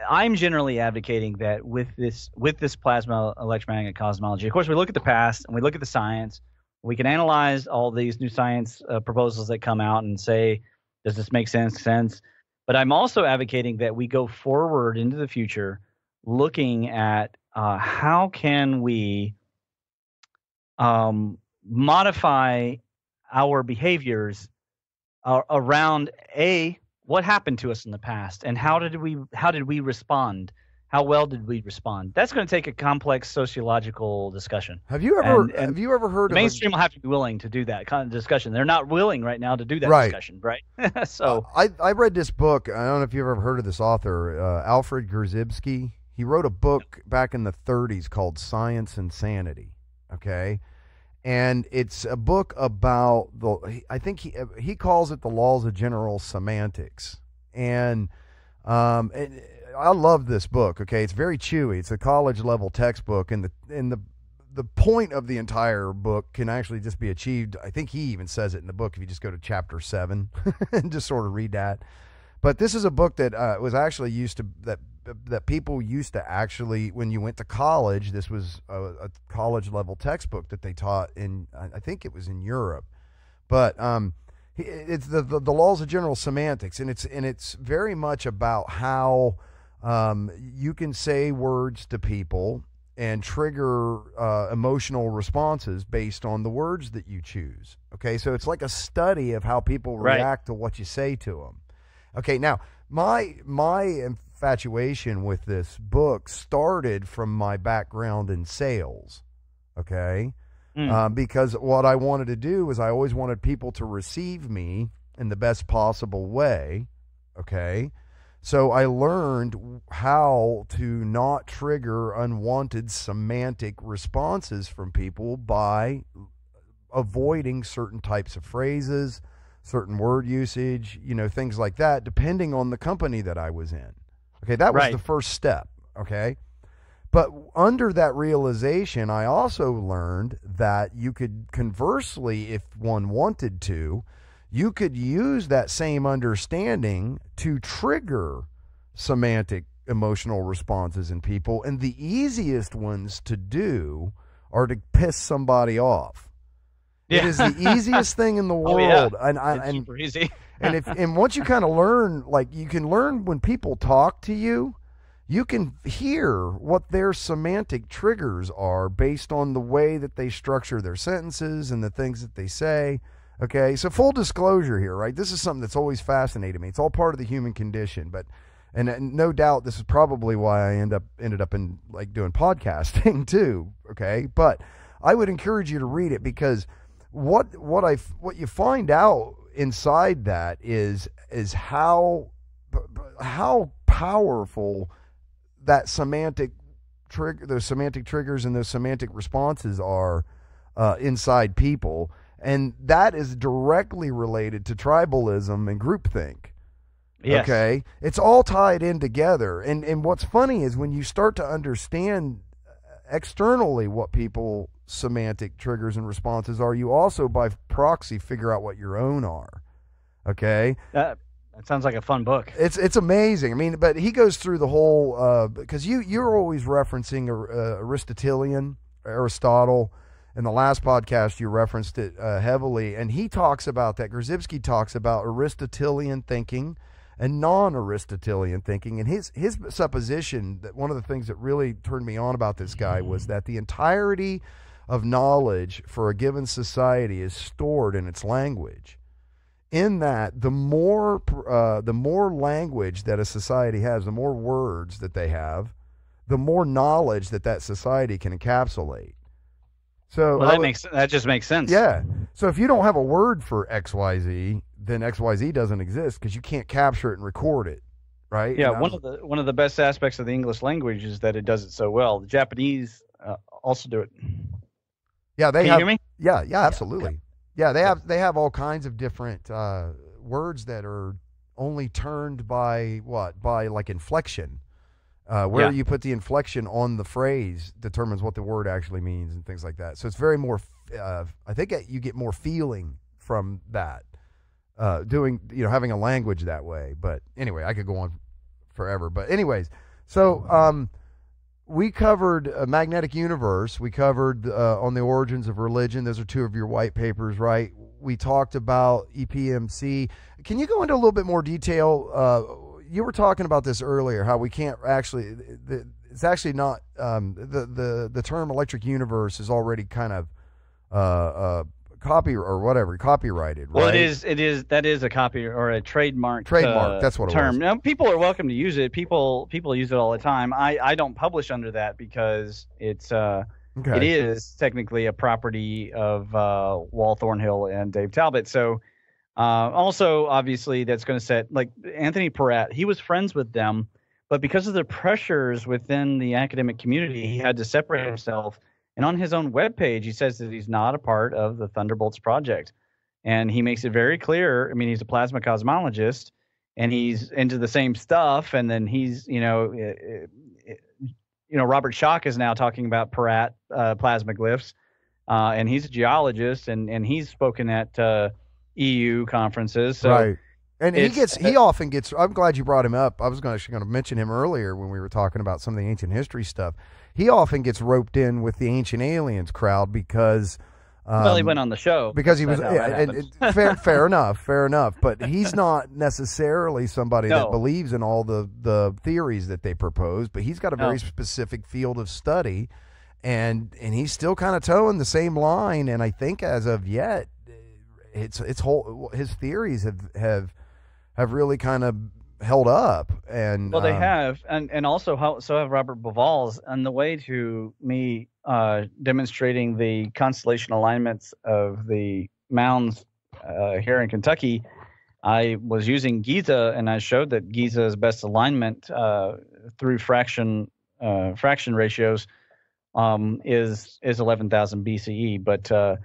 I'm generally advocating that with this plasma electromagnetic cosmology. Of course, we look at the past and we look at the science. We can analyze all these new science proposals that come out and say, does this make sense? But I'm also advocating that we go forward into the future looking at how can we modify our behaviors around what happened to us in the past and how did we respond? How well did we respond? That's going to take a complex sociological discussion. Have you ever heard the mainstream will have to be willing to do that kind of discussion? They're not willing right now to do that discussion, right? So I read this book. I don't know if you've ever heard of this author, Alfred Grzybyski. He wrote a book back in the 30s called Science and Sanity. Okay, and it's a book about I think he calls it the laws of general semantics, and I love this book. Okay, it's very chewy. It's a college level textbook, and the the point of the entire book can actually just be achieved. I think he even says it in the book if you just go to chapter 7 and just sort of read that. But this is a book that was actually used to that people used to actually, when you went to college, this was a college level textbook that they taught in, I think it was in Europe. But it's the laws of general semantics, and it's very much about how you can say words to people and trigger emotional responses based on the words that you choose. Okay, so it's like a study of how people react to what you say to them. Okay, now my infatuation with this book started from my background in sales. Okay, because what I wanted to do was I always wanted people to receive me in the best possible way. Okay. So I learned how to not trigger unwanted semantic responses from people by avoiding certain types of phrases, certain word usage, things like that, depending on the company that I was in. Okay, that was the first step, okay? But under that realization, I also learned that you could conversely, if one wanted to, you could use that same understanding to trigger semantic emotional responses in people. And the easiest ones to do are to piss somebody off. Yeah. It is the easiest thing in the world. Oh, yeah. It's super easy. and once you kind of learn, like you can learn when people talk to you, you can hear what their semantic triggers are based on the way that they structure their sentences and the things that they say. Okay, so full disclosure here, right? This is something that's always fascinated me. It's all part of the human condition, and no doubt this is probably why I ended up in like doing podcasting too. Okay, but I would encourage you to read it, because what you find out inside that is how powerful that semantic trigger, those semantic triggers and those semantic responses are inside people. And that is directly related to tribalism and groupthink. Yes. Okay? It's all tied in together. And what's funny is when you start to understand externally what people's semantic triggers and responses are, you also by proxy figure out what your own are. Okay? That sounds like a fun book. It's amazing. I mean, but he goes through the whole, because you're always referencing Aristotle. In the last podcast, you referenced it heavily, and he talks about that. Grzybyski talks about Aristotelian thinking and non-Aristotelian thinking, and his supposition that one of the things that really turned me on about this guy was that the entirety of knowledge for a given society is stored in its language. In that, the more language that a society has, the more words that they have, the more knowledge that society can encapsulate. So that just makes sense. Yeah. So if you don't have a word for XYZ, then XYZ doesn't exist because you can't capture it and record it, right? Yeah. One of the best aspects of the English language is that it does it so well. The Japanese also do it. Yeah, Can you hear me? Yeah, absolutely. Yeah, they have all kinds of different words that are only turned by like inflection. Where you put the inflection on the phrase determines what the word actually means and things like that. So it's very more, I think you get more feeling from that, having a language that way. But anyway, I could go on forever. But anyways, so we covered a magnetic universe. We covered on the origins of religion. Those are two of your white papers, right? We talked about EPMC. Can you go into a little bit more detail? You were talking about this earlier, how we can't actually, it's actually not, the term electric universe is already kind of copyrighted, right? Well, that is a copy or a trademark. That's what term. It was. Now, people are welcome to use it. People use it all the time. I don't publish under that because it is technically a property of Wal Thornhill and Dave Talbot. So, also, obviously, that's going to set, like Anthony Peratt, he was friends with them, but because of the pressures within the academic community, he had to separate himself. And on his own webpage, he says that he's not a part of the Thunderbolts project. And he makes it very clear. I mean, he's a plasma cosmologist, and he's into the same stuff. And then he's, Robert Schoch is now talking about Parat plasma glyphs, and he's a geologist, and he's spoken at EU conferences. So right. And he often gets. I'm glad you brought him up. I was actually going to mention him earlier when we were talking about some of the ancient history stuff. He often gets roped in with the ancient aliens crowd because. Well, he went on the show because he was. Fair enough. But he's not necessarily somebody that believes in all the theories that they propose. But he's got a very specific field of study, and he's still kind of towing the same line. And I think as of yet, his theories have really kind of held up. And they have, and also so have Robert Bauval's. And the way to me demonstrating the constellation alignments of the mounds here in Kentucky, I was using Giza, and I showed that Giza's best alignment through fraction ratios is 11,000 BCE. But I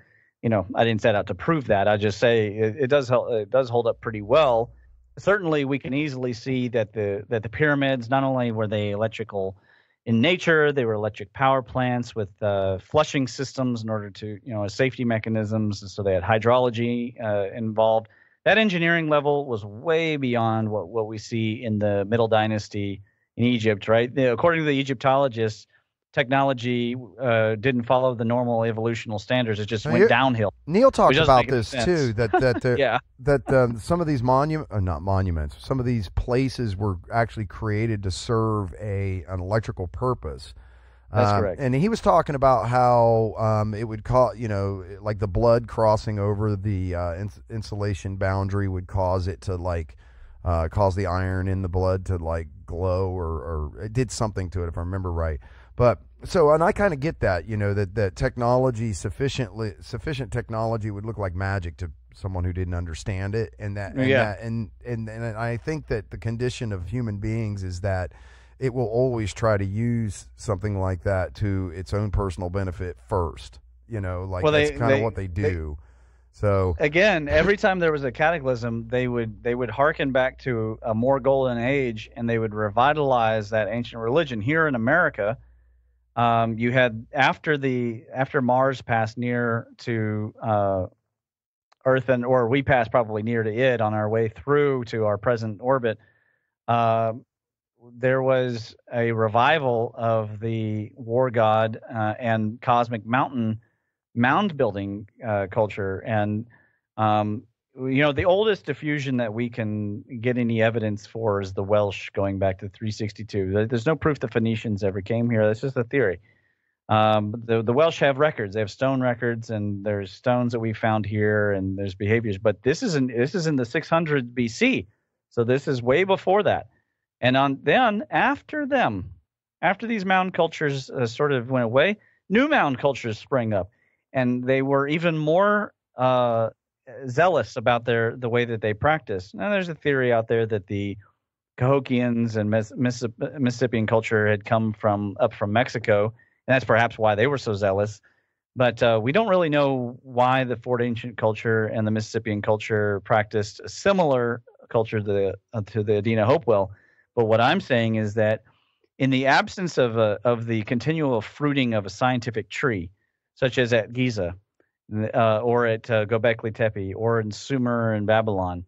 didn't set out to prove that. I just say it does hold up pretty well. Certainly, we can easily see that the pyramids, not only were they electrical in nature, they were electric power plants with flushing systems in order to, as safety mechanisms. So they had hydrology involved. That engineering level was way beyond what we see in the Middle Dynasty in Egypt, right? According to the Egyptologists, technology didn't follow the normal evolutional standards. It just went downhill. Neil talked about this too, that that some of these some of these places were actually created to serve an electrical purpose. That's correct. And he was talking about how it would cause, like the blood crossing over the insulation boundary would cause it to cause the iron in the blood to glow, or it did something to it, if I remember right. But and I kind of get that, that technology, sufficient technology would look like magic to someone who didn't understand it, and I think that the condition of human beings is that it will always try to use something like that to its own personal benefit first. That's kind of what they do. So again, every time there was a cataclysm, they would hearken back to a more golden age, and they would revitalize that ancient religion. Here in America, you had after Mars passed near to Earth, or we passed probably near to it on our way through to our present orbit. There was a revival of the war god and cosmic mound building culture, and the oldest diffusion that we can get any evidence for is the Welsh, going back to 362. There's no proof the Phoenicians ever came here. That's just a theory. The Welsh have records. They have stone records, and there's stones that we found here, and there's behaviors. But this is in the 600s BC, so this is way before that. And then after these mound cultures sort of went away, new mound cultures sprang up, and they were even more zealous about the way that they practice. Now, there's a theory out there that the Cahokians and Mississippian culture had come up from Mexico, and that's perhaps why they were so zealous. But we don't really know why the Fort Ancient culture and the Mississippian culture practiced a similar culture to the Adena Hopewell. But what I'm saying is that in the absence of the continual fruiting of a scientific tree, such as at Giza, or at Göbekli Tepe, or in Sumer and Babylon,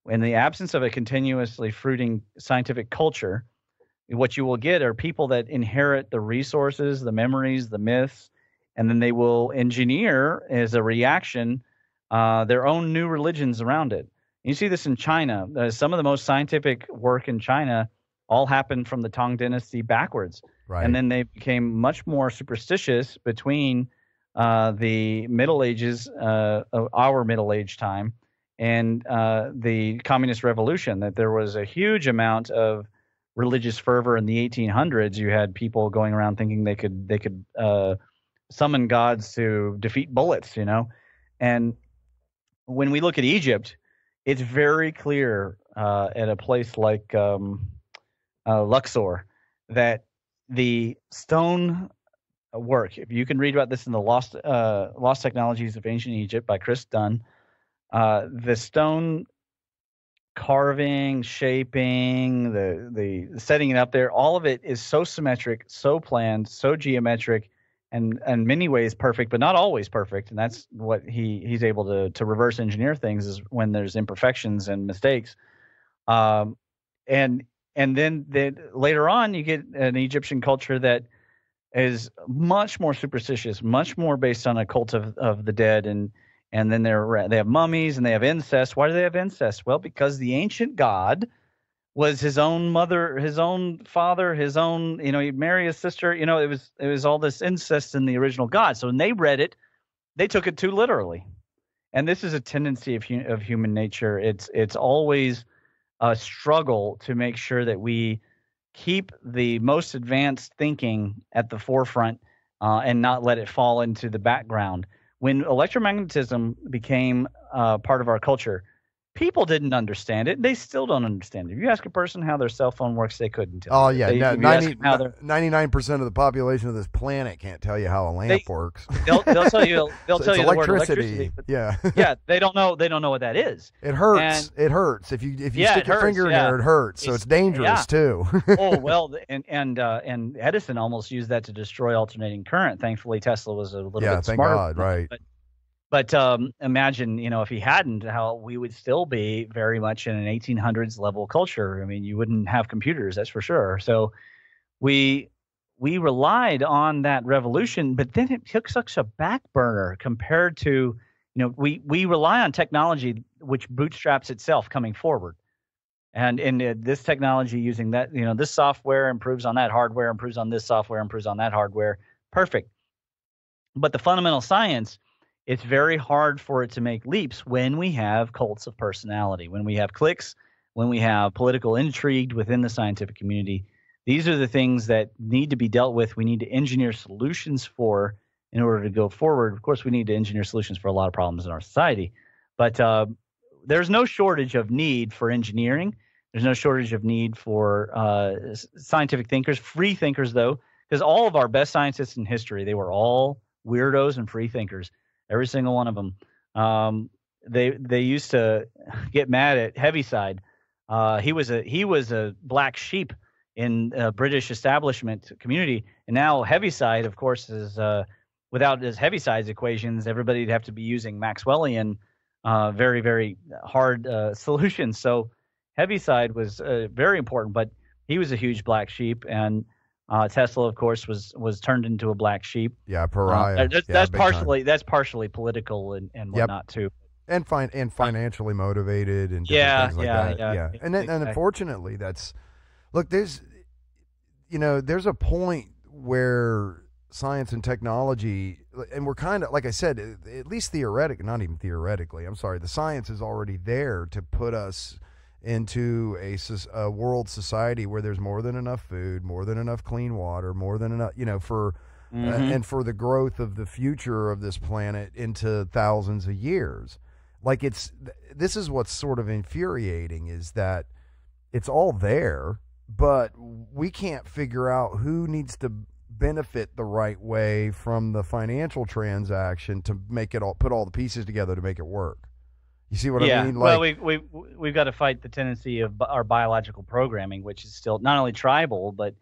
in the absence of a continuously fruiting scientific culture, what you will get are people that inherit the resources, the memories, the myths, and then they will engineer, as a reaction, their own new religions around it. You see this in China. Some of the most scientific work in China all happened from the Tang Dynasty backwards. Right. And then they became much more superstitious between the Middle Ages, our Middle Age time, and the Communist Revolution, that there was a huge amount of religious fervor in the 1800s. You had people going around thinking they could summon gods to defeat bullets, And when we look at Egypt, it's very clear at a place like Luxor that the stone work, if you can read about this in the Lost Technologies of Ancient Egypt by Chris Dunn, the stone carving, shaping, the setting it up there, all of it is so symmetric, so planned, so geometric, and in many ways perfect, but not always perfect. And that's what he's able to reverse engineer things, is when there's imperfections and mistakes. Um, and then later on, you get an Egyptian culture that is much more superstitious, much more based on a cult of the dead, and then they have mummies and they have incest. Why do they have incest? Well, because the ancient god was his own mother, his own father, his own, he'd marry his sister. It was all this incest in the original god. So when they read it, they took it too literally. And this is a tendency of human nature. It's always a struggle to make sure that we keep the most advanced thinking at the forefront and not let it fall into the background. When electromagnetism became part of our culture, people didn't understand it. They still don't understand it. If you ask a person how their cell phone works, they couldn't tell you. Oh, yeah. 99% of the population of this planet can't tell you how a lamp works. They'll tell you the word electricity. Yeah. Yeah, they don't know what that is. It hurts. It hurts. If you stick your finger in there, it hurts. So it's dangerous too. Oh, well, and Edison almost used that to destroy alternating current. Thankfully, Tesla was a little bit thank smarter. God, right. But imagine, if he hadn't, how we would still be very much in an 1800s level culture. I mean, you wouldn't have computers, that's for sure. So we relied on that revolution, but then it took such a back burner compared to, we rely on technology which bootstraps itself coming forward. And this technology using that, this software improves on that hardware, improves on this software, improves on that hardware. Perfect. But the fundamental science, it's very hard for it to make leaps when we have cults of personality, when we have cliques, when we have political intrigue within the scientific community. These are the things that need to be dealt with. We need to engineer solutions for in order to go forward. Of course, we need to engineer solutions for a lot of problems in our society. But there's no shortage of need for engineering. There's no shortage of need for scientific thinkers, free thinkers, though, because all of our best scientists in history, they were all weirdos and free thinkers. Every single one of them. They used to get mad at Heaviside. He was a black sheep in British establishment community, and now Heaviside, of course, is without his Heaviside's equations, everybody'd have to be using Maxwellian, very, very hard solutions. So Heaviside was very important, but he was a huge black sheep, and Tesla, of course, was turned into a black sheep. Yeah, pariah. That's partially political and whatnot too. And financially motivated and things like that. Yeah. And unfortunately, there's a point where science and technology, and we're kind of, like I said, at least not even theoretically. I'm sorry, the science is already there to put us into a world society where there's more than enough food, more than enough clean water, more than enough, for and for the growth of the future of this planet into thousands of years. Like this is what's sort of infuriating, is that it's all there, but we can't figure out who needs to benefit the right way from the financial transaction to make it all, put all the pieces together to make it work. You see what I mean? Well, we've got to fight the tendency of our biological programming, which is still not only tribal, but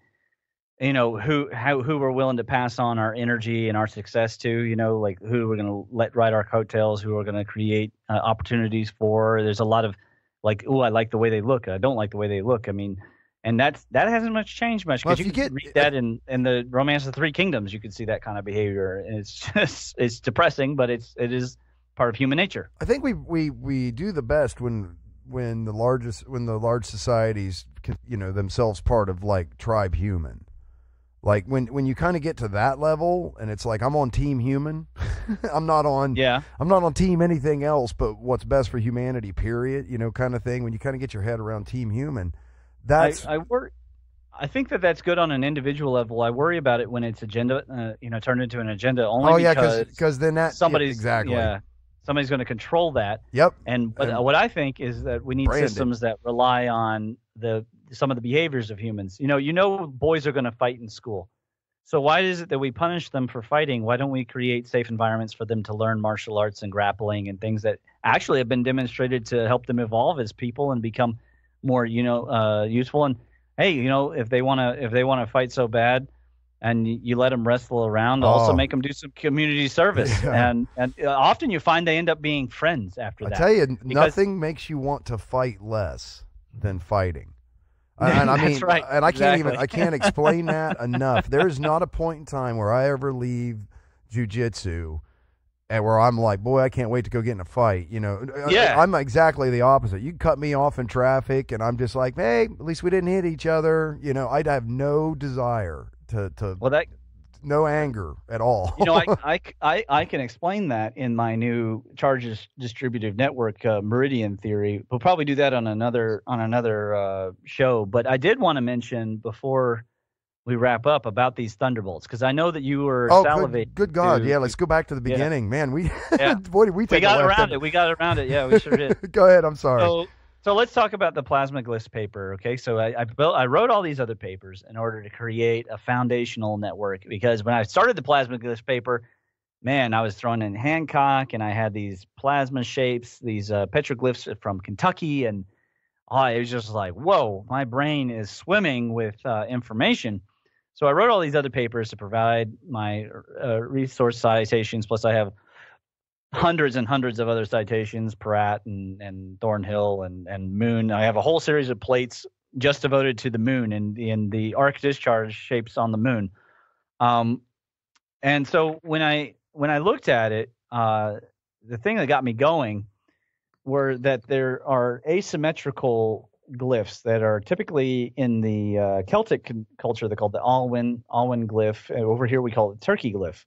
who we're willing to pass on our energy and our success to. Like who we're going to let ride our coattails, who we're going to create opportunities for. There's a lot of like, oh, I like the way they look. I don't like the way they look. I mean, and that hasn't changed much, because you can read that in the Romance of the Three Kingdoms. You can see that kind of behavior, and it's depressing, but it is part of human nature. I think we do the best when the large societies, themselves part of like tribe human. Like when you kind of get to that level, and it's like I'm on team human. I'm not on team anything else but what's best for humanity, period, kind of thing. When you kind of get your head around team human, that's I think that's good on an individual level. I worry about it when it's agenda, turned into an agenda only because then somebody's somebody's going to control that. Yep. And what I think is that we need systems that rely on some of the behaviors of humans. Boys are going to fight in school. So why is it that we punish them for fighting? Why don't we create safe environments for them to learn martial arts and grappling and things that actually have been demonstrated to help them evolve as people and become more, useful? And hey, if they wanna fight so bad, and you let them wrestle around, also make them do some community service, and often you find they end up being friends after that. I tell you, nothing makes you want to fight less than fighting. And I mean, right. And I exactly. I can't explain that enough. There is not a point in time where I ever leave jiu-jitsu and where I'm like, boy, I can't wait to go get in a fight. I'm exactly the opposite. You cut me off in traffic and I'm just like, hey, at least we didn't hit each other. I'd have no desire to no anger at all. I can explain that in my new charges distributive network Meridian theory. We'll probably do that on another show. But I did want to mention before we wrap up about these thunderbolts, because I know that you were salivating. Good God, yeah. Let's go back to the beginning, man. Boy, did we take got around it. We got around it. Yeah, we sure did. Go ahead. I'm sorry. So let's talk about the plasma glyphs paper, okay? So I wrote all these other papers in order to create a foundational network, because when I started the plasma glyphs paper, man, I was thrown in Hancock, and I had these plasma shapes, these petroglyphs from Kentucky, and it was just like, whoa, my brain is swimming with information. So I wrote all these other papers to provide my resource citations, plus I have hundreds and hundreds of other citations, Peratt and Thornhill and Moon. I have a whole series of plates just devoted to the moon and in the arc discharge shapes on the moon. And so when I looked at it, the thing that got me going were that there are asymmetrical glyphs that are typically in the Celtic culture. They're called the Alwyn glyph. Over here we call it Turkey glyph.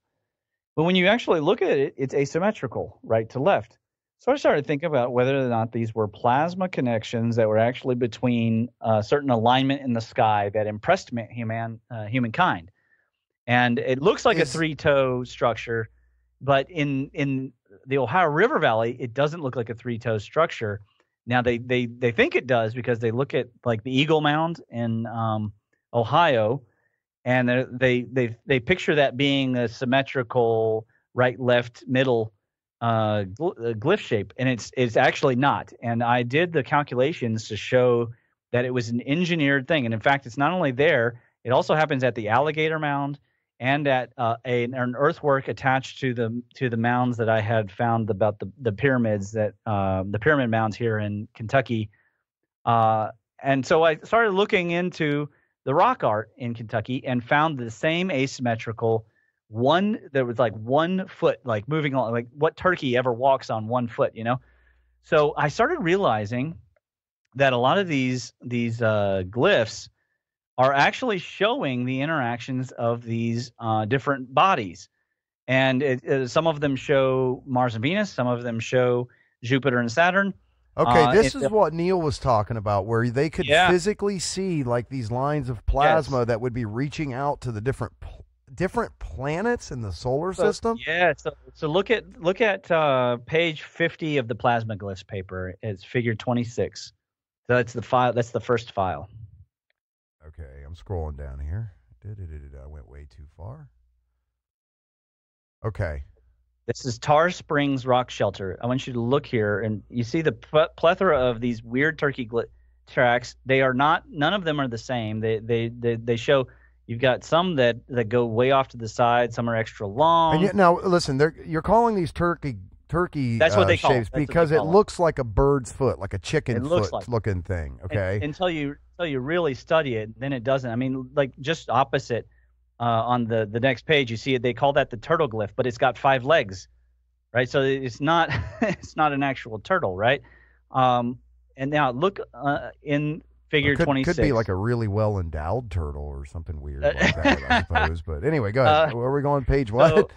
But when you actually look at it, it's asymmetrical, right to left. So I started thinking about whether or not these were plasma connections that were actually between a certain alignment in the sky that impressed humankind. And it looks like a three-toe structure, but in the Ohio River Valley, it doesn't look like a three-toe structure. Now they think it does because they look at like the Eagle Mound in Ohio. And they picture that being a symmetrical right, left, middle glyph shape, and it's actually not. And I did the calculations to show that it was an engineered thing. And in fact, it's not only there; it also happens at the Alligator Mound and at an earthwork attached to the mounds that I had found about the pyramids the pyramid mounds here in Kentucky. And so I started looking into the rock art in Kentucky and found the same asymmetrical one that was like 1 foot, like moving on, like what turkey ever walks on 1 foot, So I started realizing that a lot of these glyphs are actually showing the interactions of these different bodies. And some of them show Mars and Venus, some of them show Jupiter and Saturn. Okay, this is what Neil was talking about, where they could physically see like these lines of plasma that would be reaching out to the different planets in the solar system. Yeah, so look at page 50 of the plasma glyphs paper. It's figure 26. So that's the file. That's the first file. Okay, I'm scrolling down here. I went way too far. Okay. This is Tar Springs Rock Shelter. I want you to look here, and you see the plethora of these weird turkey tracks. They are not. None of them are the same. They show. You've got some that go way off to the side. Some are extra long. And yet, now listen, you're calling these turkey. That's what they call shapes because it looks like a bird's foot, like a chicken foot looking thing. Okay. Until you really study it, then it doesn't. I mean, like just opposite. On the next page, you see it. They call that the turtle glyph, but it's got 5 legs, right? So it's not an actual turtle, right? And now look in figure 26. Could be like a really well endowed turtle or something weird like that, I suppose. But anyway, go ahead. Where are we going? Page what?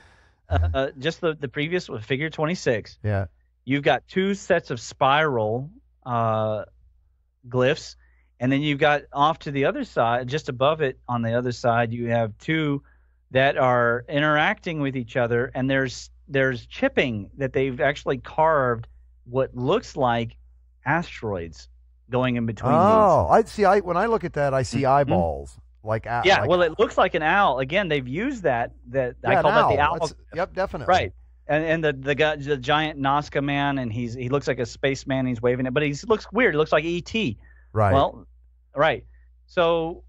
Just the previous figure 26. Yeah. You've got 2 sets of spiral glyphs. And then you've got off to the other side, just above it on the other side, you have 2 that are interacting with each other. And there's chipping that they've actually carved what looks like asteroids going in between these. Oh, I see. When I look at that, I see eyeballs. Yeah, like, well, it looks like an owl. Again, they've used that I call that the owl. Yep, definitely. Right. And the guy, the giant Nazca man, and he looks like a spaceman. He's waving it, but he looks weird. He looks like E.T. Right. Well, right. So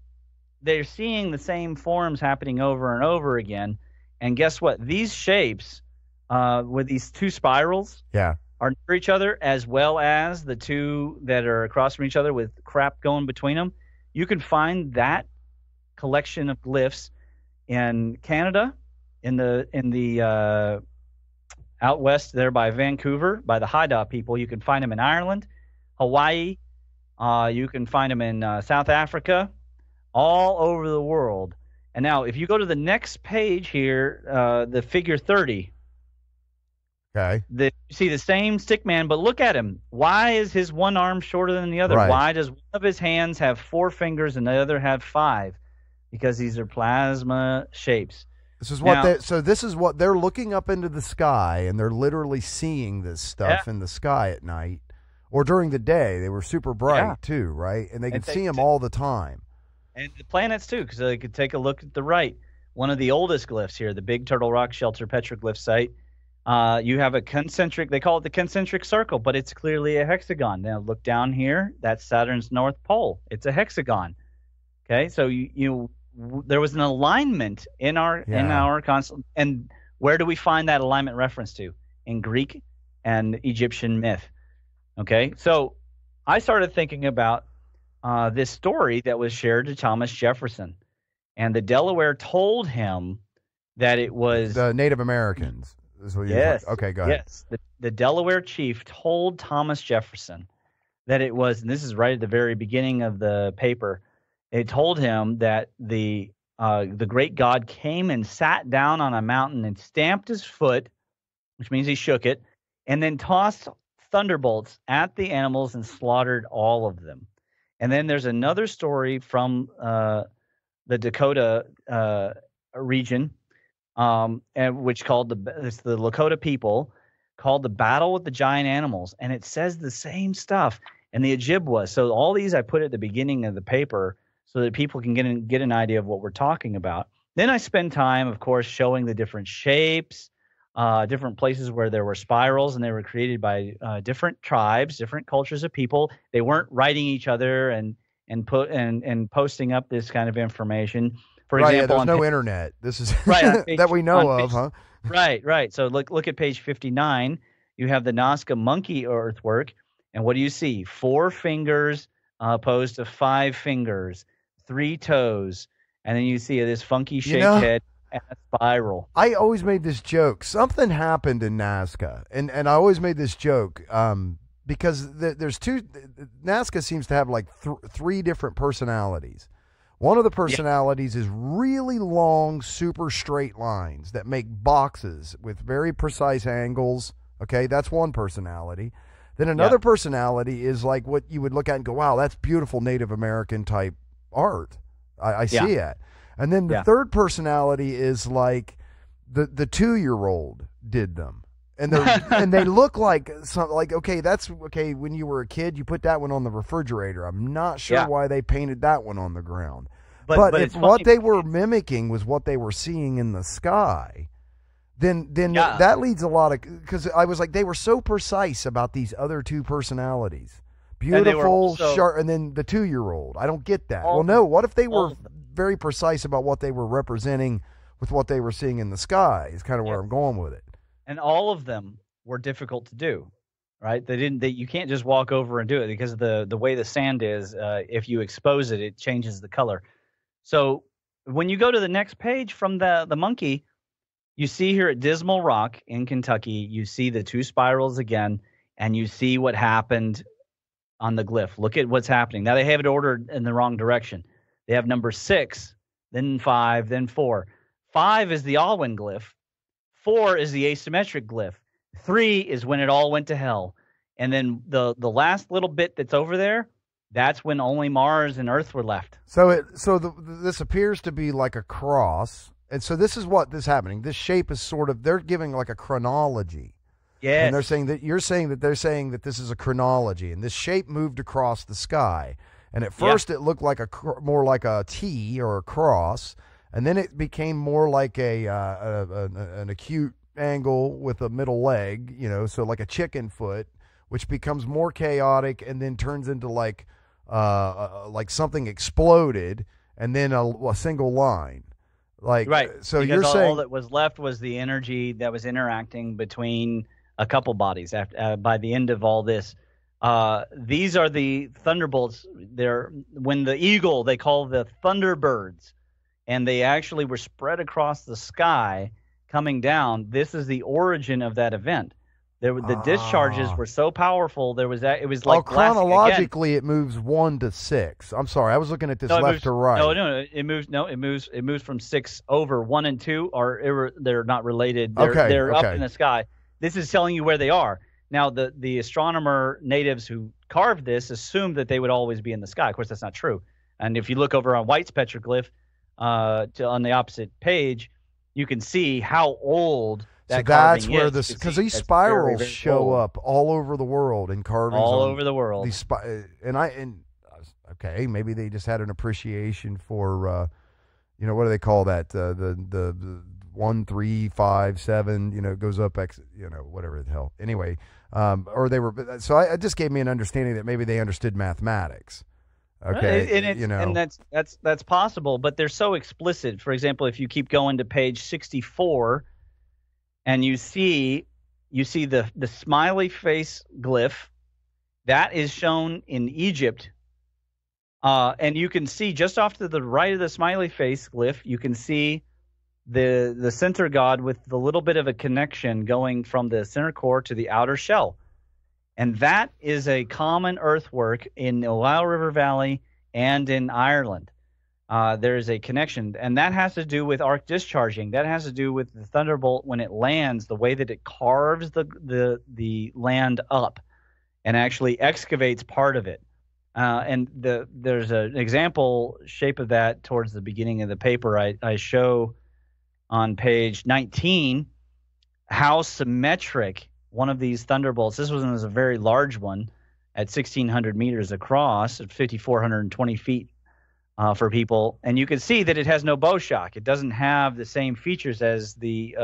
they're seeing the same forms happening over and over again. And guess what? These shapes, with these two spirals, are near each other, as well as the two that are across from each other with crap going between them. You can find that collection of glyphs in Canada, in the out west there by Vancouver, by the Haida people. You can find them in Ireland, Hawaii. You can find them in South Africa, all over the world. And now, if you go to the next page here, the figure 30. Okay. You see the same stick man, but look at him. Why is his one arm shorter than the other? Right. Why does one of his hands have 4 fingers and the other have 5? Because these are plasma shapes. This is what they're looking up into the sky, and they're literally seeing this stuff in the sky at night or during the day. They were super bright too, right? And they can see them all the time. And the planets too, because they could take a look at the right. One of the oldest glyphs here, the Big Turtle Rock Shelter petroglyph site. You have a concentric, they call it the concentric circle, but it's clearly a hexagon. Now look down here, that's Saturn's North Pole. It's a hexagon. Okay, so there was an alignment in our constant. And where do we find that alignment reference to? In Greek and Egyptian myth. Okay, so I started thinking about this story that was shared to Thomas Jefferson, and the Delaware told him that it was the Native Americans. Yes. Okay, go ahead. Yes, the Delaware chief told Thomas Jefferson that it was, and this is right at the very beginning of the paper. It told him that the great god came and sat down on a mountain and stamped his foot, which means he shook it, and then tossed thunderbolts at the animals and slaughtered all of them. And then there's another story from the Dakota region, which called the Lakota people, called the Battle with the Giant Animals, and it says the same stuff. And the Ojibwa. So all these I put at the beginning of the paper so that people can get an idea of what we're talking about. Then I spend time, of course, showing the different shapes, different places where there were spirals, and they were created by different tribes, different cultures of people. They weren't writing each other and posting up this kind of information. For example, there's no internet. This is page, that we know of, huh? Right. So look at page 59. You have the Nazca monkey earthwork, and what do you see? 4 fingers opposed to 5 fingers, 3 toes, and then you see this funky shaped head and a spiral. I always made this joke. Something happened in Nazca, and I always made this joke because there's Nazca seems to have like 3 different personalities. One of the personalities is really long, super straight lines that make boxes with very precise angles. Okay, that's one personality. Then another personality is like what you would look at and go, wow, that's beautiful Native American type art. I see it. And then the third personality is like the 2-year-old did them. And they look like something like, that's when you were a kid, you put that one on the refrigerator. I'm not sure why they painted that one on the ground. But if what they were mimicking was what they were seeing in the sky, then that leads a lot of, because I was like, they were so precise about these other 2 personalities. Beautiful, sharp, and then the 2-year-old. I don't get that. What if they were very precise about what they were representing with what they were seeing in the sky is kind of where I'm going with it. And all of them were difficult to do, right? You can't just walk over and do it because of the way the sand is. If you expose it, it changes the color. So when you go to the next page from the monkey, you see here at Dismal Rock in Kentucky, you see the 2 spirals again, and you see what happened on the glyph. Look at what's happening. Now they have it ordered in the wrong direction. They have number 6, then 5, then 4. 5 is the Alwyn glyph. 4 is the asymmetric glyph. 3 is when it all went to hell. And then the last little bit that's over there, that's when only Mars and Earth were left. So this appears to be like a cross. And so this is what is happening. This shape is sort of, they're giving like a chronology. Yes. And they're saying that this is a chronology, and this shape moved across the sky. And at first it looked like more like a T or a cross, and then it became more like an acute angle with a middle leg, so like a chicken foot, which becomes more chaotic and then turns into like something exploded, and then a single line. Right. So because you're saying all that was left was the energy that was interacting between a couple bodies by the end of all this. These are the thunderbolts. When the eagle, they call the thunderbirds, and they actually were spread across the sky coming down. This is the origin of that event. The discharges were so powerful. It was like chronologically it moves 1 to 6. I'm sorry, I was looking at this left to right. No, it moves from 6 over. 1 and 2 they're not related. They're up in the sky. This is telling you where they are. Now the astronomer natives who carved this assumed that they would always be in the sky. Of course, that's not true. And if you look over on White's petroglyph on the opposite page, you can see how old. So that's where because these spirals show up all over the world in carvings. All over the world. Okay, maybe they just had an appreciation for, what do they call that? The 1, 3, 5, 7. Goes up X. Whatever the hell. Anyway, or they were. So it just gave me an understanding that maybe they understood mathematics. Okay, and that's possible, but they're so explicit. For example, if you keep going to page 64. And you see the smiley face glyph that is shown in Egypt, and you can see just off to the right of the smiley face glyph, you can see the center god with the little bit of a connection going from the center core to the outer shell, and that is a common earthwork in the Ohio River Valley and in Ireland. There is a connection, and that has to do with arc discharging. That has to do with the thunderbolt when it lands, the way that it carves the land up and actually excavates part of it. And there's an example shape of that towards the beginning of the paper. I show on page 19 how symmetric one of these thunderbolts. This one was a very large one at 1,600 meters across, at 5,420 feet. For people, and you can see that it has no bow shock. It doesn't have the same features as the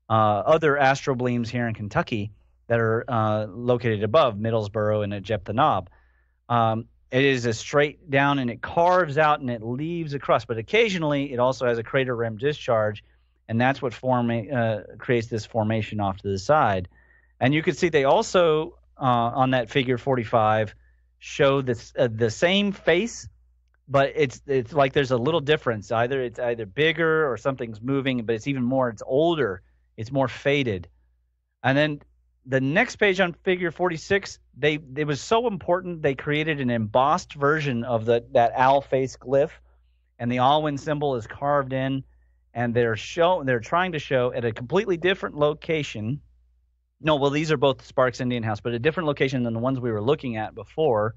other astrobleams here in Kentucky that are located above Middlesboro and at Jeptha Knob. It is a straight down, and it carves out and it leaves a crust. But occasionally, it also has a crater rim discharge, and that's what creates this formation off to the side. And you can see they also on that figure 45 show this the same face. But it's like there's a little difference. It's either bigger or something's moving, but it's older. It's more faded. And then the next page on figure 46, it was so important they created an embossed version of that owl face glyph, and the Alwyn symbol is carved in, and they're trying to show at a completely different location. No, well, these are both Sparks Indian House, but a different location than the ones we were looking at before.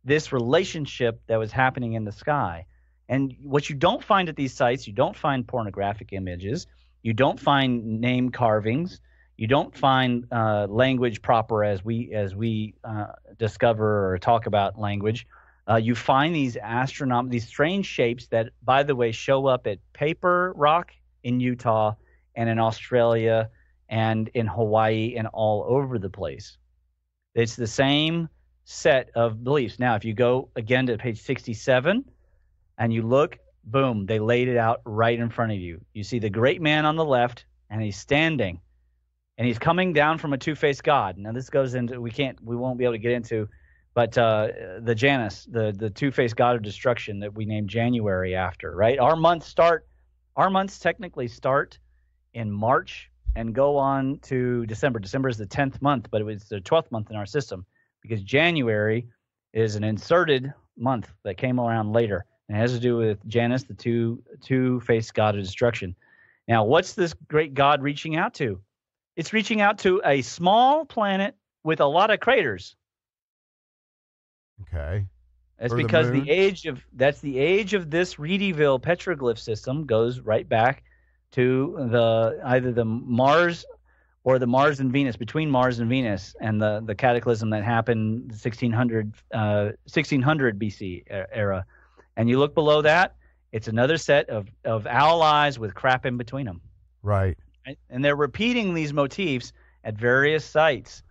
This relationship that was happening in the sky. And what you don't find at these sites, you don't find pornographic images, you don't find name carvings, you don't find language proper as we discover or talk about language. You find these strange shapes that, by the way, show up at Paper Rock in Utah and in Australia and in Hawaii and all over the place. It's the same set of beliefs. Now, if you go again to page 67 and you look, boom, they laid it out right in front of you. You see the great man on the left, and he's standing, and he's coming down from a two-faced god. Now, this goes into we won't be able to get into, but the Janus, the two-faced god of destruction that we named January after, right? Our months technically start in March and go on to December. December is the 10th month, but it was the 12th month in our system, because January is an inserted month that came around later. And it has to do with Janus, the two-faced god of destruction. Now, what's this great god reaching out to? It's reaching out to a small planet with a lot of craters. Okay. That's because the age of this Reedyville petroglyph system goes right back to either the Mars or the Mars and Venus, between Mars and Venus, and the cataclysm that happened 1600 BC era. And you look below that, it's another set of owl eyes with crap in between them. Right. And they're repeating these motifs at various sites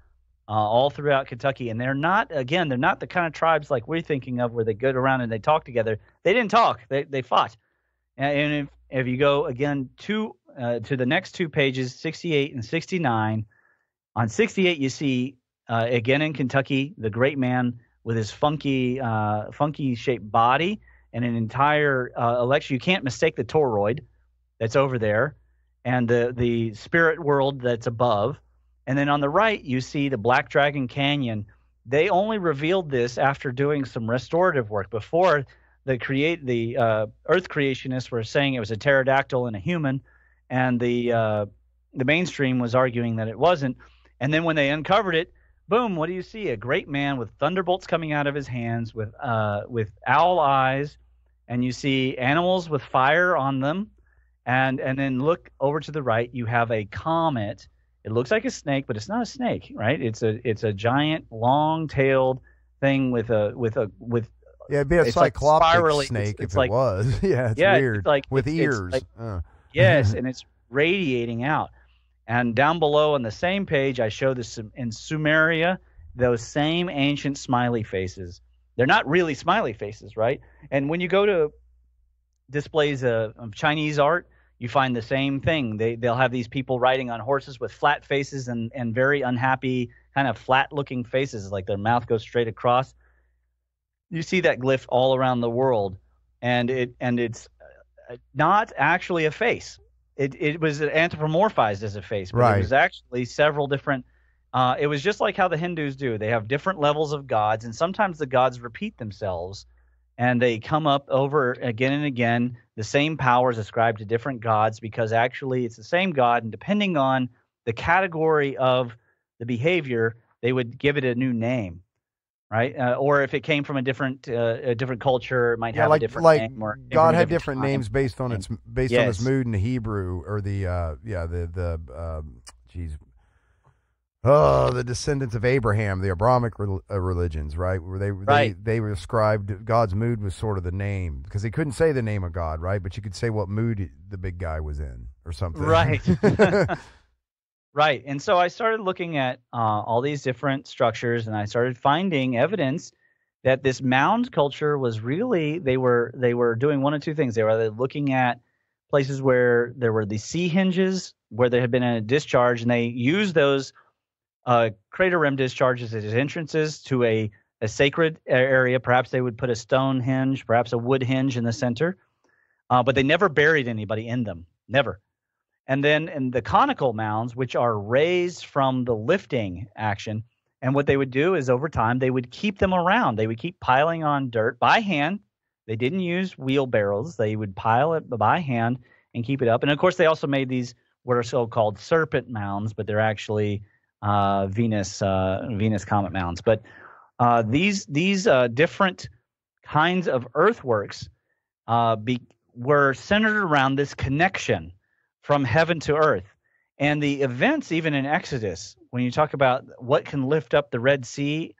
all throughout Kentucky. And they're not the kind of tribes like we're thinking of where they go around and they talk together. They didn't talk. They fought. And if you go again to the next two pages, 68 and 69, on 68 you see, again in Kentucky, the great man with his funky shaped body and an entire election. You can't mistake the toroid that's over there and the spirit world that's above. And then on the right, you see the Black Dragon Canyon. They only revealed this after doing some restorative work. Before, the Earth creationists were saying it was a pterodactyl and a human, and the mainstream was arguing that it wasn't. And then when they uncovered it, boom! What do you see? A great man with thunderbolts coming out of his hands, with owl eyes, and you see animals with fire on them. And then look over to the right, you have a comet. It looks like a snake, but it's not a snake, right? It's a giant, long-tailed thing with yeah, it'd be a cyclopic snake if it was. Yeah, it's weird. It's like, with ears. Yes, and it's radiating out. And down below on the same page, I show this in Sumeria, those same ancient smiley faces. They're not really smiley faces, right? And when you go to displays of Chinese art, you find the same thing. They'll have these people riding on horses with flat faces and very unhappy, kind of flat-looking faces, like their mouth goes straight across. You see that glyph all around the world, and it's not actually a face. It was anthropomorphized as a face, but right. It was actually several different. It was just like how the Hindus do. They have different levels of gods, and sometimes the gods repeat themselves. And they come up over again and again, the same powers ascribed to different gods, because actually it's the same god, and depending on the category of the behavior, they would give it a new name, right? Or if it came from a different culture, it might have a different name. Or God had different names based on on his mood in the Hebrew, or the descendants of Abraham, the Abrahamic religions, right? Where they ascribed God's mood was sort of the name, because they couldn't say the name of God, right? But you could say what mood the big guy was in or something. Right. Right. And so I started looking at all these different structures, and I started finding evidence that this mound culture was really, they were doing one of two things. They were either looking at places where there were the sea hinges, where there had been a discharge, and they used those crater rim discharges as entrances to a sacred area. Perhaps they would put a stone hinge, perhaps a wood hinge in the center, but they never buried anybody in them, never. And then in the conical mounds, which are raised from the lifting action, and what they would do is over time they would keep them around. They would keep piling on dirt by hand. They didn't use wheelbarrows. They would pile it by hand and keep it up. And of course, they also made these what are so-called serpent mounds, but they're actually Venus comet mounds. But these different kinds of earthworks were centered around this connection from heaven to earth. And the events, even in Exodus, when you talk about what can lift up the Red Sea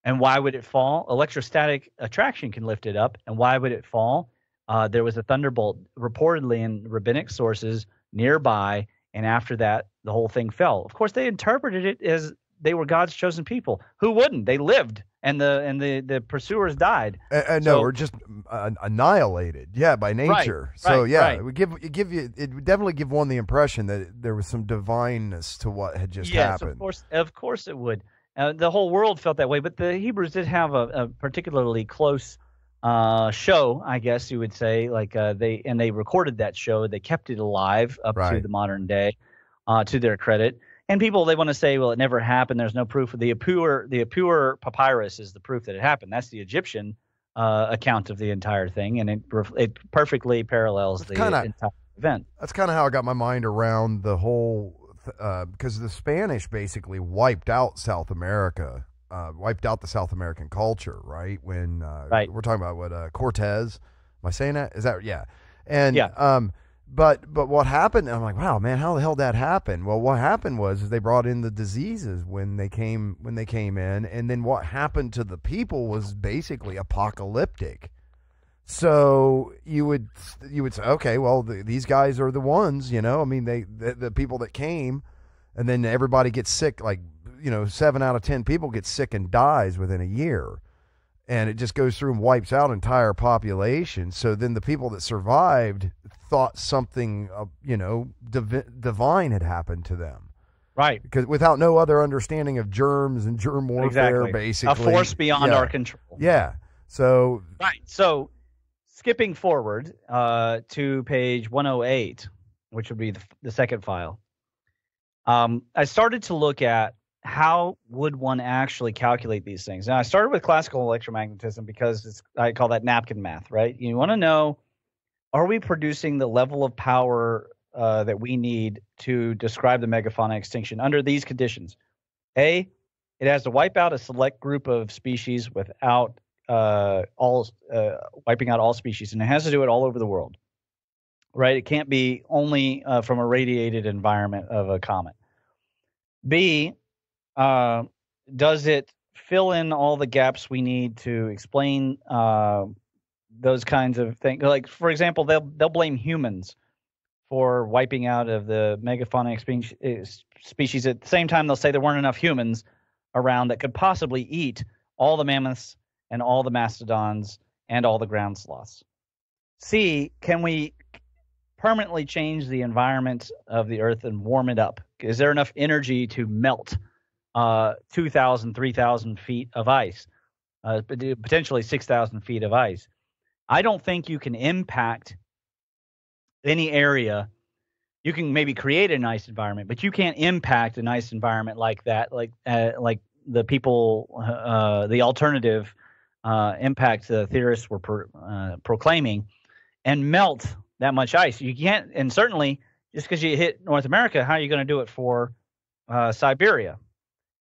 and why would it fall, electrostatic attraction can lift it up, and why would it fall? There was a thunderbolt reportedly in rabbinic sources nearby, and after that, the whole thing fell. Of course, they interpreted it as they were God's chosen people. Who wouldn't? They lived, and the pursuers died. No, or just annihilated. Yeah, by nature. It would definitely give one the impression that there was some divineness to what had just happened. Yes, of course it would. The whole world felt that way, but the Hebrews did have a particularly close show, I guess you would say. Like they recorded that show. They kept it alive up to the modern day, to their credit. And people, they want to say, well, it never happened. There's no proof. The Apur papyrus is the proof that it happened. That's the Egyptian account of the entire thing, and it perfectly parallels the entire event. That's kind of how I got my mind around the whole, because the Spanish basically wiped out South America, wiped out the South American culture, right? When we're talking about Cortez. Am I saying that? Is that And But what happened? I'm like, wow, man, how the hell did that happen? Well, what happened was they brought in the diseases when they came in, and then what happened to the people was basically apocalyptic. So you would say, okay, well, these guys are the ones, you know. I mean, the people that came, and then everybody gets sick. Like, you know, 7 out of 10 people get sick and dies within a year. And it just goes through and wipes out entire population. So then the people that survived thought something, you know, divine had happened to them. Right. Because without no other understanding of germs and germ warfare, basically. A force beyond our control. Yeah. So. Right. So skipping forward to page 108, which would be the second file, I started to look at how would one actually calculate these things? Now, I started with classical electromagnetism because I call that napkin math, right? You want to know, are we producing the level of power that we need to describe the megafauna extinction under these conditions? A, it has to wipe out a select group of species without wiping out all species, and it has to do it all over the world, right? It can't be only from a radiated environment of a comet. B, does it fill in all the gaps we need to explain those kinds of things? Like, for example, they'll blame humans for wiping out of the megafauna species. At the same time, they'll say there weren't enough humans around that could possibly eat all the mammoths and all the mastodons and all the ground sloths. C, can we permanently change the environment of the Earth and warm it up? Is there enough energy to melt 2,000, 3,000 feet of ice, potentially 6,000 feet of ice? I don't think you can impact any area. You can maybe create a nice environment, but you can't impact a nice environment like that, like the people, the alternative impact the theorists were proclaiming, and melt that much ice. You can't, and certainly just because you hit North America, how are you going to do it for Siberia?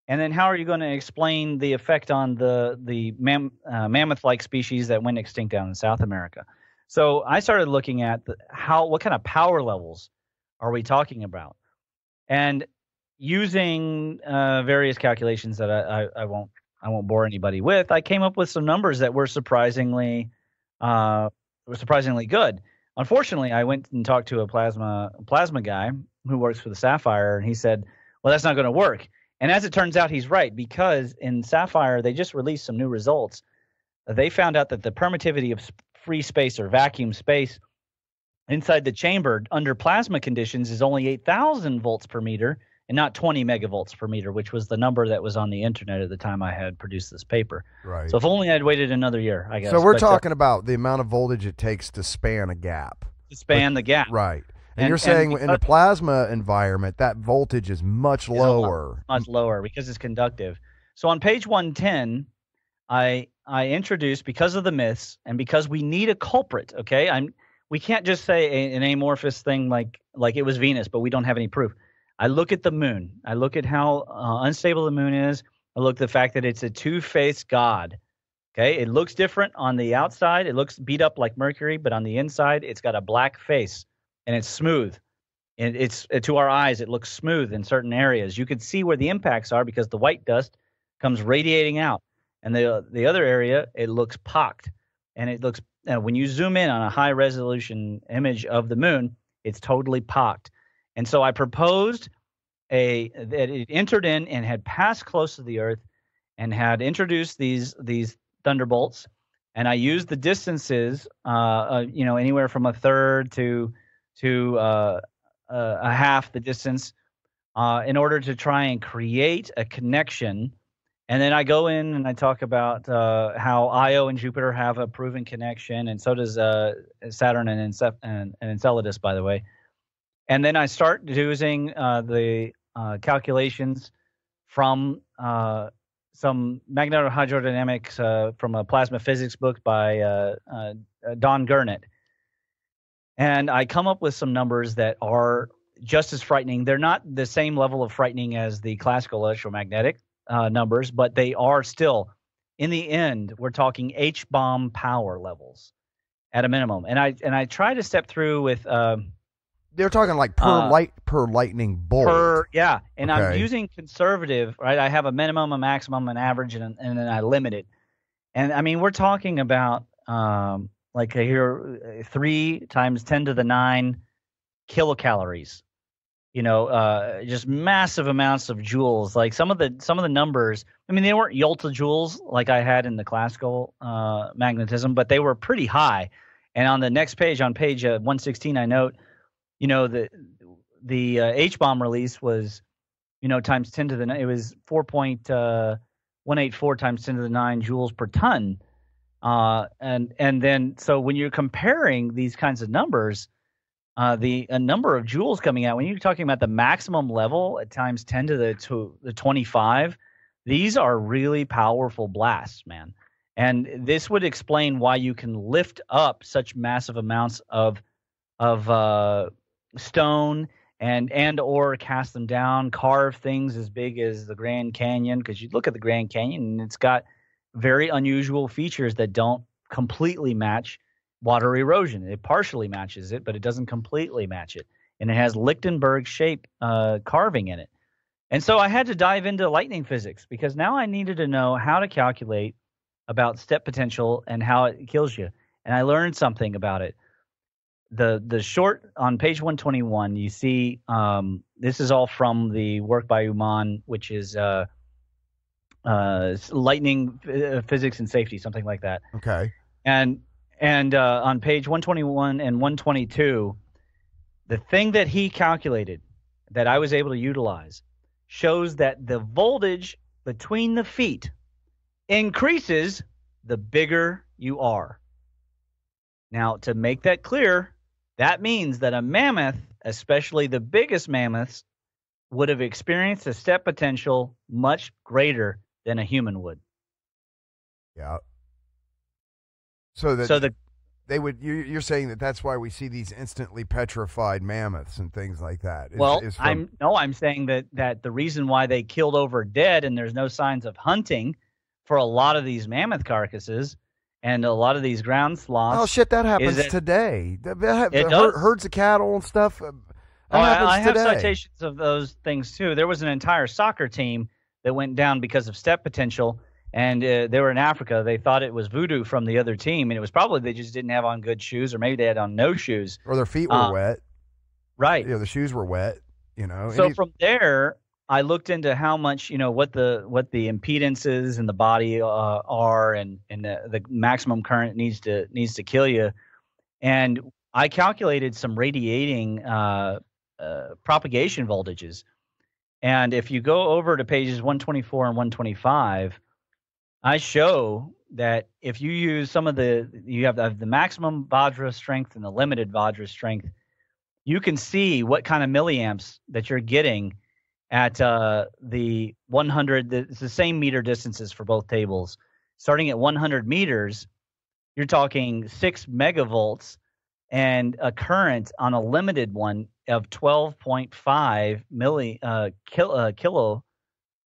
And then how are you going to explain the effect on the mammoth-like species that went extinct down in South America? So I started looking at what kind of power levels are we talking about, and using various calculations that I won't bore anybody with. I came up with some numbers that were surprisingly good. Unfortunately, I went and talked to a plasma guy who works for the Sapphire, and he said, "Well, that's not going to work." And as it turns out, he's right, because in Sapphire, they just released some new results. They found out that the permittivity of free space or vacuum space inside the chamber under plasma conditions is only 8,000 volts per meter and not 20 megavolts per meter, which was the number that was on the internet at the time I had produced this paper. Right. So if only I'd waited another year, I guess. So we're talking about the amount of voltage it takes to span a gap. To span the gap. Right. And you're saying in a plasma environment, that voltage is much lower. Much lower because it's conductive. So on page 110, I introduced, because of the myths and because we need a culprit, okay? We can't just say an amorphous thing like it was Venus, but we don't have any proof. I look at the moon. I look at how unstable the moon is. I look at the fact that it's a two-faced god. Okay, it looks different on the outside. It looks beat up like Mercury, but on the inside, it's got a black face. And it's smooth, and it's to our eyes, it looks smooth in certain areas. You can see where the impacts are because the white dust comes radiating out, and the other area, it looks pocked, and it looks when you zoom in on a high resolution image of the moon, it's totally pocked. And so I proposed that it entered in and had passed close to the Earth, and had introduced these thunderbolts, and I used the distances, anywhere from a third to a half the distance in order to try and create a connection. And then I go in and I talk about how Io and Jupiter have a proven connection, and so does Saturn and Enceladus, by the way. And then I start using the calculations from some magnetohydrodynamics from a plasma physics book by Don Gurnett. And I come up with some numbers that are just as frightening. They're not the same level of frightening as the classical electromagnetic numbers, but they are still, in the end, we're talking H-bomb power levels at a minimum. And I try to step through with They're talking like per lightning bolt. And I'm using conservative, right? I have a minimum, a maximum, an average, and then I limit it. And I mean, we're talking about like here 3 times 10 to the 9 kilocalories. Just massive amounts of joules. Like some of the numbers. I mean, they weren't Yolta joules like I had in the classical magnetism, but they were pretty high. And on the next page, on page 116, I note, the H-bomb release was, times 10 to the 9. It was 4.184 times 10 to the 9 joules per ton. And then so when you're comparing these kinds of numbers, the number of joules coming out, when you're talking about the maximum level at times 10 to the 25, these are really powerful blasts, man. And this would explain why you can lift up such massive amounts of stone and or cast them down, carve things as big as the Grand Canyon, because you look at the Grand Canyon and it's got very unusual features that don't completely match water erosion. It partially matches it, but it doesn't completely match it. And it has Lichtenberg shape carving in it. And so I had to dive into lightning physics because now I needed to know how to calculate about step potential and how it kills you. And I learned something about it. The short on page 121, you see this is all from the work by Uman, which is lightning physics and safety, something like that. Okay. And on page 121 and 122, the thing that he calculated that I was able to utilize shows that the voltage between the feet increases the bigger you are. Now, to make that clear, that means that a mammoth, especially the biggest mammoths, would have experienced a step potential much greater than a human would. Yeah. So they would. You're saying that that's why we see these instantly petrified mammoths and things like that. I'm saying that the reason why they killed over dead and there's no signs of hunting for a lot of these mammoth carcasses and a lot of these ground sloths. Oh shit, that happens today. Herds of cattle and stuff. I have citations of those things too. There was an entire soccer team that went down because of step potential. And they were in Africa. They thought it was voodoo from the other team, and it was probably they just didn't have on good shoes, or maybe they had on no shoes, or their feet were wet. Right. The shoes were wet. So from there, I looked into how much what the impedances in the body are, and the maximum current needs to kill you, and I calculated some radiating propagation voltages, and if you go over to pages 124 and 125. I show that if you use you have the maximum Vajra strength and the limited Vajra strength, you can see what kind of milliamps that you're getting at the 100. It's the same meter distances for both tables. Starting at 100 meters, you're talking 6 megavolts and a current on a limited one of 12.5 kilo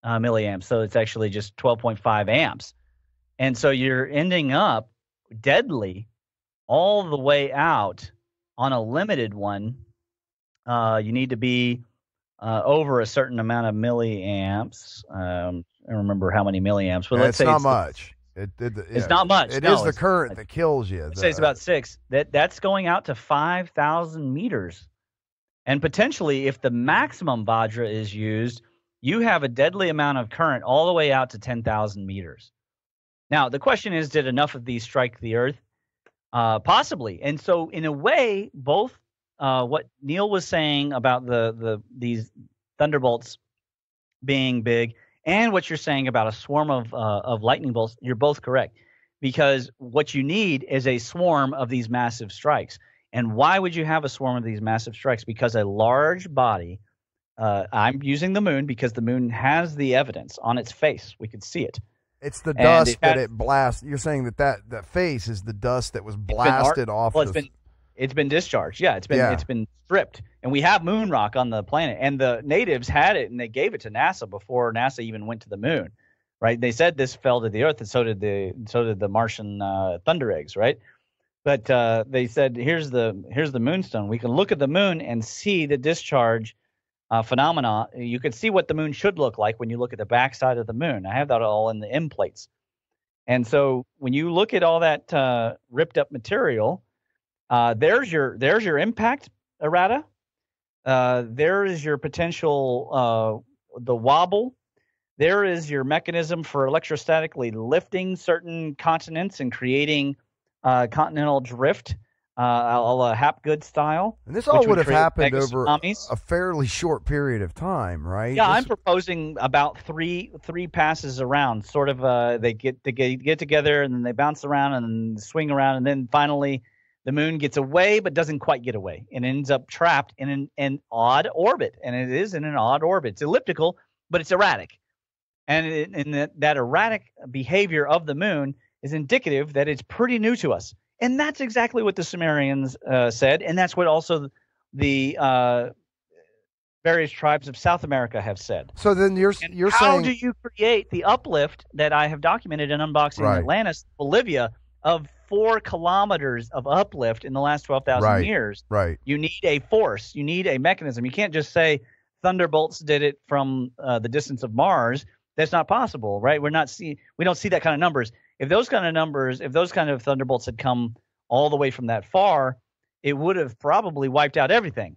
milliamps. So it's actually just 12.5 amps. And so you're ending up deadly all the way out on a limited one. You need to be over a certain amount of milliamps. I don't remember how many milliamps, but let's say it's not much. It's not much. It is the current that kills you. Let's say it's about 6. That's going out to 5,000 meters. And potentially, if the maximum Vajra is used, you have a deadly amount of current all the way out to 10,000 meters. Now, the question is, did enough of these strike the Earth? Possibly. And so, in a way, both what Neil was saying about these thunderbolts being big and what you're saying about a swarm of lightning bolts, you're both correct. Because what you need is a swarm of these massive strikes. And why would you have a swarm of these massive strikes? Because a large body – I'm using the moon because the moon has the evidence on its face. We could see it. It's the dust that it blasts. You're saying that face is the dust that was blasted off. Well, it's been discharged. Yeah, it's been stripped. And we have moon rock on the planet. And the natives had it, and they gave it to NASA before NASA even went to the moon. Right? They said this fell to the Earth, and so did the Martian thunder eggs. Right? But they said, here's the moonstone. We can look at the moon and see the discharge phenomena. You could see what the moon should look like when you look at the backside of the moon. I have that all in the M plates. And so when you look at all that ripped up material, there's your impact errata. There is your potential the wobble. There is your mechanism for electrostatically lifting certain continents and creating continental drift, a la Hapgood style. And this all would have happened over tsunamis. a fairly short period of time, right? Yeah, I'm proposing about three passes around. Sort of, they get together and then they bounce around and swing around, and then finally the moon gets away but doesn't quite get away and ends up trapped in an odd orbit. And it is in an odd orbit. It's elliptical, but it's erratic. And that erratic behavior of the moon is indicative that it's pretty new to us. And that's exactly what the Sumerians said, and that's what also the various tribes of South America have said. So then you're saying, how do you create the uplift that I have documented in Unboxing Atlantis, Bolivia, of 4 kilometers of uplift in the last 12,000 years? Right. You need a force. You need a mechanism. You can't just say thunderbolts did it from the distance of Mars. That's not possible, right? We don't see that kind of numbers. If those kind of thunderbolts had come all the way from that far, it would have probably wiped out everything.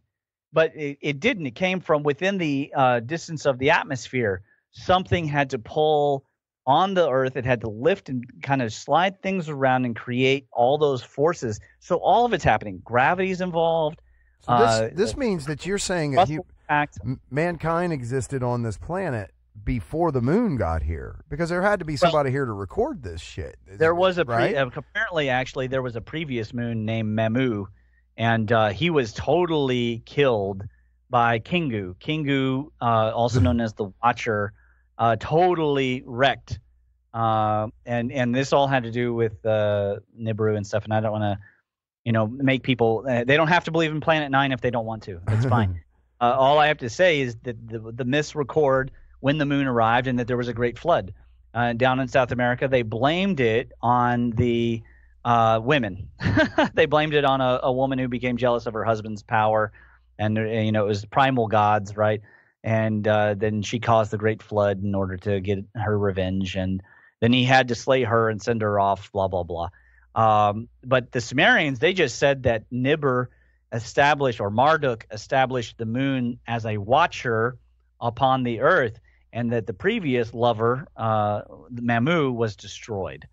But it didn't. It came from within the distance of the atmosphere. Something had to pull on the Earth. It had to lift and kind of slide things around and create all those forces. So all of it's happening. Gravity's involved. So this means that you're saying that mankind existed on this planet before the moon got here, because there had to be somebody here to record this shit. There was apparently, actually, there was a previous moon named Mamu, and he was totally killed by Kingu. Kingu, also known as the Watcher, totally wrecked. And this all had to do with Nibiru and stuff. And I don't want to, make people. They don't have to believe in Planet 9 if they don't want to. It's fine. All I have to say is that the myths record when the moon arrived and that there was a great flood down in South America. They blamed it on the women. They blamed it on a woman who became jealous of her husband's power, and it was primal gods, right? And then she caused the great flood in order to get her revenge, and then he had to slay her and send her off, blah blah blah. But the Sumerians, they just said that Nibiru established, or Marduk established, the moon as a watcher upon the earth, and that the previous lover, Mamu, was destroyed,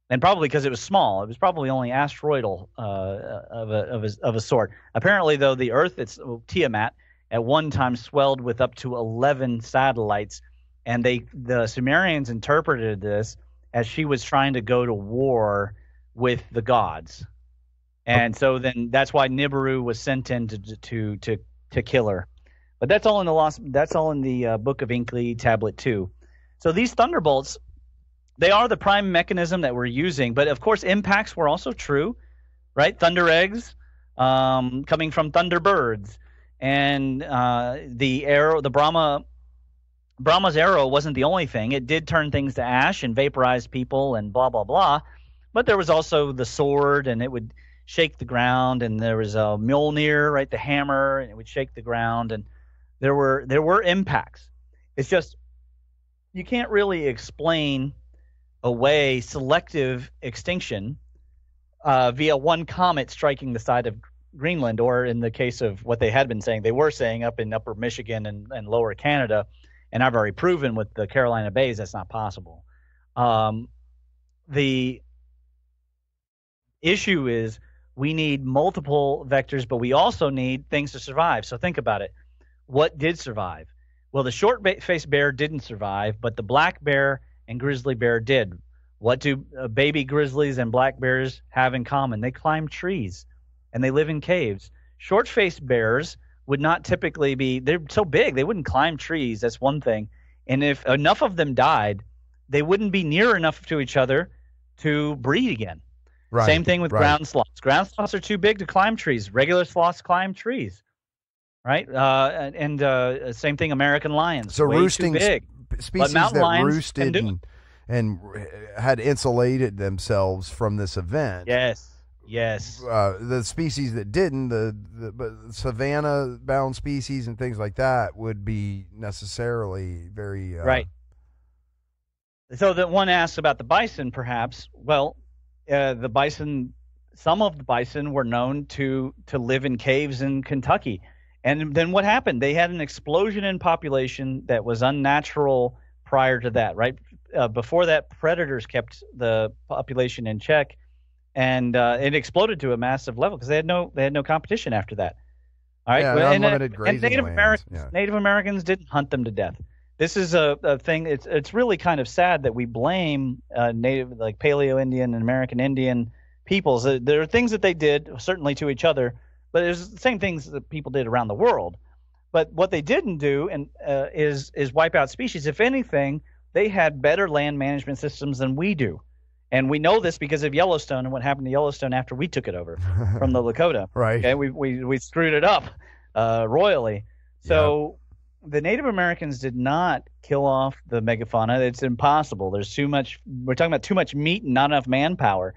and probably because it was small. It was probably only asteroidal of a sort. Apparently, though, the Earth, it's Tiamat, at one time swelled with up to 11 satellites, and the Sumerians interpreted this as she was trying to go to war with the gods, and so then that's why Nibiru was sent in to kill her. But that's all in the Book of Inkly, Tablet 2. So these thunderbolts, they are the prime mechanism that we're using. But of course, impacts were also true, right? Thunder eggs coming from thunderbirds, and the arrow, Brahma's arrow wasn't the only thing. It did turn things to ash and vaporize people and blah blah blah. But there was also the sword, and it would shake the ground, and there was a Mjolnir, right, the hammer, and it would shake the ground, and there were impacts. It's just you can't really explain away selective extinction via one comet striking the side of Greenland, or in the case of what they had been saying, they were saying up in upper Michigan and lower Canada, and I've already proven with the Carolina Bays that's not possible. The issue is we need multiple vectors, but we also need things to survive. So think about it. What did survive? Well, the short-faced bear didn't survive, but the black bear and grizzly bear did. What do baby grizzlies and black bears have in common? They climb trees, and they live in caves. Short-faced bears would not typically be – they're so big, they wouldn't climb trees. That's one thing. And if enough of them died, they wouldn't be near enough to each other to breed again. Right, same thing with ground sloths. Ground sloths are too big to climb trees. Regular sloths climb trees. Right, and same thing. American lions. So way roosting too big. Species that roosted and had insulated themselves from this event. Yes, Yes. The species that didn't, but savanna-bound species and things like that would be necessarily very right. So that one asks about the bison, perhaps. Well, the bison, some of the bison were known to live in caves in Kentucky. And then what happened? They had an explosion in population that was unnatural prior to that, right? Before that, predators kept the population in check, and it exploded to a massive level because they had no competition after that. All right, yeah, unlimited grazing and lands. Native Americans didn't hunt them to death. This is a thing. It's really kind of sad that we blame Native, like Paleo Indian and American Indian peoples. There are things that they did certainly to each other, but there's the same things that people did around the world. But what they didn't do is wipe out species. If anything, they had better land management systems than we do. And we know this because of Yellowstone and what happened to Yellowstone after we took it over from the Lakota. Right. Okay, we screwed it up royally. So the Native Americans did not kill off the megafauna. It's impossible. There's too much. We're talking about too much meat and not enough manpower.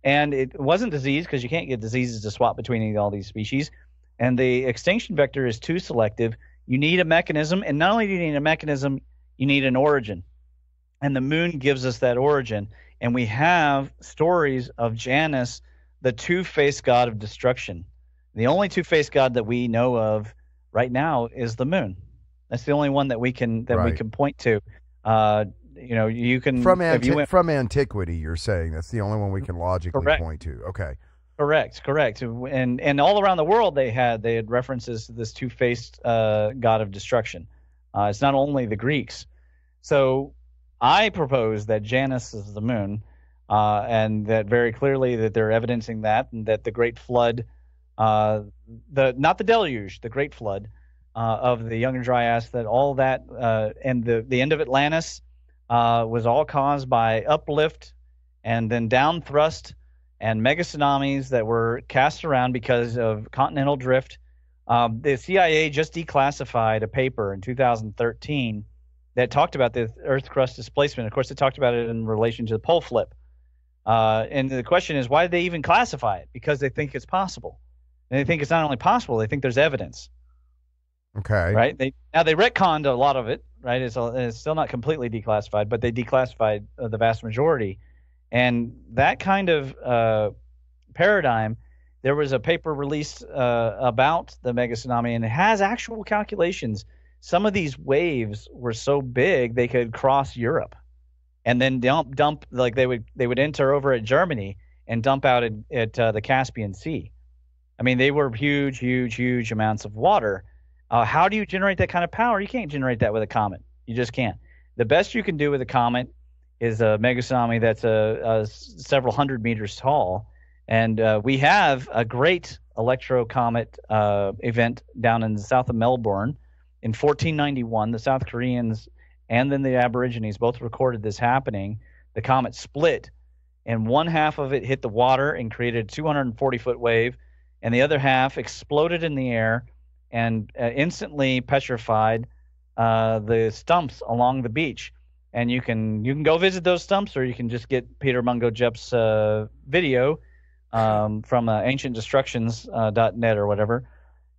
And it wasn't disease because you can't get diseases to swap between all these species. And the extinction vector is too selective. You need a mechanism. And not only do you need a mechanism, you need an origin. And the moon gives us that origin. And we have stories of Janus, the two-faced god of destruction. The only two-faced god that we know of right now is the moon. That's the only one that we can point to. You can from antiquity. You're saying that's the only one we can logically point to. Okay. Correct. And all around the world they had references to this two-faced god of destruction. It's not only the Greeks. So I propose that Janus is the moon, and that very clearly that they're evidencing that, and that the Great Flood, not the deluge, the Great Flood of the Younger Dryas, that all that and the end of Atlantis was all caused by uplift and then down thrust and mega tsunamis that were cast around because of continental drift. The CIA just declassified a paper in 2013 that talked about the Earth crust displacement. Of course, it talked about it in relation to the pole flip. And the question is, why did they even classify it? Because they think it's possible. And they think it's not only possible, they think there's evidence. Okay. Right? They retconned a lot of it, right? It's still not completely declassified, but they declassified the vast majority. And that kind of paradigm, there was a paper released about the mega tsunami, and it has actual calculations. Some of these waves were so big they could cross Europe, and then dump like they would enter over at Germany and dump out at the Caspian Sea. I mean, they were huge amounts of water. How do you generate that kind of power? You can't generate that with a comet. You just can't. The best you can do with a comet is a mega tsunami that's several hundred meters tall. And we have a great electrocomet event down in the south of Melbourne in 1491. The South Koreans and then the Aborigines both recorded this happening. The comet split, and one half of it hit the water and created a 240-foot wave, and the other half exploded in the air and instantly petrified the stumps along the beach. And you can go visit those stumps, or you can just get Peter Mungo Jep's video from ancientdestructions.net or whatever.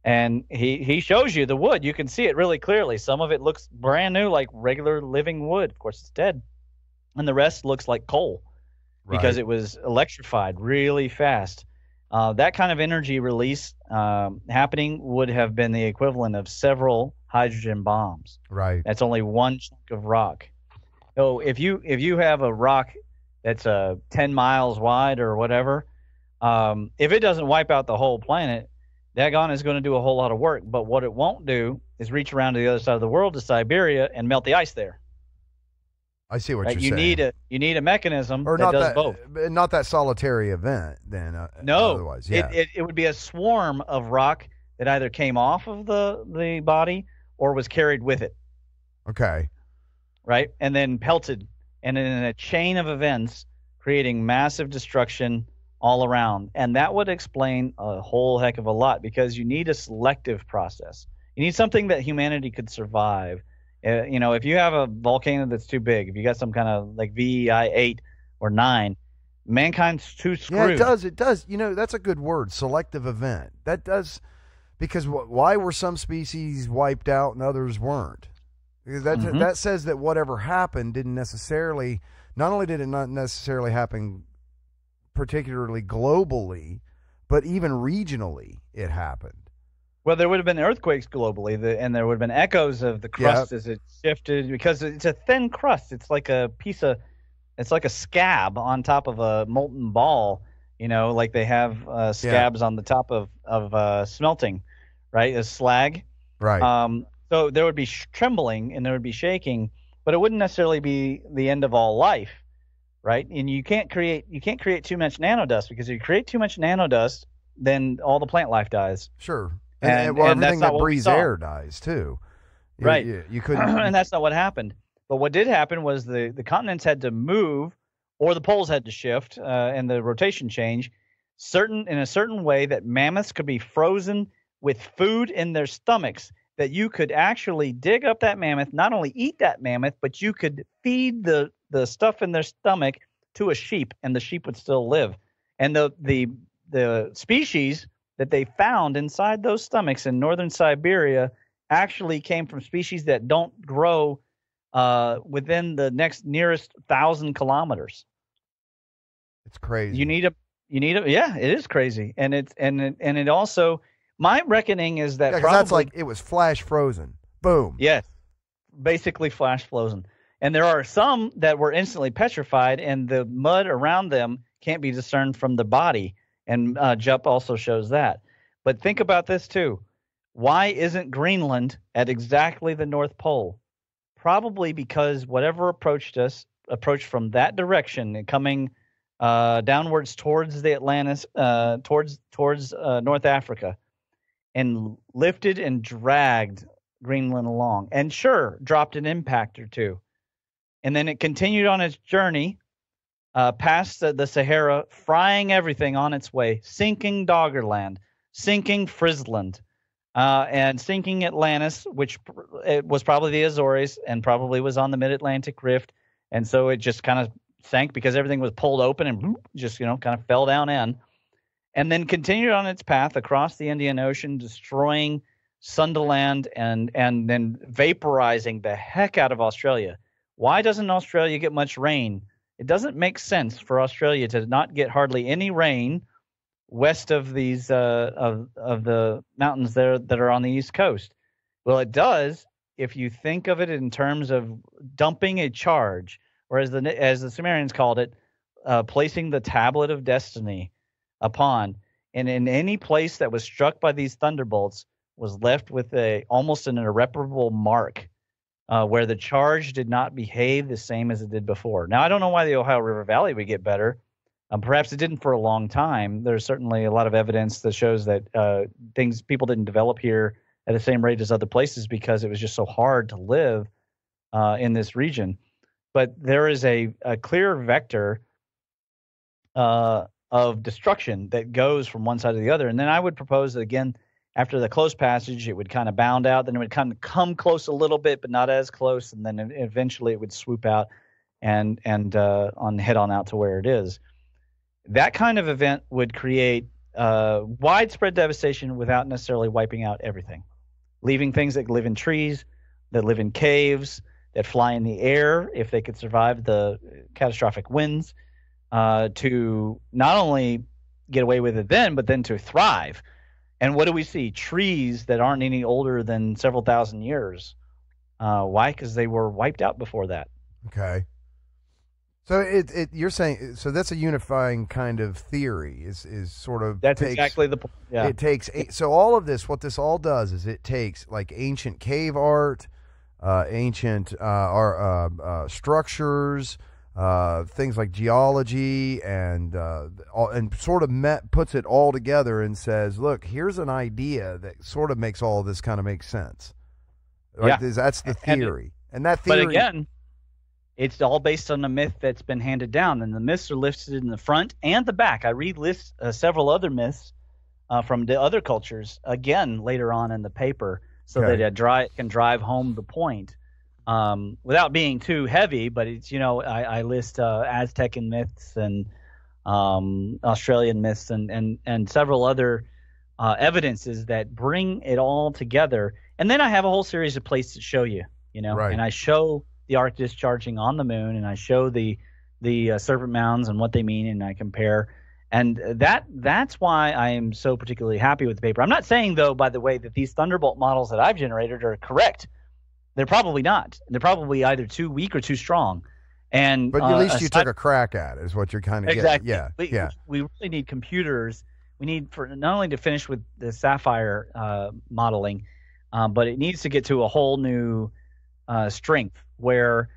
And he shows you the wood. You can see it really clearly. Some of it looks brand new, like regular living wood. Of course, it's dead. And the rest looks like coal because it was electrified really fast. That kind of energy release happening would have been the equivalent of several hydrogen bombs. Right. That's only one chunk of rock. So if you have a rock that's 10 miles wide or whatever, if it doesn't wipe out the whole planet, daggone is going to do a whole lot of work. But what it won't do is reach around to the other side of the world to Siberia and melt the ice there. I see what you're saying. You need a mechanism or that does both. Not that solitary event then. No. Otherwise, yeah. It would be a swarm of rock that either came off of the body or was carried with it. Okay. Right? And then pelted. And in a chain of events, creating massive destruction all around. And that would explain a whole heck of a lot, because you need a selective process. You need something that humanity could survive. If you have a volcano that's too big, if you got some kind of like VEI 8 or 9, Mankind's too screwed. Yeah, it does. It does. You know, that's a good word, selective event. That does, because why were some species wiped out and others weren't? Because that says that whatever happened didn't necessarily, not only did it not necessarily happen particularly globally, but even regionally it happened. Well, there would have been earthquakes globally, and there would have been echoes of the crust as it shifted, because it's a thin crust. It's like it's like a scab on top of a molten ball, like they have scabs on the top of smelting, right? As slag. Right. So there would be trembling and there would be shaking, but it wouldn't necessarily be the end of all life, right? And you can't create too much nanodust, because if you create too much nanodust, then all the plant life dies. Sure. And everything that breathes air dies too. Right. You couldn't. And that's not what happened. But what did happen was the continents had to move, or the poles had to shift, and the rotation change in a certain way that mammoths could be frozen with food in their stomachs, that you could actually dig up that mammoth, not only eat that mammoth, but you could feed the stuff in their stomach to a sheep, and the sheep would still live. And the species that they found inside those stomachs in northern Siberia actually came from species that don't grow within the nearest 1,000 kilometers. It's crazy. Yeah, it is crazy. And it also, my reckoning is that probably, that's like, it was flash frozen. Boom. Yes. Basically flash frozen. And there are some that were instantly petrified, and the mud around them can't be discerned from the body. And Jupp also shows that. But think about this too. Why isn't Greenland at exactly the North Pole? Probably because whatever approached from that direction and coming downwards towards the Atlantis, towards North Africa, and lifted and dragged Greenland along. And sure, dropped an impact or two. And then it continued on its journey past the Sahara, frying everything on its way, sinking Doggerland, sinking Friesland, and sinking Atlantis, which it was probably the Azores and probably was on the Mid-Atlantic Rift. And so it just kind of sank because everything was pulled open and just, kind of fell down in. And then continued on its path across the Indian Ocean, destroying Sunderland and then vaporizing the heck out of Australia. Why doesn't Australia get much rain? It doesn't make sense for Australia to not get hardly any rain west of these of the mountains there that are on the East Coast. Well, it does if you think of it in terms of dumping a charge, or as the Sumerians called it, placing the tablet of destiny upon. And in any place that was struck by these thunderbolts was left with almost an irreparable mark, where the charge did not behave the same as it did before. Now, I don't know why the Ohio River Valley would get better. Perhaps it didn't for a long time. There's certainly a lot of evidence that shows that people didn't develop here at the same rate as other places because it was just so hard to live in this region. But there is a clear vector of destruction that goes from one side to the other. And then I would propose that, again, after the close passage, it would kind of bound out. Then it would kind of come close a little bit, but not as close. And then eventually it would swoop out and head on out to where it is. That kind of event would create widespread devastation without necessarily wiping out everything, leaving things that live in trees, that live in caves, that fly in the air if they could survive the catastrophic winds, to not only get away with it then, but then to thrive. And what do we see? Trees that aren't any older than several thousand years. Why? Because they were wiped out before that. Okay. So you're saying, so that's a unifying kind of theory is sort of. That's exactly the point. Yeah. It takes, so all of this, what this all does is it takes like ancient cave art, ancient structures, things like geology, and sort of puts it all together and says, look, here's an idea that sort of makes all of this kind of make sense. Right? Yeah. That's the theory. And that theory. But again, it's all based on a myth that's been handed down, and the myths are listed in the front and the back. I read several other myths from the other cultures, again, later on in the paper, so that it can drive home the point. Without being too heavy, but it's, I list Aztec myths and Australian myths, and several other evidences that bring it all together. And then I have a whole series of places to show you, Right. and I show the arc discharging on the moon, and I show the serpent mounds and what they mean, and I compare. And that's why I am so particularly happy with the paper. I'm not saying, though, by the way, that these Thunderbolt models that I've generated are correct. They're probably not. They're probably either too weak or too strong. And But at least you took a crack at it, is what you're kind of exactly. getting. Yeah. We really need computers. We need for not only to finish with the Sapphire modeling, but it needs to get to a whole new strength where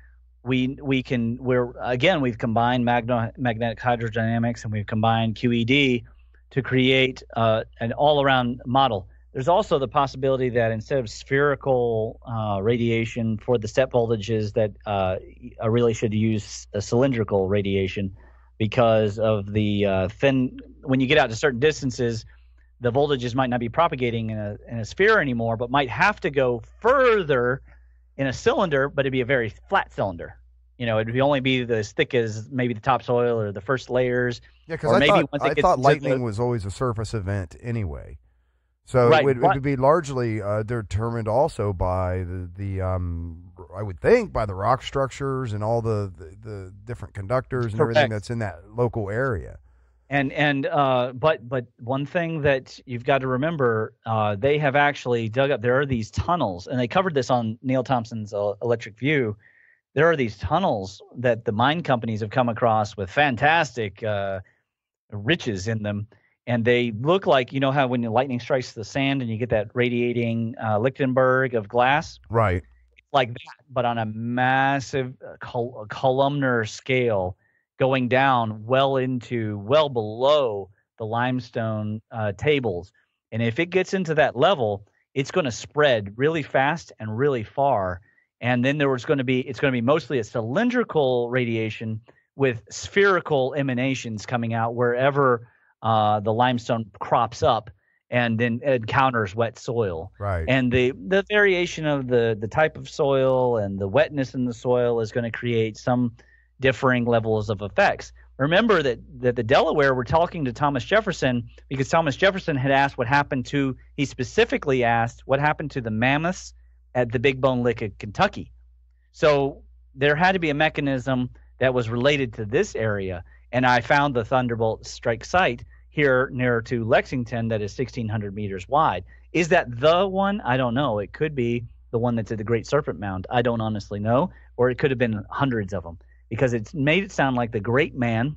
we've combined magnetic hydrodynamics and we've combined QED to create an all-around model. There's also the possibility that instead of spherical radiation for the step voltages, that I really should use a cylindrical radiation because of the thin. When you get out to certain distances, the voltages might not be propagating in a sphere anymore, but might have to go further in a cylinder, but it'd be a very flat cylinder. It'd only be as thick as maybe the topsoil or the first layers. Yeah, because I thought lightning was always a surface event anyway. So right, it would be largely determined also by the I would think by the rock structures and all the different conductors and everything that's in that local area. But one thing that you've got to remember, they have actually dug up. There are these tunnels, and they covered this on Neil Thompson's Electric View. There are these tunnels that the mine companies have come across with fantastic riches in them. And they look like, how when the lightning strikes the sand and you get that radiating Lichtenberg of glass? Right. Like that, but on a massive columnar scale going down well below the limestone tables. And if it gets into that level, it's going to spread really fast and really far. And then it's going to be mostly a cylindrical radiation with spherical emanations coming out wherever the limestone crops up and then encounters wet soil. Right. And the variation of the type of soil and the wetness in the soil is going to create some differing levels of effects. Remember that the Delaware, we're talking to Thomas Jefferson because Thomas Jefferson had asked he specifically asked what happened to the mammoths at the Big Bone Lick of Kentucky. So there had to be a mechanism that was related to this area. And I found the Thunderbolt strike site here near to Lexington that is 1,600 meters wide. Is that the one? I don't know. It could be the one that's at the Great Serpent Mound. I don't honestly know. Or it could have been hundreds of them because it's made it sound like the Great Man,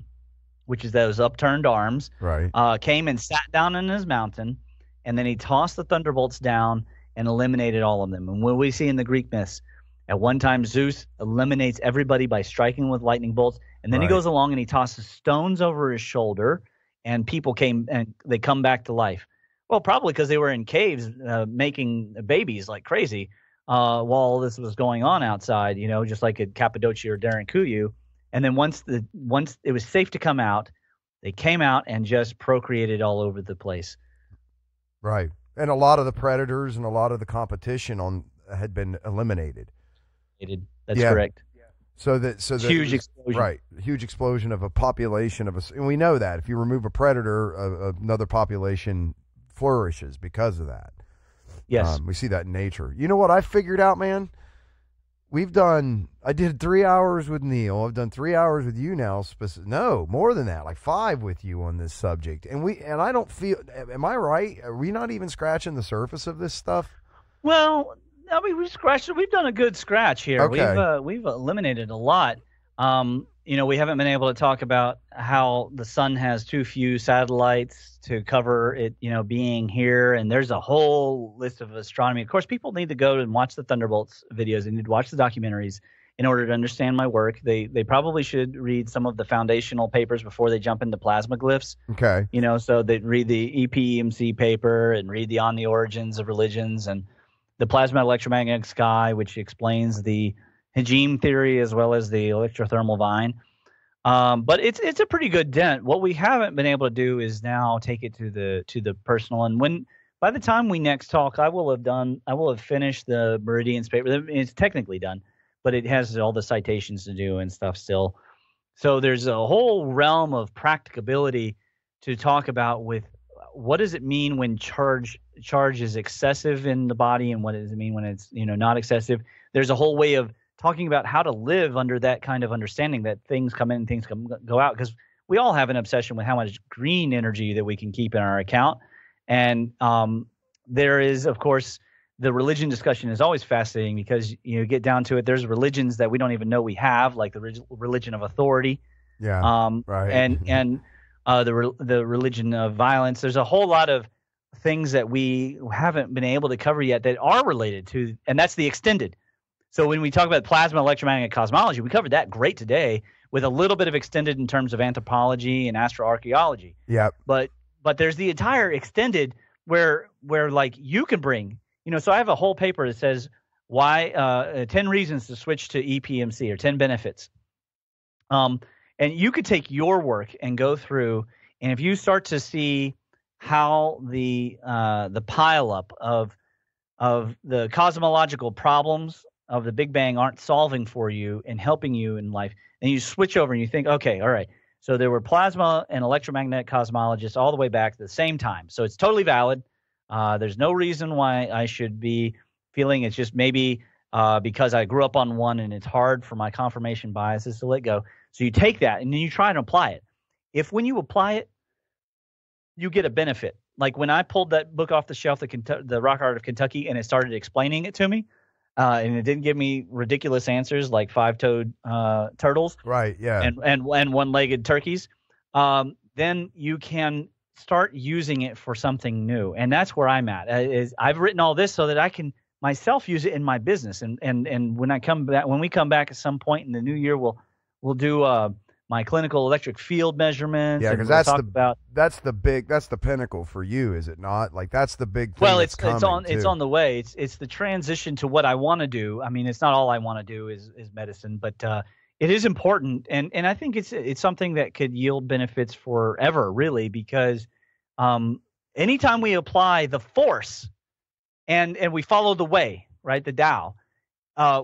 which is those upturned arms, right, came and sat down in his mountain, and then he tossed the thunderbolts down and eliminated all of them. And what we see in the Greek myths, at one time Zeus eliminates everybody by striking with lightning bolts. And then he goes along and he tosses stones over his shoulder, and people came and they come back to life. Well, probably because they were in caves making babies like crazy while this was going on outside, just like at Cappadocia or Derinkuyu. And then once it was safe to come out, they came out and just procreated all over the place. Right. And a lot of the predators and a lot of the competition had been eliminated. That's correct. So that huge explosion. Right, huge explosion of a population and we know that if you remove a predator, another population flourishes because of that. Yes, we see that in nature. You know what I figured out, man? I did 3 hours with Neil. I've done 3 hours with you now. No, more than that, like 5 with you on this subject. And I don't feel. Am I right? Are we not even scratching the surface of this stuff? Well, I mean, we've done a good scratch here. Okay. We've eliminated a lot. We haven't been able to talk about how the sun has too few satellites to cover it, being here. And there's a whole list of astronomy. Of course, people need to go and watch the Thunderbolts videos. They need to watch the documentaries in order to understand my work. They probably should read some of the foundational papers before they jump into plasma glyphs. Okay. So they'd read the EPEMC paper and read On the Origins of Religions and the Plasma Electromagnetic Sky, which explains the Hegime theory as well as the electrothermal vine. But it's a pretty good dent. What we haven't been able to do is now take it to the personal. And by the time we next talk, I will have finished the Meridians paper. It's technically done, but it has all the citations to do and stuff still. So there's a whole realm of practicability to talk about with what does it mean when charge is excessive in the body, and what does it mean when it's not excessive. There's a whole way of talking about how to live under that kind of understanding that things come in, things go out, because we all have an obsession with how much green energy that we can keep in our account. And there is, of course, the religion discussion is always fascinating because you get down to it. There's religions that we don't even know we have, like the religion of authority, right, and the religion of violence. There's a whole lot of things that we haven't been able to cover yet that are related to, and that's the extended. So when we talk about plasma electromagnetic cosmology, we covered that great today with a little bit of extended in terms of anthropology and astroarchaeology. Yeah. But there's the entire extended where like you can bring, so I have a whole paper that says why 10 reasons to switch to EPMC, or 10 benefits. And you could take your work and go through, and if you start to see how the pileup of the cosmological problems of the Big Bang aren't solving for you and helping you in life, and you switch over and you think, okay, all right, so there were plasma and electromagnetic cosmologists all the way back at the same time. So it's totally valid. There's no reason why I should be feeling it's just maybe because I grew up on one and it's hard for my confirmation biases to let go. So you take that and then you try and apply it. If when you apply it, you get a benefit. Like when I pulled that book off the shelf, the Rock Art of Kentucky, and it started explaining it to me, and it didn't give me ridiculous answers like five-toed turtles, right? Yeah, and one-legged turkeys. Then you can start using it for something new, and that's where I'm at. I've written all this so that I can myself use it in my business, and when we come back at some point in the new year, we'll do my clinical electric field measurements. Yeah, because that's the pinnacle for you, is it not? Like that's the big thing. Well, it's on the way. It's the transition to what I want to do. I mean, it's not all I want to do is medicine, but it is important, and I think it's something that could yield benefits forever, really, because anytime we apply the force and we follow the way, right, the Tao,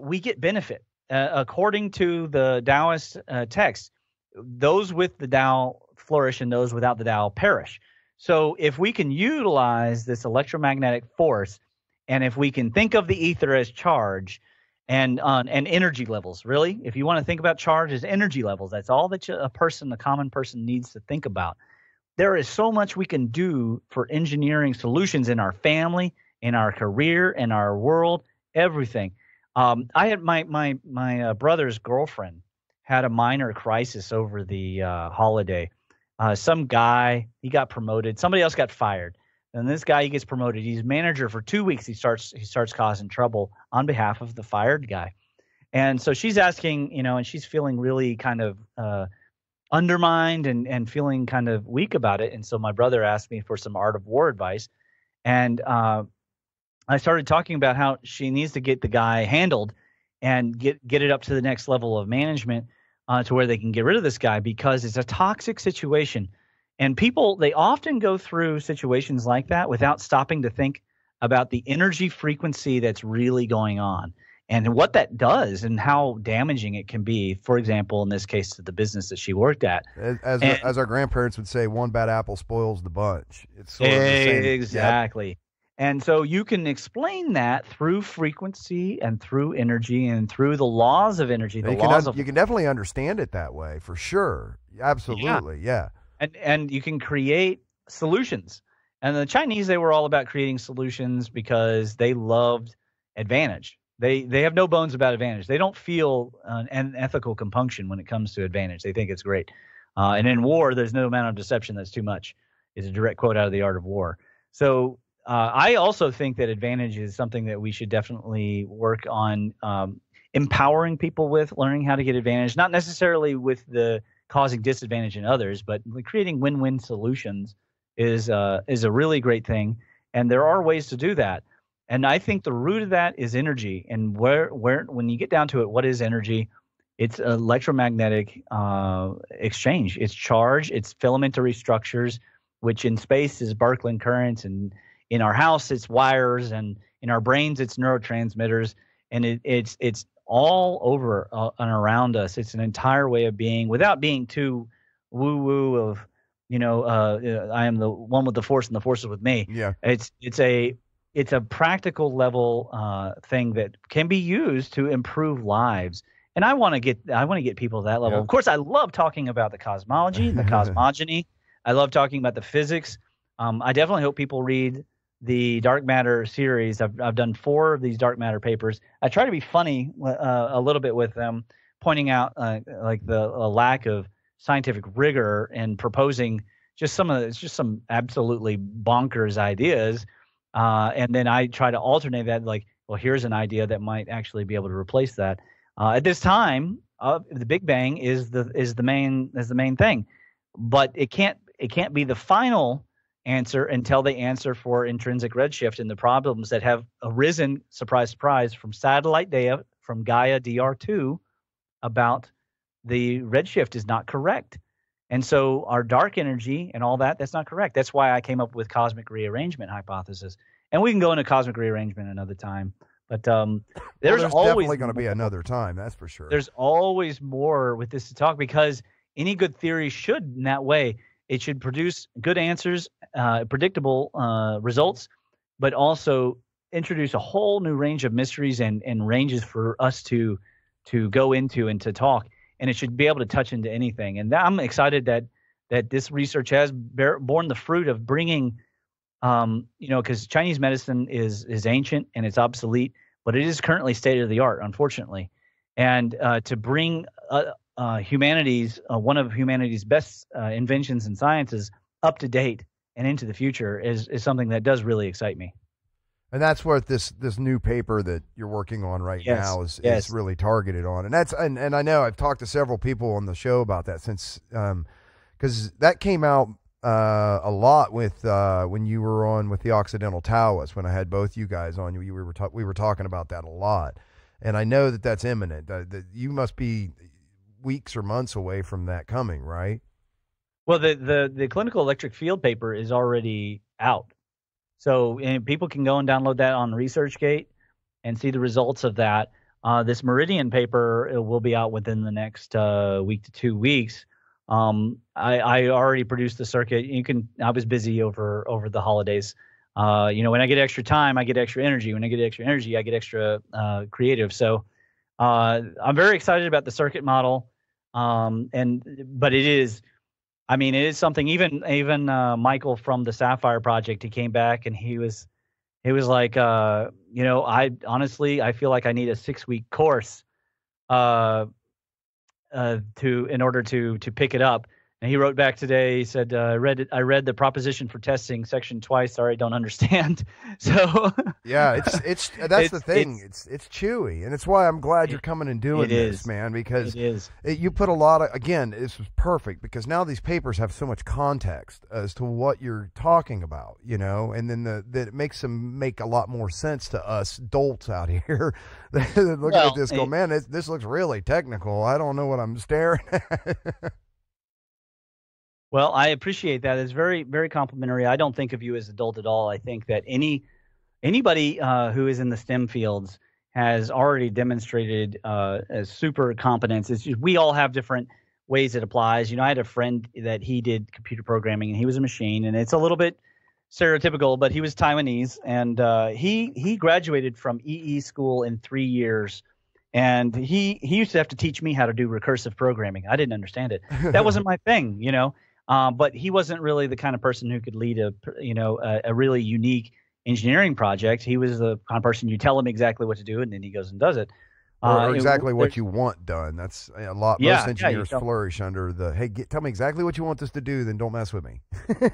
we get benefit. According to the Taoist text, those with the Tao flourish and those without the Tao perish. So if we can utilize this electromagnetic force, and if we can think of the ether as charge and energy levels, really, if you want to think about charge as energy levels, that's all that a common person needs to think about. There is so much we can do for engineering solutions in our family, in our career, in our world, everything. I had my brother's girlfriend had a minor crisis over the holiday. Some guy, he got promoted. Somebody else got fired. And this guy, he gets promoted. He's manager for 2 weeks. He starts causing trouble on behalf of the fired guy. And so she's asking, and she's feeling really kind of undermined and feeling kind of weak about it. And so my brother asked me for some art of war advice. And I started talking about how she needs to get the guy handled and get it up to the next level of management to where they can get rid of this guy, because it's a toxic situation. And people, they often go through situations like that without stopping to think about the energy frequency that's really going on and what that does and how damaging it can be. For example, in this case, to the business that she worked at. As our grandparents would say, one bad apple spoils the bunch. It's sort of the same. Exactly. Yep. And so you can explain that through frequency and through energy and through the laws of energy. You can definitely understand it that way, for sure. Absolutely, yeah. And you can create solutions. And the Chinese, they were all about creating solutions because they loved advantage. They have no bones about advantage. They don't feel an ethical compunction when it comes to advantage. They think it's great. And in war, there's no amount of deception that's too much. Is a direct quote out of The Art of War. So I also think that advantage is something that we should definitely work on empowering people with, learning how to get advantage, not necessarily with the causing disadvantage in others, but creating win-win solutions is a really great thing. And there are ways to do that. And I think the root of that is energy. And where when you get down to it, what is energy? It's electromagnetic exchange. It's charge. It's filamentary structures, which in space is Barkland currents, and in our house it's wires, and in our brains it's neurotransmitters. And it's all over and around us. It's an entire way of being, without being too woo-woo of, I am the one with the force and the force is with me. Yeah. It's a practical level thing that can be used to improve lives. And I want to get people to that level. Yeah. Of course, I love talking about the cosmology, the cosmogony. I love talking about the physics. I definitely hope people read the dark matter series. I've done 4 of these dark matter papers. I try to be funny a little bit with them, pointing out like the lack of scientific rigor and proposing just some absolutely bonkers ideas. And then I try to alternate that, like, well, here's an idea that might actually be able to replace that. At this time, the Big Bang is the main thing, but it can't be the final answer until they answer for intrinsic redshift and the problems that have arisen, surprise, surprise, from satellite data from Gaia DR2 about the redshift is not correct. And so our dark energy and all that's not correct. That's why I came up with cosmic rearrangement hypothesis. And we can go into cosmic rearrangement another time. But there's always definitely going to be another time, that's for sure. There's always more with this to talk, because any good theory should, in that way, it should produce good answers, predictable results, but also introduce a whole new range of mysteries and ranges for us to go into and to talk. And it should be able to touch into anything. And I'm excited that this research has borne the fruit of bringing, because Chinese medicine is ancient and it's obsolete, but it is currently state of the art, unfortunately. And to bring humanity's one of humanity's best inventions and sciences up to date and into the future is something that does really excite me. And that's what this new paper that you're working on right now is really targeted on. And I know I've talked to several people on the show about that since, because that came out a lot with when you were on with the Occidental Taoists, when I had both you guys on. We were talking about that a lot. And I know that that's imminent. That you must be weeks or months away from that coming, right? Well, the clinical electric field paper is already out. So people can go and download that on ResearchGate and see the results of that. This Meridian paper will be out within the next week to 2 weeks. I already produced the circuit. I was busy over the holidays. When I get extra time, I get extra energy. When I get extra energy, I get extra creative. So I'm very excited about the circuit model. But it is something. Even Michael from the Sapphire Project, he came back and he was like, I feel like I need a 6-week course in order to pick it up. And he wrote back today. He said, I read the proposition for testing section twice. Sorry, don't understand. So yeah, that's the thing. It's chewy, and it's why I'm glad you're coming and doing this, man. Because you put a lot of, again, this was perfect because now these papers have so much context as to what you're talking about, and then that makes them make a lot more sense to us dolts out here. Looking at this, go, man, this looks really technical. I don't know what I'm staring at. Well, I appreciate that. It's very, very complimentary. I don't think of you as adult at all. I think that anybody who is in the STEM fields has already demonstrated as super competence. It's just, we all have different ways it applies. I had a friend that he did computer programming, and he was a machine, and it's a little bit stereotypical, but he was Taiwanese, and he graduated from EE school in 3 years. And he used to have to teach me how to do recursive programming. I didn't understand it. That wasn't my thing, But he wasn't really the kind of person who could lead a really unique engineering project. He was the kind of person you tell him exactly what to do, and then he goes and does it. Or exactly what you want done. That's a lot. Most engineers flourish under the, hey, tell me exactly what you want this to do, then don't mess with me.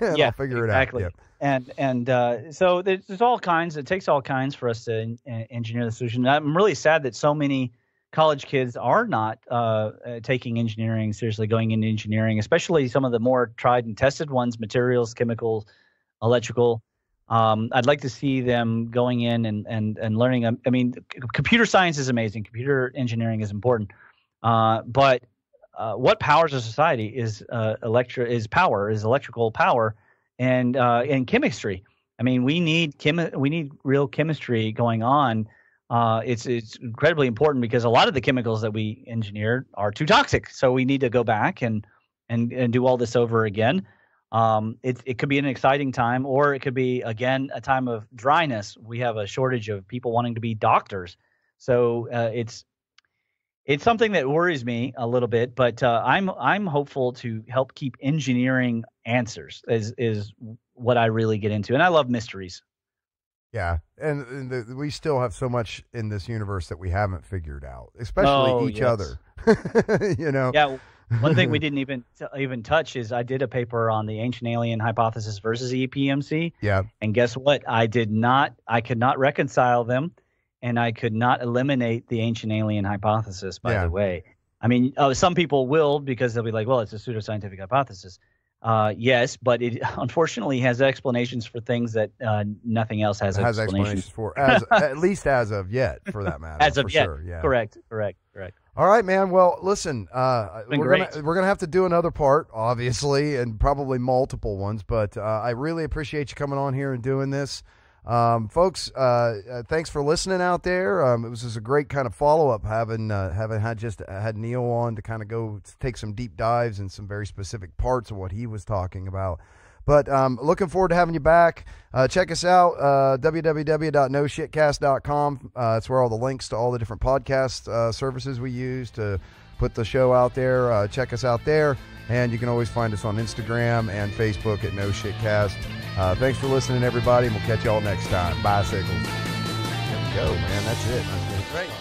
I'll figure it out. Yeah. And so there's all kinds. It takes all kinds for us to engineer the solution. I'm really sad that so many college kids are not taking engineering seriously, going into engineering, especially some of the more tried and tested ones, materials, chemicals, electrical. I'd like to see them going in and learning. Computer science is amazing. Computer engineering is important. But what powers a society is electrical power and chemistry. We need real chemistry going on it's incredibly important because a lot of the chemicals that we engineered are too toxic. So we need to go back and do all this over again. It could be an exciting time, or it could be, again, a time of dryness. We have a shortage of people wanting to be doctors. So it's something that worries me a little bit, but I'm hopeful to help keep engineering answers is what I really get into. And I love mysteries. Yeah, and we still have so much in this universe that we haven't figured out, especially each other. You know. Yeah. One thing we didn't even touch is I did a paper on the ancient alien hypothesis versus EPMC. Yeah. And guess what? I could not reconcile them, and I could not eliminate the ancient alien hypothesis, by the way. I mean, some people will, because they'll be like, well, it's a pseudoscientific hypothesis. Yes, but it unfortunately has explanations for things that nothing else has explanations for, at least as of yet, for that matter. As of yet, sure. Yeah. Correct. All right, man. Well, listen, we're gonna have to do another part, obviously, and probably multiple ones. But I really appreciate you coming on here and doing this, folks. Thanks for listening out there. It was just a great kind of follow up, having had Neil on to kind of go take some deep dives in some very specific parts of what he was talking about. But looking forward to having you back. Check us out, www.noshitcast.com. It's where all the links to all the different podcast services we use to put the show out there. Check us out there. And you can always find us on Instagram and Facebook at NoShitCast. Thanks for listening, everybody, and we'll catch you all next time. Bye, Sickles. There we go, man. That's it. Great.